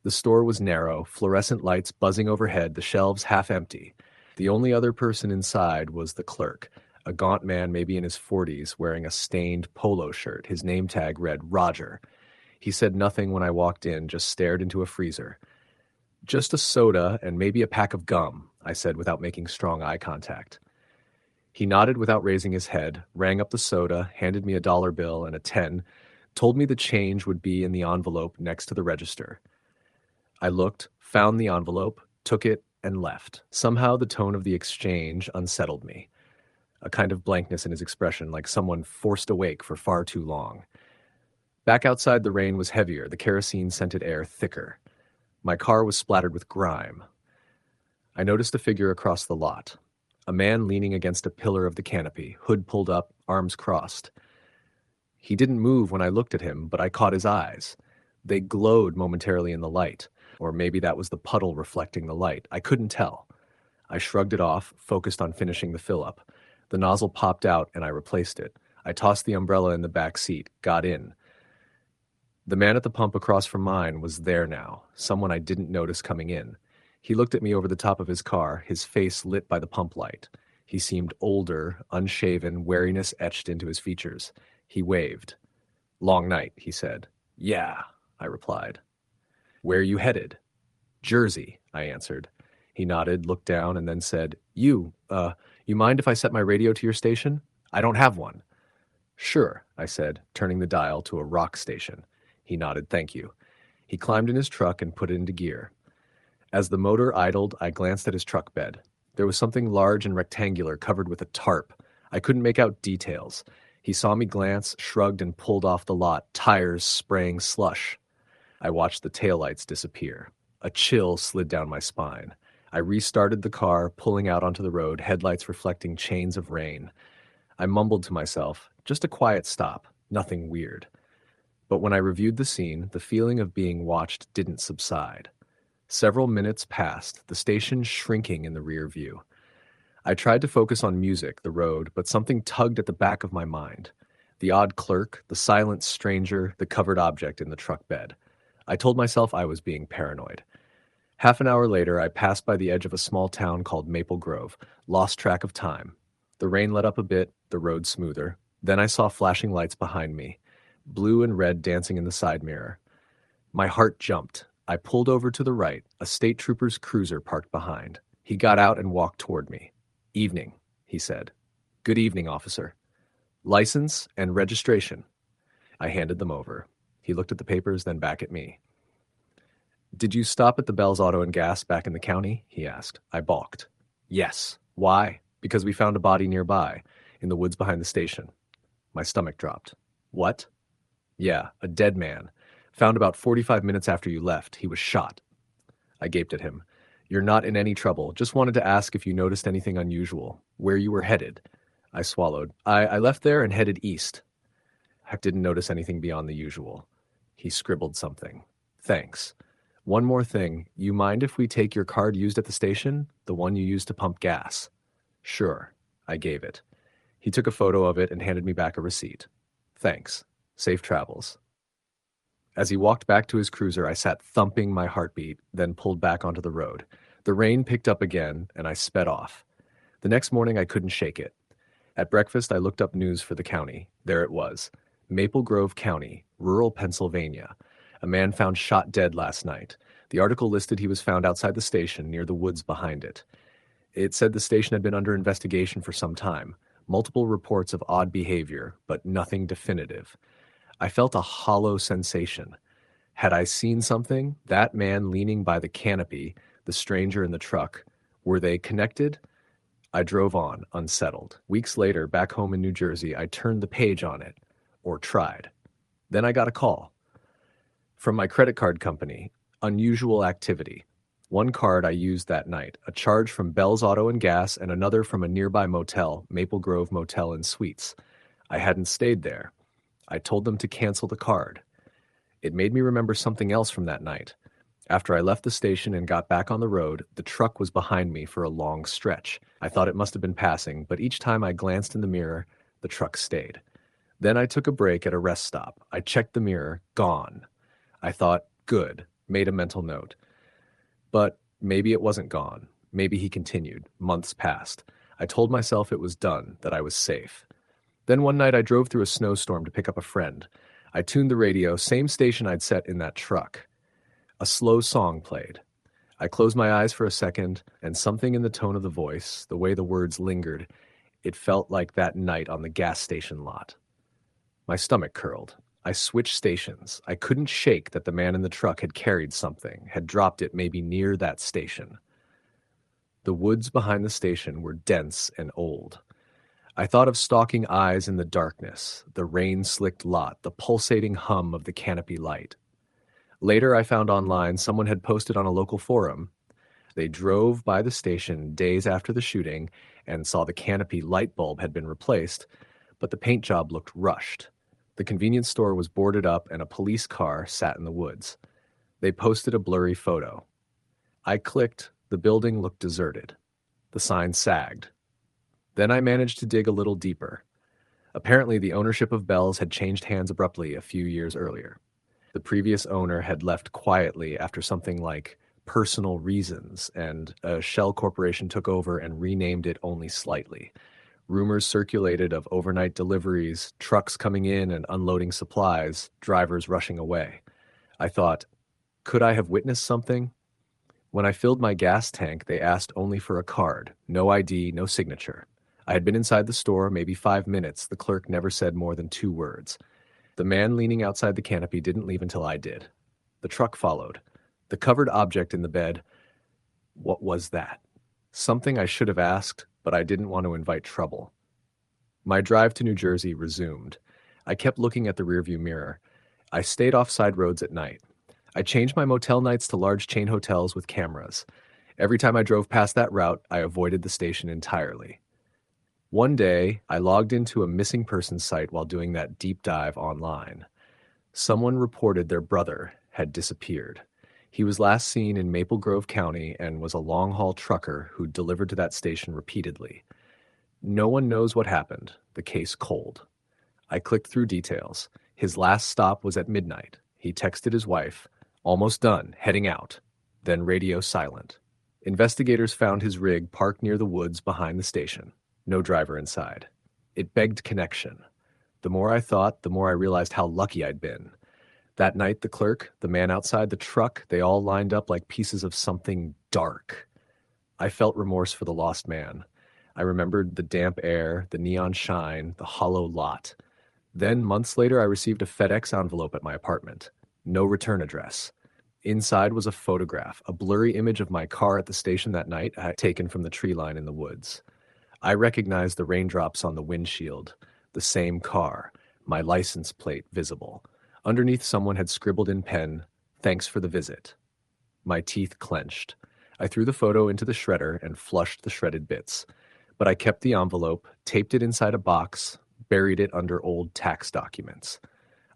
The store was narrow, fluorescent lights buzzing overhead, the shelves half empty. The only other person inside was the clerk, a gaunt man maybe in his 40s, wearing a stained polo shirt. His name tag read Roger. He said nothing when I walked in, just stared into a freezer. "Just a soda and maybe a pack of gum," I said without making strong eye contact. He nodded without raising his head, rang up the soda, handed me a dollar bill and a 10, told me the change would be in the envelope next to the register. I looked, found the envelope, took it, and left. Somehow the tone of the exchange unsettled me. A kind of blankness in his expression, like someone forced awake for far too long. Back outside, the rain was heavier, the kerosene-scented air thicker. My car was splattered with grime. I noticed a figure across the lot. A man leaning against a pillar of the canopy, hood pulled up, arms crossed. He didn't move when I looked at him, but I caught his eyes. They glowed momentarily in the light, or maybe that was the puddle reflecting the light. I couldn't tell. I shrugged it off, focused on finishing the fill-up. The nozzle popped out, and I replaced it. I tossed the umbrella in the back seat, got in. The man at the pump across from mine was there now, someone I didn't notice coming in. He looked at me over the top of his car, his face lit by the pump light. He seemed older, unshaven, wariness etched into his features. He waved. "Long night," he said. "Yeah," I replied. "Where you headed?" "Jersey," I answered. He nodded, looked down, and then said, You mind if I set my radio to your station? I don't have one." "Sure," I said, turning the dial to a rock station. He nodded, "Thank you." He climbed in his truck and put it into gear. As the motor idled, I glanced at his truck bed. There was something large and rectangular covered with a tarp. I couldn't make out details. He saw me glance, shrugged, and pulled off the lot, tires spraying slush. I watched the taillights disappear. A chill slid down my spine. I restarted the car, pulling out onto the road, headlights reflecting chains of rain. I mumbled to myself, just a quiet stop, nothing weird. But when I reviewed the scene, the feeling of being watched didn't subside. Several minutes passed, the station shrinking in the rear view. I tried to focus on music, the road, but something tugged at the back of my mind. The odd clerk, the silent stranger, the covered object in the truck bed. I told myself I was being paranoid. Half an hour later, I passed by the edge of a small town called Maple Grove, lost track of time. The rain let up a bit, the road smoother. Then I saw flashing lights behind me, blue and red dancing in the side mirror. My heart jumped. I pulled over to the right, a state trooper's cruiser parked behind. He got out and walked toward me. "Evening," he said. "Good evening, officer." "License and registration." I handed them over. He looked at the papers, then back at me. "Did you stop at the Bell's Auto and Gas back in the county?" he asked. I balked. "Yes." "Why?" "Because we found a body nearby, in the woods behind the station." My stomach dropped. "What?" "Yeah, a dead man. Found about 45 minutes after you left. He was shot." I gaped at him. "You're not in any trouble. Just wanted to ask if you noticed anything unusual. Where you were headed." I swallowed. I left there and headed east." I didn't notice anything beyond the usual. He scribbled something. "Thanks. One more thing. You mind if we take your card used at the station? The one you used to pump gas?" "Sure." I gave it. He took a photo of it and handed me back a receipt. "Thanks. Safe travels." As he walked back to his cruiser, I sat thumping my heartbeat, then pulled back onto the road. The rain picked up again, and I sped off. The next morning, I couldn't shake it. At breakfast, I looked up news for the county. There it was. Maple Grove County, rural Pennsylvania. A man found shot dead last night. The article listed he was found outside the station, near the woods behind it. It said the station had been under investigation for some time. Multiple reports of odd behavior, but nothing definitive. I felt a hollow sensation. Had I seen something? That man leaning by the canopy, the stranger in the truck. Were they connected? I drove on, unsettled. Weeks later, back home in New Jersey, I turned the page on it, or tried. Then I got a call from my credit card company. Unusual activity. One card I used that night, a charge from Bell's Auto and Gas and another from a nearby motel, Maple Grove Motel and Suites. I hadn't stayed there. I told them to cancel the card. It made me remember something else from that night. After I left the station and got back on the road, the truck was behind me for a long stretch. I thought it must have been passing, but each time I glanced in the mirror, the truck stayed. Then I took a break at a rest stop. I checked the mirror, gone. I thought, good, made a mental note. But maybe it wasn't gone. Maybe he continued. Months passed. I told myself it was done, that I was safe. Then one night I drove through a snowstorm to pick up a friend. I tuned the radio, same station I'd set in that truck. A slow song played. I closed my eyes for a second, and something in the tone of the voice, the way the words lingered, it felt like that night on the gas station lot. My stomach curled. I switched stations. I couldn't shake that the man in the truck had carried something, had dropped it maybe near that station. The woods behind the station were dense and old. I thought of stalking eyes in the darkness, the rain-slicked lot, the pulsating hum of the canopy light. Later, I found online someone had posted on a local forum. They drove by the station days after the shooting and saw the canopy light bulb had been replaced, but the paint job looked rushed. The convenience store was boarded up and a police car sat in the woods. They posted a blurry photo. I clicked. The building looked deserted. The sign sagged. Then I managed to dig a little deeper. Apparently, the ownership of Bell's had changed hands abruptly a few years earlier. The previous owner had left quietly after something like personal reasons, and a shell corporation took over and renamed it only slightly. Rumors circulated of overnight deliveries, trucks coming in and unloading supplies, drivers rushing away. I thought, could I have witnessed something? When I filled my gas tank, they asked only for a card, no ID, no signature. I had been inside the store maybe 5 minutes. The clerk never said more than 2 words. The man leaning outside the canopy didn't leave until I did. The truck followed. The covered object in the bed, what was that? Something I should have asked, but I didn't want to invite trouble. My drive to New Jersey resumed. I kept looking at the rearview mirror. I stayed off side roads at night. I changed my motel nights to large chain hotels with cameras. Every time I drove past that route, I avoided the station entirely. One day, I logged into a missing persons site while doing that deep dive online. Someone reported their brother had disappeared. He was last seen in Maple Grove County and was a long-haul trucker who delivered to that station repeatedly. No one knows what happened. The case cold. I clicked through details. His last stop was at midnight. He texted his wife, "Almost done, heading out." Then radio silent. Investigators found his rig parked near the woods behind the station. No driver inside. It begged connection. The more I thought, the more I realized how lucky I'd been. That night, the clerk, the man outside the truck, they all lined up like pieces of something dark. I felt remorse for the lost man. I remembered the damp air, the neon shine, the hollow lot. Then, months later, I received a FedEx envelope at my apartment. No return address. Inside was a photograph, a blurry image of my car at the station that night I had taken from the tree line in the woods. I recognized the raindrops on the windshield, the same car, my license plate visible. Underneath, someone had scribbled in pen, "Thanks for the visit." My teeth clenched. I threw the photo into the shredder and flushed the shredded bits. But I kept the envelope, taped it inside a box, buried it under old tax documents.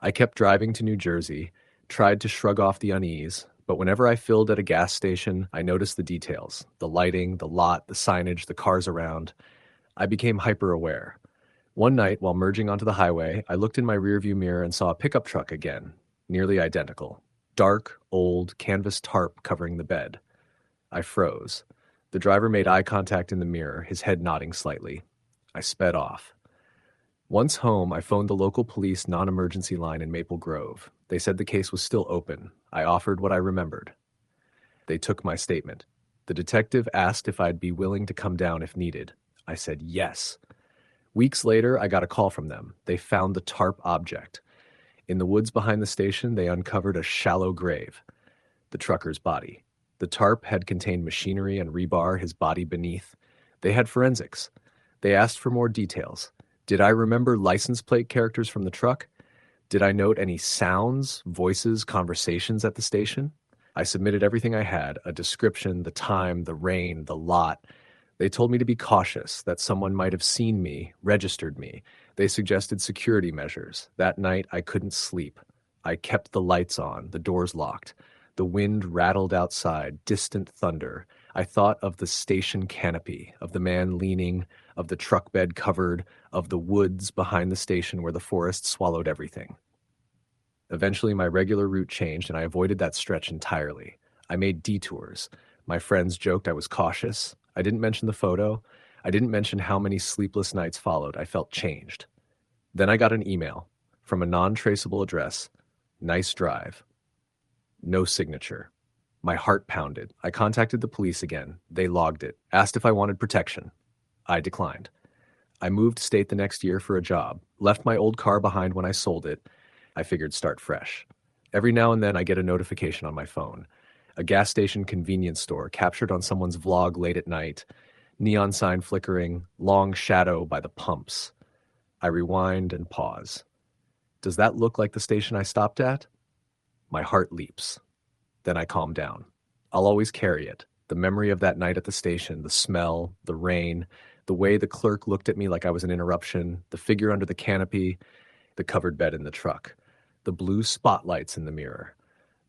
I kept driving to New Jersey, tried to shrug off the unease, but whenever I filled at a gas station, I noticed the details, the lighting, the lot, the signage, the cars around. I became hyper-aware. One night, while merging onto the highway, I looked in my rearview mirror and saw a pickup truck again, nearly identical. Dark, old, canvas tarp covering the bed. I froze. The driver made eye contact in the mirror, his head nodding slightly. I sped off. Once home, I phoned the local police non-emergency line in Maple Grove. They said the case was still open. I offered what I remembered. They took my statement. The detective asked if I'd be willing to come down if needed. I said yes. Weeks later, I got a call from them. They found the tarp object. In the woods behind the station, they uncovered a shallow grave. The trucker's body. The tarp had contained machinery and rebar, his body beneath. They had forensics. They asked for more details. Did I remember license plate characters from the truck? Did I note any sounds, voices, conversations at the station? I submitted everything I had, a description, the time, the rain, the lot. They told me to be cautious, that someone might have seen me, registered me. They suggested security measures. That night, I couldn't sleep. I kept the lights on, the doors locked. The wind rattled outside, distant thunder. I thought of the station canopy, of the man leaning, of the truck bed covered, of the woods behind the station where the forest swallowed everything. Eventually, my regular route changed, and I avoided that stretch entirely. I made detours. My friends joked I was cautious. I didn't mention the photo. I didn't mention how many sleepless nights followed. I felt changed. Then I got an email from a non-traceable address. Nice drive. No signature. My heart pounded. I contacted the police again. They logged it, asked if I wanted protection. I declined. I moved state the next year for a job, left my old car behind when I sold it. I figured start fresh. Every now and then I get a notification on my phone. A gas station convenience store captured on someone's vlog late at night. Neon sign flickering, long shadow by the pumps. I rewind and pause. Does that look like the station I stopped at? My heart leaps. Then I calm down. I'll always carry it. The memory of that night at the station, the smell, the rain, the way the clerk looked at me like I was an interruption, the figure under the canopy, the covered bed in the truck, the blue spotlights in the mirror,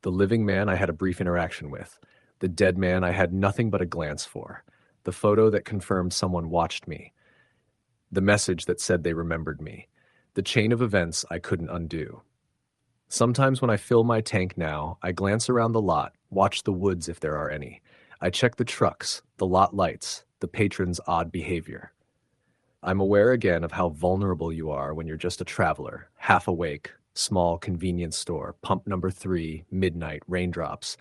the living man I had a brief interaction with, the dead man I had nothing but a glance for, the photo that confirmed someone watched me, the message that said they remembered me, the chain of events I couldn't undo. Sometimes when I fill my tank now, I glance around the lot, watch the woods if there are any. I check the trucks, the lot lights, the patrons' odd behavior. I'm aware again of how vulnerable you are when you're just a traveler, half awake, small convenience store, pump number 3, midnight, raindrops.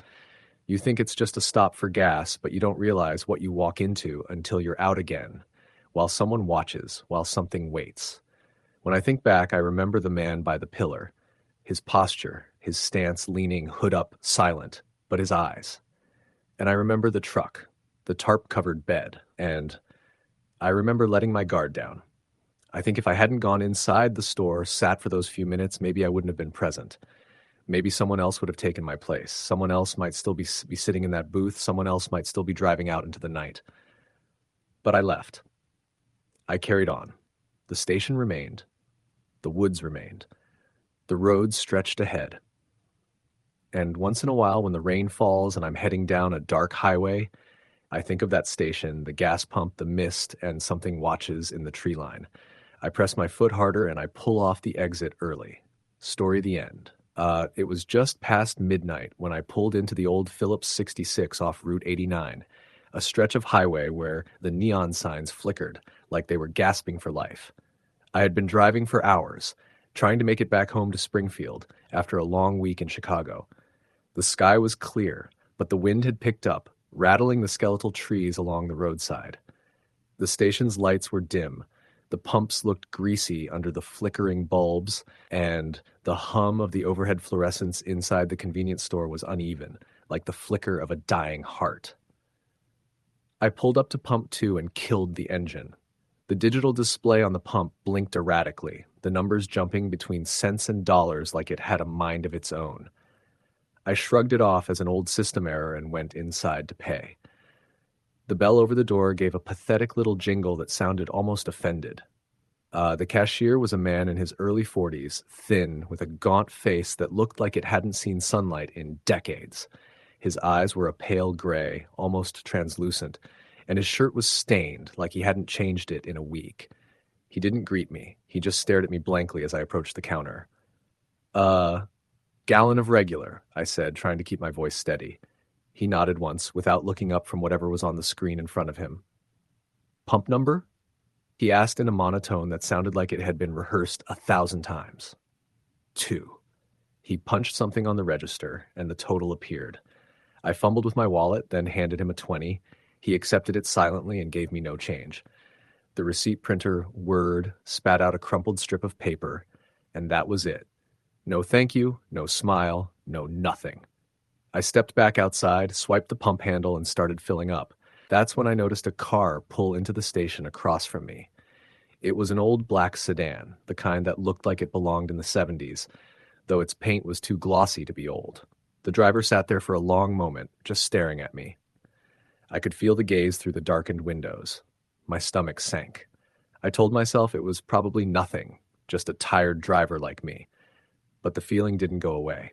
You think it's just a stop for gas, but you don't realize what you walk into until you're out again, while someone watches, while something waits. When I think back, I remember the man by the pillar, his posture, his stance leaning hood up, silent, but his eyes. And I remember the truck, the tarp-covered bed, and I remember letting my guard down. I think if I hadn't gone inside the store, sat for those few minutes, maybe I wouldn't have been present. Maybe someone else would have taken my place. Someone else might still be sitting in that booth. Someone else might still be driving out into the night. But I left. I carried on. The station remained. The woods remained. The road stretched ahead. And once in a while, when the rain falls and I'm heading down a dark highway, I think of that station, the gas pump, the mist, and something watches in the tree line. I press my foot harder and I pull off the exit early. Story the end. It was just past midnight when I pulled into the old Phillips 66 off Route 89, a stretch of highway where the neon signs flickered like they were gasping for life. I had been driving for hours, trying to make it back home to Springfield after a long week in Chicago. The sky was clear, but the wind had picked up, rattling the skeletal trees along the roadside. The station's lights were dim. The pumps looked greasy under the flickering bulbs, and the hum of the overhead fluorescents inside the convenience store was uneven, like the flicker of a dying heart. I pulled up to pump 2 and killed the engine. The digital display on the pump blinked erratically, the numbers jumping between cents and dollars like it had a mind of its own. I shrugged it off as an old system error and went inside to pay. The bell over the door gave a pathetic little jingle that sounded almost offended. The cashier was a man in his early 40s, thin, with a gaunt face that looked like it hadn't seen sunlight in decades. His eyes were a pale gray, almost translucent, and his shirt was stained like he hadn't changed it in a week. He didn't greet me. He just stared at me blankly as I approached the counter. Gallon of regular, I said, trying to keep my voice steady. He nodded once, without looking up from whatever was on the screen in front of him. Pump number? He asked in a monotone that sounded like it had been rehearsed 1,000 times. 2. He punched something on the register, and the total appeared. I fumbled with my wallet, then handed him a 20. He accepted it silently and gave me no change. The receipt printer whirred, spat out a crumpled strip of paper, and that was it. No thank you, no smile, no nothing. I stepped back outside, swiped the pump handle, and started filling up. That's when I noticed a car pull into the station across from me. It was an old black sedan, the kind that looked like it belonged in the 70s, though its paint was too glossy to be old. The driver sat there for a long moment, just staring at me. I could feel the gaze through the darkened windows. My stomach sank. I told myself it was probably nothing, just a tired driver like me. But the feeling didn't go away.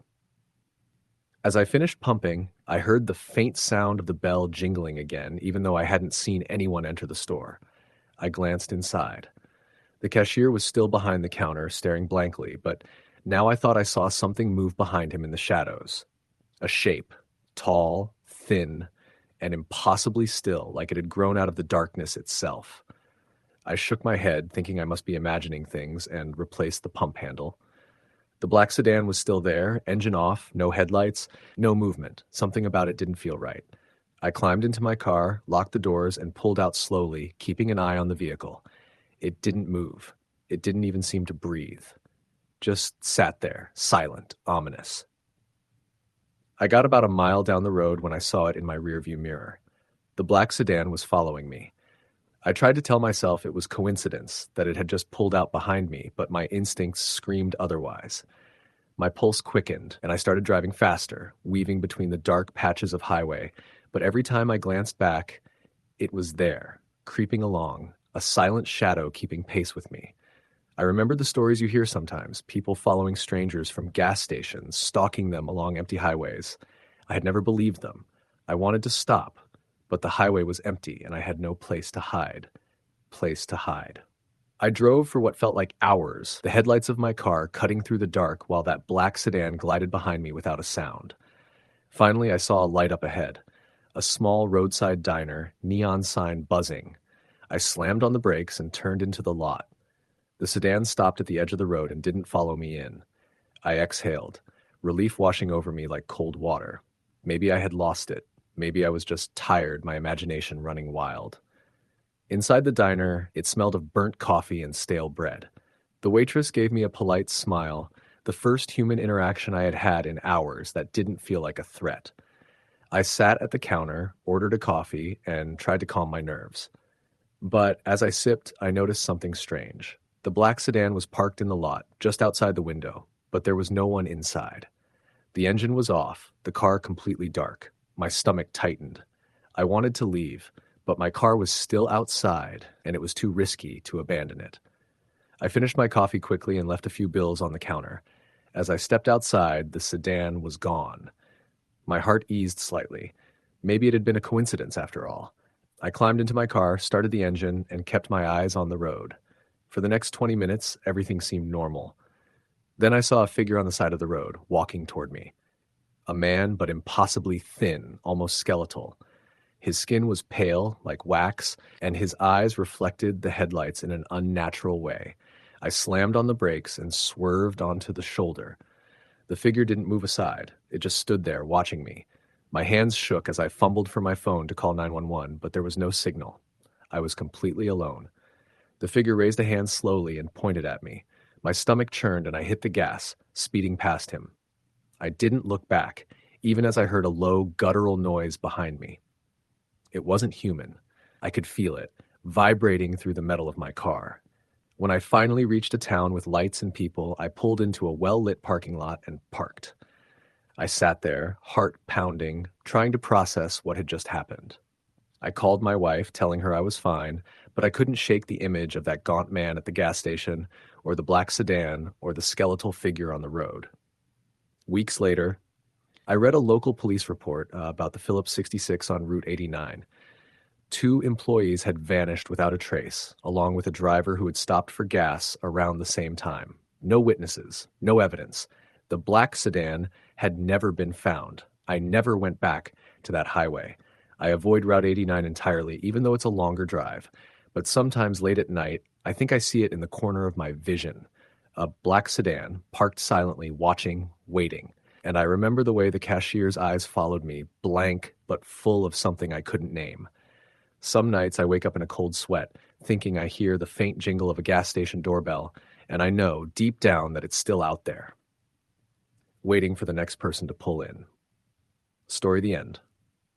As I finished pumping, I heard the faint sound of the bell jingling again, even though I hadn't seen anyone enter the store. I glanced inside. The cashier was still behind the counter, staring blankly, but now I thought I saw something move behind him in the shadows. A shape, tall, thin, and impossibly still, like it had grown out of the darkness itself. I shook my head, thinking I must be imagining things, and replaced the pump handle. The black sedan was still there, engine off, no headlights, no movement. Something about it didn't feel right. I climbed into my car, locked the doors, and pulled out slowly, keeping an eye on the vehicle. It didn't move. It didn't even seem to breathe. Just sat there, silent, ominous. I got about a mile down the road when I saw it in my rearview mirror. The black sedan was following me. I tried to tell myself it was coincidence, that it had just pulled out behind me, but my instincts screamed otherwise. My pulse quickened, and I started driving faster, weaving between the dark patches of highway, but every time I glanced back, it was there, creeping along, a silent shadow keeping pace with me. I remembered the stories you hear sometimes, people following strangers from gas stations, stalking them along empty highways. I had never believed them. I wanted to stop, but the highway was empty and I had no place to hide. I drove for what felt like hours, the headlights of my car cutting through the dark while that black sedan glided behind me without a sound. Finally, I saw a light up ahead. A small roadside diner, neon sign buzzing. I slammed on the brakes and turned into the lot. The sedan stopped at the edge of the road and didn't follow me in. I exhaled, relief washing over me like cold water. Maybe I had lost it. Maybe I was just tired, my imagination running wild. Inside the diner, it smelled of burnt coffee and stale bread. The waitress gave me a polite smile, the first human interaction I had had in hours that didn't feel like a threat. I sat at the counter, ordered a coffee, and tried to calm my nerves. But as I sipped, I noticed something strange. The black sedan was parked in the lot, just outside the window, but there was no one inside. The engine was off, the car completely dark. My stomach tightened. I wanted to leave, but my car was still outside, and it was too risky to abandon it. I finished my coffee quickly and left a few bills on the counter. As I stepped outside, the sedan was gone. My heart eased slightly. Maybe it had been a coincidence after all. I climbed into my car, started the engine, and kept my eyes on the road. For the next 20 minutes, everything seemed normal. Then I saw a figure on the side of the road, walking toward me. A man, but impossibly thin, almost skeletal. His skin was pale, like wax, and his eyes reflected the headlights in an unnatural way. I slammed on the brakes and swerved onto the shoulder. The figure didn't move aside. It just stood there, watching me. My hands shook as I fumbled for my phone to call 911, but there was no signal. I was completely alone. The figure raised a hand slowly and pointed at me. My stomach churned and I hit the gas, speeding past him. I didn't look back, even as I heard a low, guttural noise behind me. It wasn't human. I could feel it, vibrating through the metal of my car. When I finally reached a town with lights and people, I pulled into a well-lit parking lot and parked. I sat there, heart pounding, trying to process what had just happened. I called my wife, telling her I was fine, but I couldn't shake the image of that gaunt man at the gas station, or the black sedan, or the skeletal figure on the road. Weeks later, I read a local police report about the Phillips 66 on Route 89. 2 employees had vanished without a trace, along with a driver who had stopped for gas around the same time. No witnesses, no evidence. The black sedan had never been found. I never went back to that highway. I avoid Route 89 entirely, even though it's a longer drive. But sometimes late at night, I think I see it in the corner of my vision. A black sedan, parked silently, watching, waiting. And I remember the way the cashier's eyes followed me, blank but full of something I couldn't name. Some nights I wake up in a cold sweat, thinking I hear the faint jingle of a gas station doorbell, and I know deep down that it's still out there, waiting for the next person to pull in. Story the end.